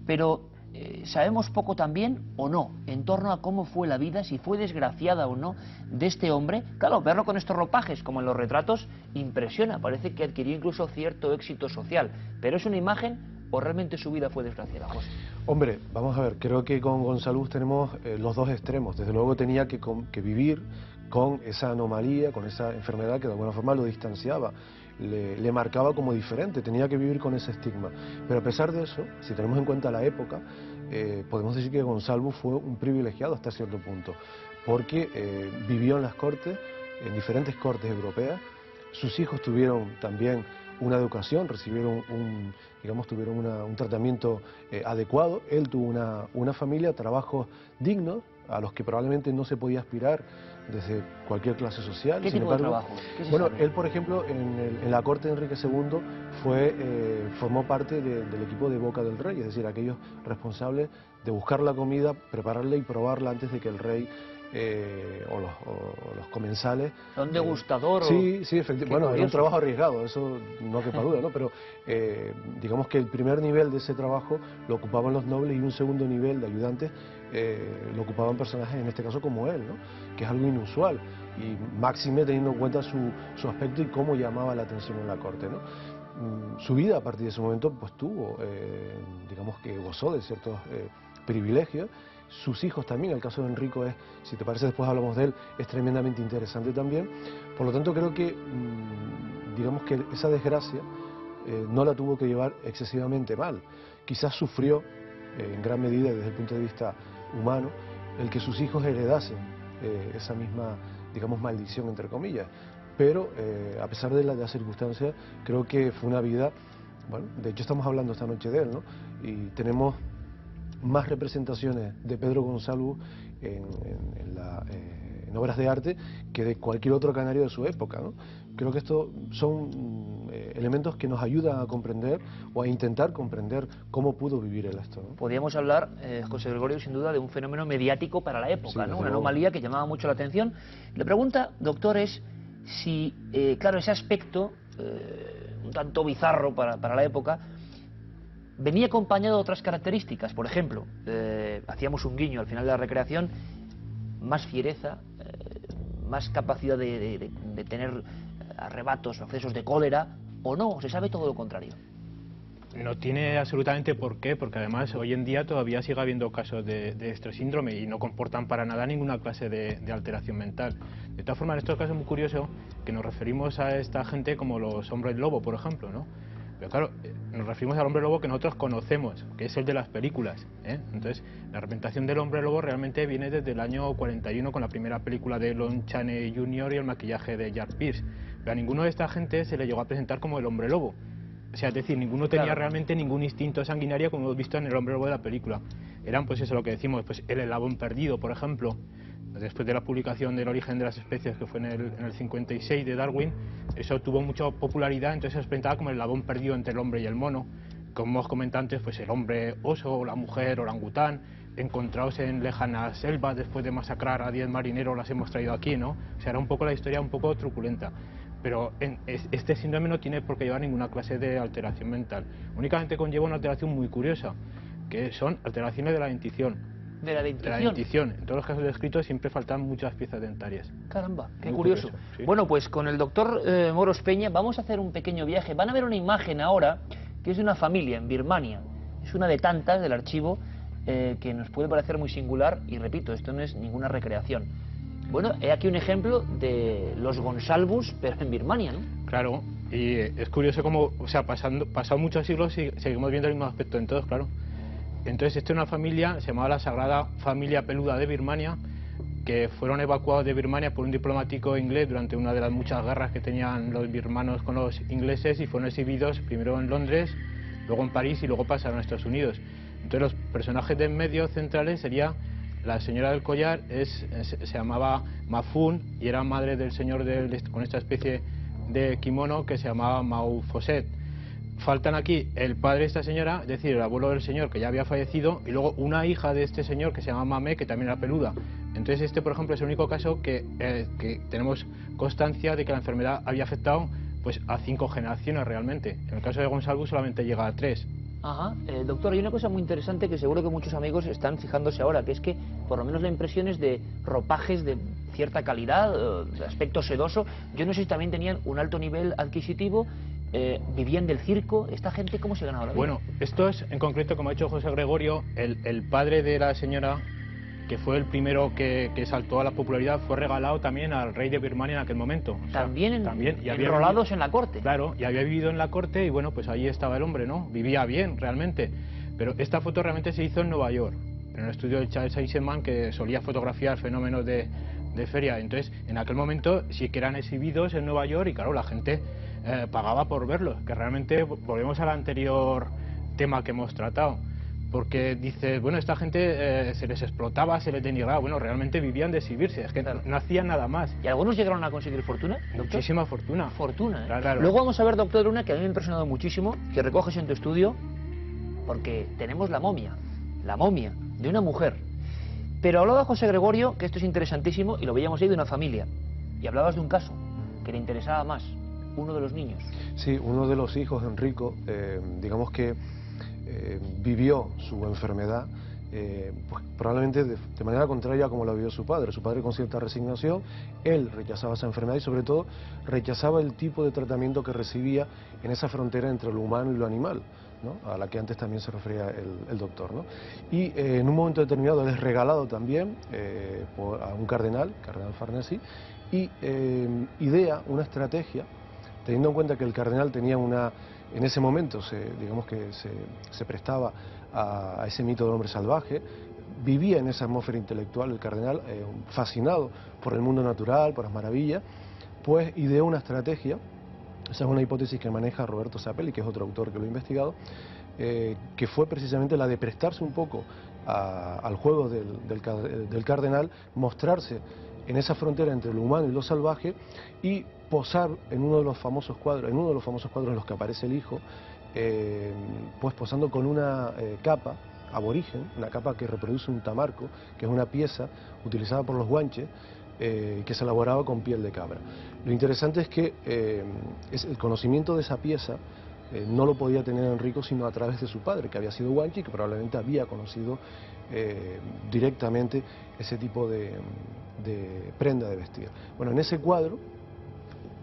pero sabemos poco también, o no, en torno a cómo fue la vida, si fue desgraciada o no, de este hombre. Claro, verlo con estos ropajes, como en los retratos, impresiona, parece que adquirió incluso cierto éxito social, pero ¿es una imagen o realmente su vida fue desgraciada, José? Hombre, vamos a ver, creo que con Gonsalvus tenemos los dos extremos. Desde luego tenía que vivir con esa anomalía, con esa enfermedad que de alguna forma lo distanciaba, le marcaba como diferente, tenía que vivir con ese estigma. Pero a pesar de eso, si tenemos en cuenta la época, podemos decir que Gonsalvus fue un privilegiado hasta cierto punto, porque vivió en las cortes, en diferentes cortes europeas. Sus hijos tuvieron también una educación, recibieron tuvieron un tratamiento adecuado. Él tuvo una familia, trabajos dignos, a los que probablemente no se podía aspirar desde cualquier clase social. ¿Qué tipo de trabajo? Bueno, él, por ejemplo, en la corte de Enrique II formó parte del equipo de boca del rey, es decir, aquellos responsables de buscar la comida, prepararla y probarla antes de que el rey o los comensales... ¿Un degustador? Sí, efectivamente. Bueno, era un trabajo arriesgado, eso no quepa duda, ¿no? Pero digamos que el primer nivel de ese trabajo lo ocupaban los nobles y un segundo nivel de ayudantes lo ocupaban personajes, en este caso como él, ¿no?, que es algo inusual, y máxime teniendo en cuenta su aspecto y cómo llamaba la atención en la corte, ¿no? Su vida a partir de ese momento pues digamos que gozó de ciertos privilegios. Sus hijos también, el caso de Enrico es, si te parece después hablamos de él, es tremendamente interesante también. Por lo tanto creo que digamos que esa desgracia no la tuvo que llevar excesivamente mal. Quizás sufrió en gran medida desde el punto de vista humano el que sus hijos heredasen esa misma, digamos, maldición entre comillas, pero a pesar de las circunstancias creo que fue una vida, bueno, de hecho estamos hablando esta noche de él, ¿no?, y tenemos más representaciones de Pedro Gonsalvus en obras de arte que de cualquier otro canario de su época, ¿no? Creo que estos son elementos que nos ayudan a comprender o a intentar comprender cómo pudo vivir él esto, ¿no? Podríamos hablar, José Gregorio, sin duda, de un fenómeno mediático para la época, Sí, ¿no? desde Una luego. anomalía que llamaba mucho la atención. La pregunta, doctor, es si, claro, ese aspecto, un tanto bizarro para la época, venía acompañado de otras características. Por ejemplo, hacíamos un guiño al final de la recreación, más fiereza, más capacidad de tener arrebatos, accesos de cólera, o no, se sabe todo lo contrario. No tiene absolutamente por qué, porque además hoy en día todavía sigue habiendo casos de este síndrome y no comportan para nada ninguna clase de alteración mental. De todas formas, en estos casos es muy curioso que nos referimos a esta gente como los hombres lobo, por ejemplo, ¿no? Pero claro, nos referimos al hombre lobo que nosotros conocemos, que es el de las películas, ¿eh? Entonces, la representación del hombre lobo realmente viene desde el año 41 con la primera película de Lon Chaney Jr. y el maquillaje de Jack Pierce. Pero a ninguno de esta gente se le llegó a presentar como el hombre lobo. O sea, es decir, ninguno tenía realmente ningún instinto sanguinario como hemos visto en el hombre lobo de la película. Eran, pues eso lo que decimos, pues el eslabón perdido, por ejemplo. Después de la publicación del origen de las especies, que fue en el 56 de Darwin, eso tuvo mucha popularidad, entonces se presentaba como el eslabón perdido entre el hombre y el mono. Como hemos comentado antes, pues el hombre oso o la mujer orangután, encontrados en lejanas selvas después de masacrar a 10 marineros, las hemos traído aquí, ¿no? O sea, era un poco la historia un poco truculenta. Pero este síndrome no tiene por qué llevar ninguna clase de alteración mental. Únicamente conlleva una alteración muy curiosa, que son alteraciones de la dentición. De la dentición. De la dentición. En todos los casos descritos siempre faltan muchas piezas dentarias. Caramba, qué Muy curioso. sí. Bueno, pues con el doctor Moros Peña vamos a hacer un pequeño viaje. Van a ver una imagen ahora que es de una familia en Birmania. Es una de tantas del archivo que nos puede parecer muy singular y repito, esto no es ninguna recreación. Bueno, he aquí un ejemplo de los Gonsalvus, pero en Birmania, ¿no? Claro, y es curioso cómo, o sea, pasado muchos siglos y seguimos viendo el mismo aspecto en todos, claro. Entonces, esta es una familia, se llamaba la Sagrada Familia Peluda de Birmania, que fueron evacuados de Birmania por un diplomático inglés durante una de las muchas guerras que tenían los birmanos con los ingleses y fueron exhibidos primero en Londres, luego en París y luego pasaron a Estados Unidos. Entonces, los personajes de en medio centrales sería la señora del collar, se llamaba Mafun y era madre del señor con esta especie de kimono que se llamaba Mau Foset. Faltan aquí el padre de esta señora, es decir, el abuelo del señor que ya había fallecido, y luego una hija de este señor que se llama Mamé, que también era peluda. Entonces este, por ejemplo, es el único caso que tenemos constancia de que la enfermedad había afectado pues a 5 generaciones realmente. En el caso de Gonsalvus solamente llega a 3. Ajá, doctor, hay una cosa muy interesante que seguro que muchos amigos están fijándose ahora, que es que por lo menos la impresión es de ropajes de cierta calidad, de aspecto sedoso. Yo no sé si también tenían un alto nivel adquisitivo, vivían del circo. ¿Esta gente cómo se ganaba la vida? Bueno, esto es en concreto, como ha dicho José Gregorio, el padre de la señora, que fue el primero que saltó a la popularidad, fue regalado también al rey de Birmania en aquel momento. O sea, también y había enrolados en la corte. Claro, y había vivido en la corte y bueno, pues ahí estaba el hombre, ¿no? Vivía bien, realmente. Pero esta foto realmente se hizo en Nueva York, en el estudio de Charles Eisenman, que solía fotografiar fenómenos de feria. Entonces, en aquel momento sí que eran exhibidos en Nueva York y claro, la gente pagaba por verlos, que realmente volvemos al anterior tema que hemos tratado. Porque dice, bueno, esta gente se les explotaba, se les denigraba, bueno, realmente vivían de exhibirse, es que no hacían nada más. ¿Y algunos llegaron a conseguir fortuna, doctor? Muchísima fortuna. Fortuna, ¿eh? Claro. Luego vamos a ver, doctor, una que a mí me ha impresionado muchísimo, que recoges en tu estudio, porque tenemos la momia de una mujer. Pero hablaba José Gregorio, que esto es interesantísimo, y lo veíamos ahí, de una familia. Y hablabas de un caso que le interesaba más, uno de los niños. Sí, uno de los hijos de Enrico, digamos que vivió su enfermedad pues probablemente de manera contraria a como la vivió su padre con cierta resignación. Él rechazaba esa enfermedad y sobre todo rechazaba el tipo de tratamiento que recibía en esa frontera entre lo humano y lo animal, ¿no? A la que antes también se refería el doctor, ¿no? Y en un momento determinado él es regalado también a un cardenal Farnese, y idea una estrategia, teniendo en cuenta que el cardenal tenía en ese momento digamos que se prestaba a ese mito del hombre salvaje, vivía en esa atmósfera intelectual el cardenal, fascinado por el mundo natural, por las maravillas, pues ideó una estrategia, esa es una hipótesis que maneja Roberto Zappelli, que es otro autor que lo ha investigado, que fue precisamente la de prestarse un poco al juego del cardenal, mostrarse en esa frontera entre lo humano y lo salvaje y posar en uno de los famosos cuadros, en los que aparece el hijo, pues posando con una capa aborigen, una capa que reproduce un tamarco, que es una pieza utilizada por los guanches, que se elaboraba con piel de cabra. Lo interesante es que el conocimiento de esa pieza no lo podía tener Enrico sino a través de su padre, que había sido guanche y que probablemente había conocido directamente ese tipo de prenda de vestir. Bueno, en ese cuadro,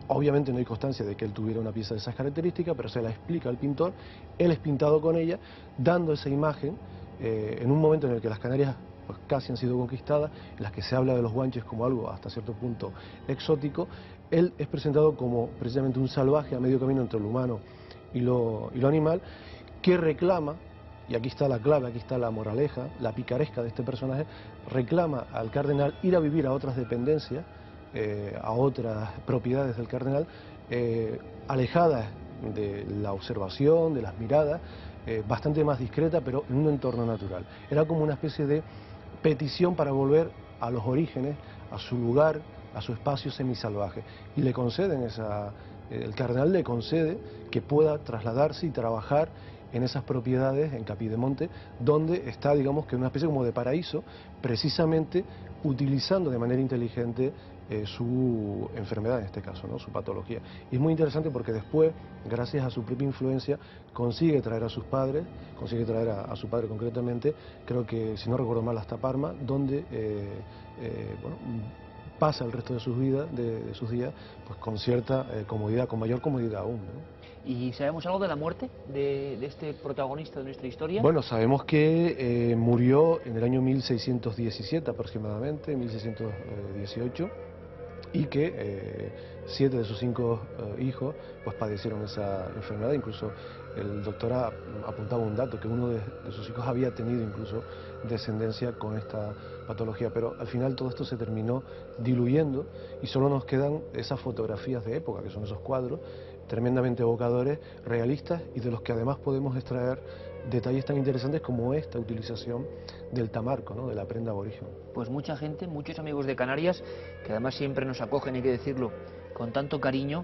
obviamente no hay constancia de que él tuviera una pieza de esas características, pero se la explica al pintor, él es pintado con ella, dando esa imagen en un momento en el que las Canarias pues casi han sido conquistadas, en las que se habla de los guanches como algo hasta cierto punto exótico. Él es presentado como precisamente un salvaje a medio camino entre lo humano y lo animal, que reclama, y aquí está la clave, aquí está la moraleja, la picaresca de este personaje, reclama al cardenal ir a vivir a otras dependencias, a otras propiedades del cardenal, alejadas de la observación, de las miradas, bastante más discreta, pero en un entorno natural. Era como una especie de petición para volver a los orígenes, a su lugar, a su espacio semisalvaje. Y le conceden el cardenal le concede que pueda trasladarse y trabajar en esas propiedades en Capidemonte, donde está, digamos, que una especie como de paraíso, precisamente utilizando de manera inteligente su enfermedad, en este caso, ¿no?, su patología. Y es muy interesante porque después, gracias a su propia influencia, consigue traer a sus padres, consigue traer a su padre concretamente, creo que, si no recuerdo mal, hasta Parma, donde bueno, pasa el resto de sus vidas, de sus días, pues con cierta comodidad, con mayor comodidad aún, ¿no? ¿Y sabemos algo de la muerte de este protagonista de nuestra historia? Bueno, sabemos que murió en el año 1617 aproximadamente, 1618, y que 7 de sus 5 hijos pues padecieron esa enfermedad. Incluso el doctor apuntaba un dato, que uno de sus hijos había tenido incluso descendencia con esta patología, pero al final todo esto se terminó diluyendo y solo nos quedan esas fotografías de época, que son esos cuadros tremendamente evocadores, realistas, y de los que además podemos extraer detalles tan interesantes como esta utilización del tamarco, ¿no?, de la prenda aborigen. Pues mucha gente, muchos amigos de Canarias, que además siempre nos acogen, hay que decirlo, con tanto cariño,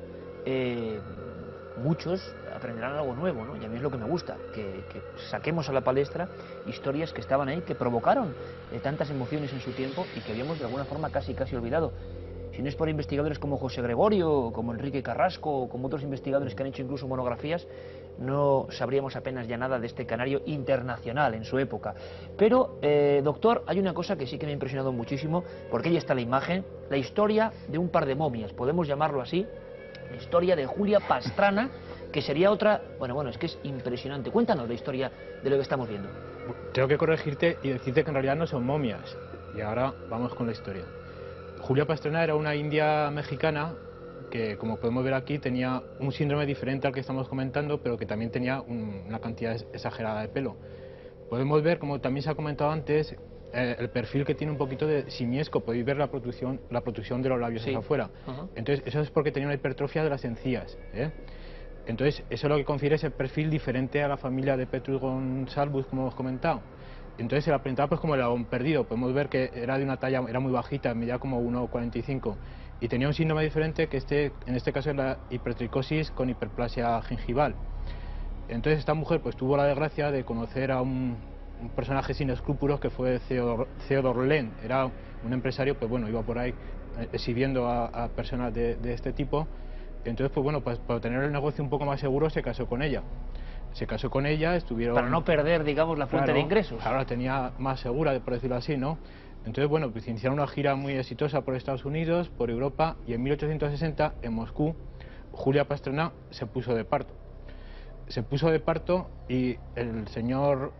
muchos aprenderán algo nuevo, ¿no? Y a mí es lo que me gusta, que saquemos a la palestra historias que estaban ahí, que provocaron tantas emociones en su tiempo y que habíamos de alguna forma casi olvidado. Si no es por investigadores como José Gregorio, como Enrique Carrasco, como otros investigadores que han hecho incluso monografías, no sabríamos apenas ya nada de este canario internacional en su época. Pero, doctor, hay una cosa que sí que me ha impresionado muchísimo, porque ahí está la imagen, la historia de un par de momias, podemos llamarlo así, la historia de Julia Pastrana, que sería otra... Bueno, es que es impresionante. Cuéntanos la historia de lo que estamos viendo. Tengo que corregirte y decirte que en realidad no son momias. Y ahora vamos con la historia. Julia Pastrana era una india mexicana que, como podemos ver aquí, tenía un síndrome diferente al que estamos comentando, pero que también tenía una cantidad exagerada de pelo. Podemos ver, como también se ha comentado antes, el perfil que tiene un poquito de simiesco. Podéis ver la protrusión de los labios hacia afuera. Entonces, eso es porque tenía una hipertrofia de las encías, Entonces, eso es lo que confiere ese perfil diferente a la familia de Petrus Gonsalvus, como hemos comentado. Entonces se la presentaba pues como el león perdido. Podemos ver que era de una talla, era muy bajita, medía como 1,45, y tenía un síndrome diferente, que en este caso es la hipertricosis con hiperplasia gingival. Entonces esta mujer pues tuvo la desgracia de conocer a un personaje sin escrúpulos, que fue Theodor Lehn. Era un empresario, pues bueno, iba por ahí exhibiendo a personas de este tipo. Entonces, pues bueno, pues para tener el negocio un poco más seguro, se casó con ella. Se casó con ella, estuvieron... Para no perder, digamos, la fuente de ingresos. Ahora la tenía más segura, por decirlo así, ¿no? Entonces, bueno, pues iniciaron una gira muy exitosa por Estados Unidos, por Europa, y en 1860, en Moscú, Julia Pastrana se puso de parto. Se puso de parto y el señor,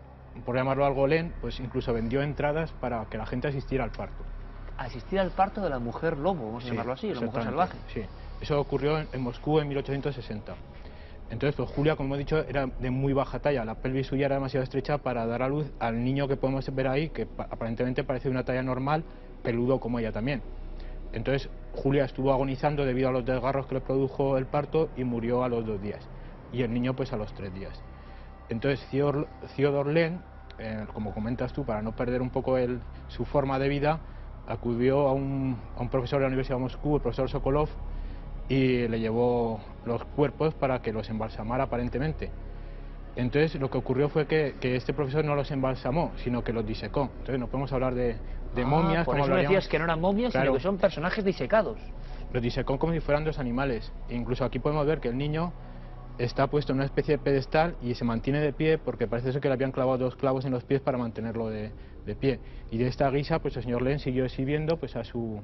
por llamarlo algo, Lehn, pues incluso vendió entradas para que la gente asistiera al parto. Asistir al parto de la mujer lobo, vamos a llamarlo así, la mujer salvaje. Sí, eso ocurrió en Moscú en 1860. Entonces, pues Julia, como he dicho, era de muy baja talla. La pelvis suya era demasiado estrecha para dar a luz al niño que podemos ver ahí, que aparentemente parece de una talla normal, peludo como ella también. Entonces, Julia estuvo agonizando debido a los desgarros que le produjo el parto y murió a los 2 días. Y el niño, pues a los 3 días. Entonces Theodor Lehn, como comentas tú, para no perder un poco su forma de vida, acudió a un profesor de la Universidad de Moscú, el profesor Sokolov, y le llevó los cuerpos para que los embalsamara aparentemente. Entonces lo que ocurrió fue que este profesor no los embalsamó, sino que los disecó. Entonces no podemos hablar de momias. Por eso me decías que no eran momias, claro, sino que son personajes disecados. Los disecó como si fueran dos animales. E incluso aquí podemos ver que el niño está puesto en una especie de pedestal y se mantiene de pie porque parece ser que le habían clavado 2 clavos en los pies para mantenerlo de pie. Y de esta guisa pues el señor Lehn siguió exhibiendo pues a su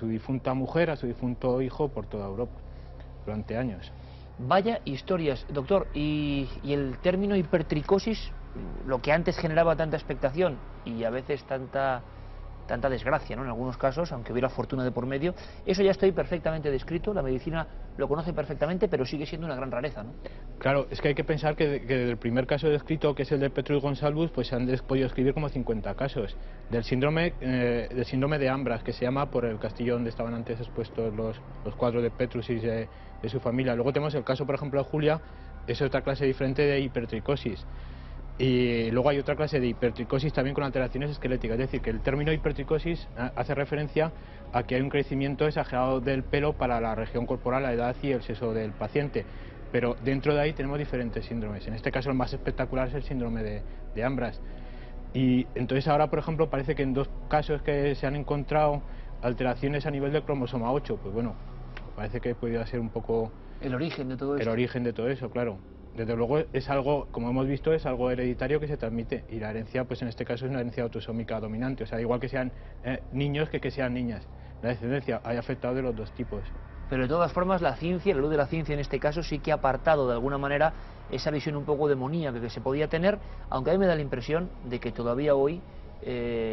difunta mujer, a su difunto hijo por toda Europa durante años. Vaya historias, doctor. Y el término hipertricosis, lo que antes generaba tanta expectación y a veces tanta desgracia, ¿no? En algunos casos, aunque hubiera fortuna de por medio, eso ya está perfectamente descrito, la medicina lo conoce perfectamente, pero sigue siendo una gran rareza, ¿no? Claro, es que hay que pensar que desde el primer caso descrito, que es el de Petrus Gonsalvus, pues se han podido escribir como 50 casos. Del síndrome de Ambras, que se llama por el castillo donde estaban antes expuestos los cuadros de Petrus y de su familia. Luego tenemos el caso, por ejemplo, de Julia, es otra clase diferente de hipertricosis. Y luego hay otra clase de hipertricosis también con alteraciones esqueléticas, es decir, que el término hipertricosis hace referencia a que hay un crecimiento exagerado del pelo para la región corporal, la edad y el sexo del paciente. Pero dentro de ahí tenemos diferentes síndromes. En este caso el más espectacular es el síndrome de Ambras. Y entonces ahora, por ejemplo, parece que en 2 casos que se han encontrado alteraciones a nivel del cromosoma 8, pues bueno, parece que podría ser un poco el origen de todo eso. El origen de todo eso, claro. Desde luego es algo, como hemos visto, es algo hereditario que se transmite, y la herencia, pues en este caso es una herencia autosómica dominante, o sea, igual que sean niños que sean niñas. La descendencia hay afectado de los 2 tipos. Pero de todas formas la ciencia, la luz de la ciencia en este caso, sí que ha apartado de alguna manera esa visión un poco demoníaca que se podía tener, aunque a mí me da la impresión de que todavía hoy,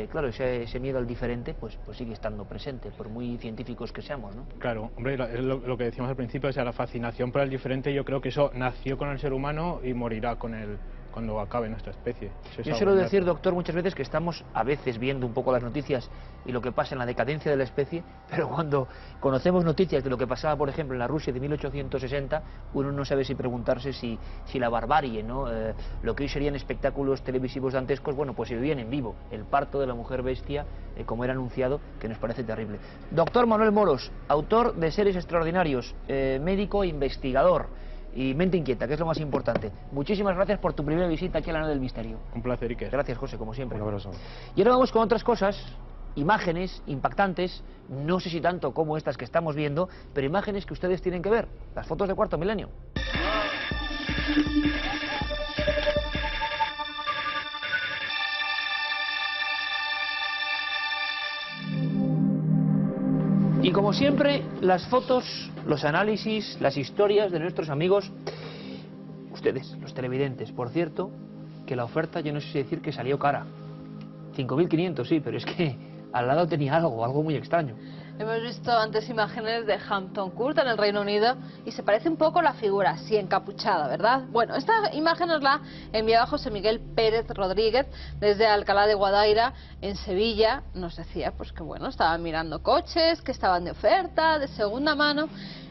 claro, ese miedo al diferente pues sigue estando presente, por muy científicos que seamos, ¿no? Claro, hombre, lo que decíamos al principio, o sea, la fascinación por el diferente, yo creo que eso nació con el ser humano y morirá con él cuando acabe nuestra especie. Yo suelo decir, doctor, muchas veces que estamos a veces viendo un poco las noticias y lo que pasa en la decadencia de la especie, pero cuando conocemos noticias de lo que pasaba, por ejemplo, en la Rusia de 1860, uno no sabe si preguntarse si la barbarie, ¿no? Lo que hoy serían espectáculos televisivos dantescos, bueno, pues se vivían en vivo. El parto de la mujer bestia, como era anunciado, que nos parece terrible. Doctor Manuel Moros, autor de Seres Extraordinarios, médico e investigador y mente inquieta, que es lo más importante. Muchísimas gracias por tu primera visita aquí a la Nave del Misterio. Un placer, Iker. Gracias, José, como siempre. Un abrazo. Y ahora vamos con otras cosas, imágenes impactantes, no sé si tanto como estas que estamos viendo, pero imágenes que ustedes tienen que ver, las fotos de Cuarto Milenio. Y como siempre, las fotos, los análisis, las historias de nuestros amigos, ustedes, los televidentes. Por cierto, que la oferta, yo no sé si decir que salió cara. 5.500, sí, pero es que al lado tenía algo muy extraño. Hemos visto antes imágenes de Hampton Court en el Reino Unido y se parece un poco la figura, así encapuchada, ¿verdad? Bueno, esta imagen nos la enviaba José Miguel Pérez Rodríguez desde Alcalá de Guadaira, en Sevilla. Nos decía pues que bueno, estaban mirando coches, que estaban de oferta, de segunda mano.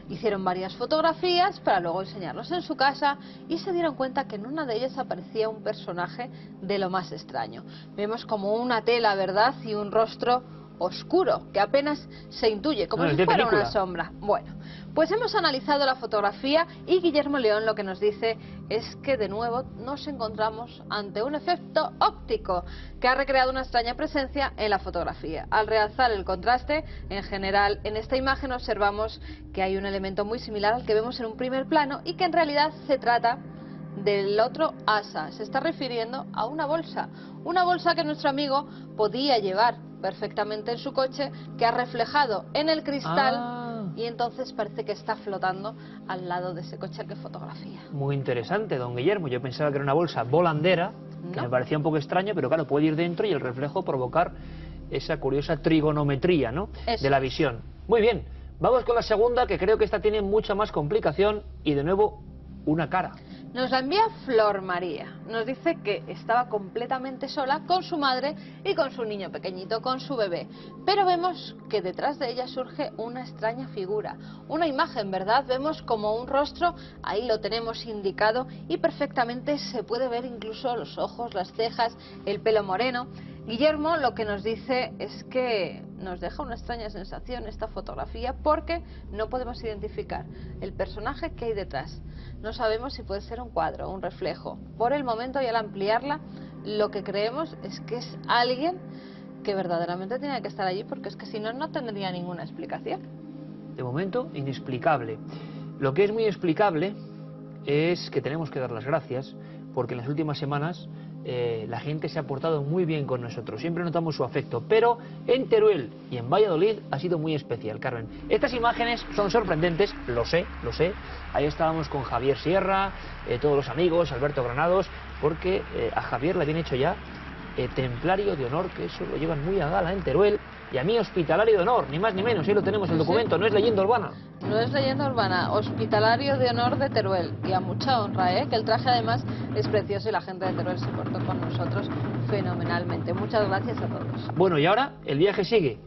Hicieron varias fotografías para luego enseñarlos en su casa y se dieron cuenta que en una de ellas aparecía un personaje de lo más extraño. Vemos como una tela, ¿verdad? Y un rostro oscuro, que apenas se intuye, como si fuera una sombra. Bueno, pues hemos analizado la fotografía y Guillermo León lo que nos dice es que de nuevo nos encontramos ante un efecto óptico que ha recreado una extraña presencia en la fotografía. Al realzar el contraste, en general, en esta imagen observamos que hay un elemento muy similar al que vemos en un primer plano y que en realidad se trata del otro asa. Se está refiriendo a una bolsa que nuestro amigo podía llevar perfectamente en su coche, que ha reflejado en el cristal y entonces parece que está flotando al lado de ese coche que fotografía. Muy interesante, don Guillermo. Yo pensaba que era una bolsa volandera, que me parecía un poco extraño, pero claro, puede ir dentro y el reflejo provocar esa curiosa trigonometría, ¿no? De la visión. Muy bien, vamos con la segunda, que creo que esta tiene mucha más complicación y de nuevo una cara. Nos la envía Flor María. Nos dice que estaba completamente sola con su madre y con su niño pequeñito, con su bebé. Pero vemos que detrás de ella surge una extraña figura. Una imagen, ¿verdad? Vemos como un rostro, ahí lo tenemos indicado y perfectamente se puede ver incluso los ojos, las cejas, el pelo moreno. Guillermo lo que nos dice es que nos deja una extraña sensación esta fotografía porque no podemos identificar el personaje que hay detrás. No sabemos si puede ser un cuadro, un reflejo. Por el momento y al ampliarla, lo que creemos es que es alguien que verdaderamente tiene que estar allí porque es que si no, no tendría ninguna explicación. De momento, inexplicable. Lo que es muy explicable es que tenemos que dar las gracias porque en las últimas semanas la gente se ha portado muy bien con nosotros, siempre notamos su afecto, pero en Teruel y en Valladolid ha sido muy especial, Carmen. Estas imágenes son sorprendentes, lo sé, ahí estábamos con Javier Sierra, todos los amigos, Alberto Granados, porque a Javier le habían hecho ya templario de honor, que eso lo llevan muy a gala en Teruel, y a mí hospitalario de honor, ni más ni menos, ahí lo tenemos el documento, no es leyenda urbana. No es leyenda urbana, hospitalario de honor de Teruel, y a mucha honra, que el traje además es precioso y la gente de Teruel se portó con nosotros fenomenalmente. Muchas gracias a todos. Bueno, y ahora el viaje sigue,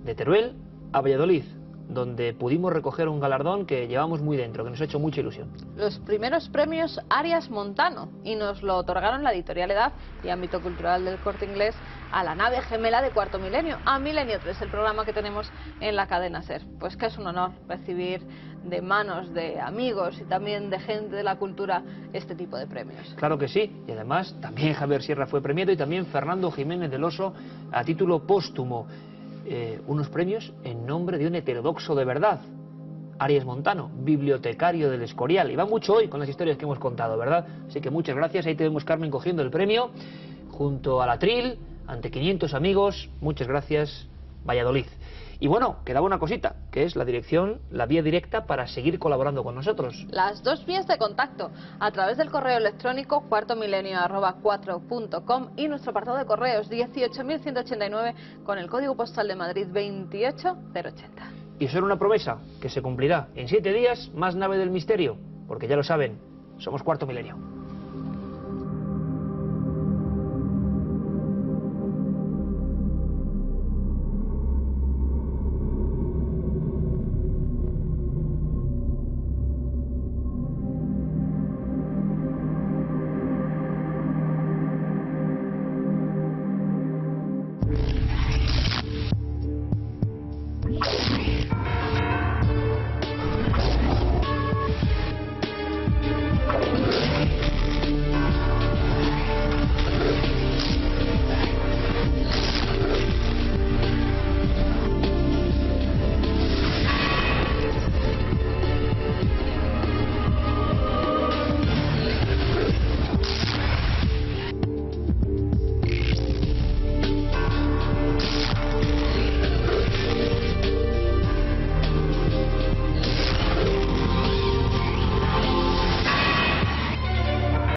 de Teruel a Valladolid, donde pudimos recoger un galardón que llevamos muy dentro, que nos ha hecho mucha ilusión. Los primeros premios Arias Montano, y nos lo otorgaron la Editorial Edad y Ámbito Cultural del Corte Inglés a la nave gemela de Cuarto Milenio, a Milenio 3, el programa que tenemos en la cadena SER. Pues que es un honor recibir de manos de amigos y también de gente de la cultura este tipo de premios. Claro que sí, y además también Javier Sierra fue premiado y también Fernando Jiménez del Oso a título póstumo. Unos premios en nombre de un heterodoxo de verdad, Arias Montano, bibliotecario del Escorial. Y va mucho hoy con las historias que hemos contado, ¿verdad? Así que muchas gracias. Ahí tenemos Carmen cogiendo el premio junto al Atril, ante 500 amigos. Muchas gracias, Valladolid. Y bueno, quedaba una cosita, que es la dirección, la vía directa para seguir colaborando con nosotros. Las dos vías de contacto, a través del correo electrónico cuartomilenio@4.com y nuestro apartado de correos 18.189 con el código postal de Madrid 28080. Y eso era una promesa que se cumplirá en 7 días, más nave del misterio, porque ya lo saben, somos Cuarto Milenio.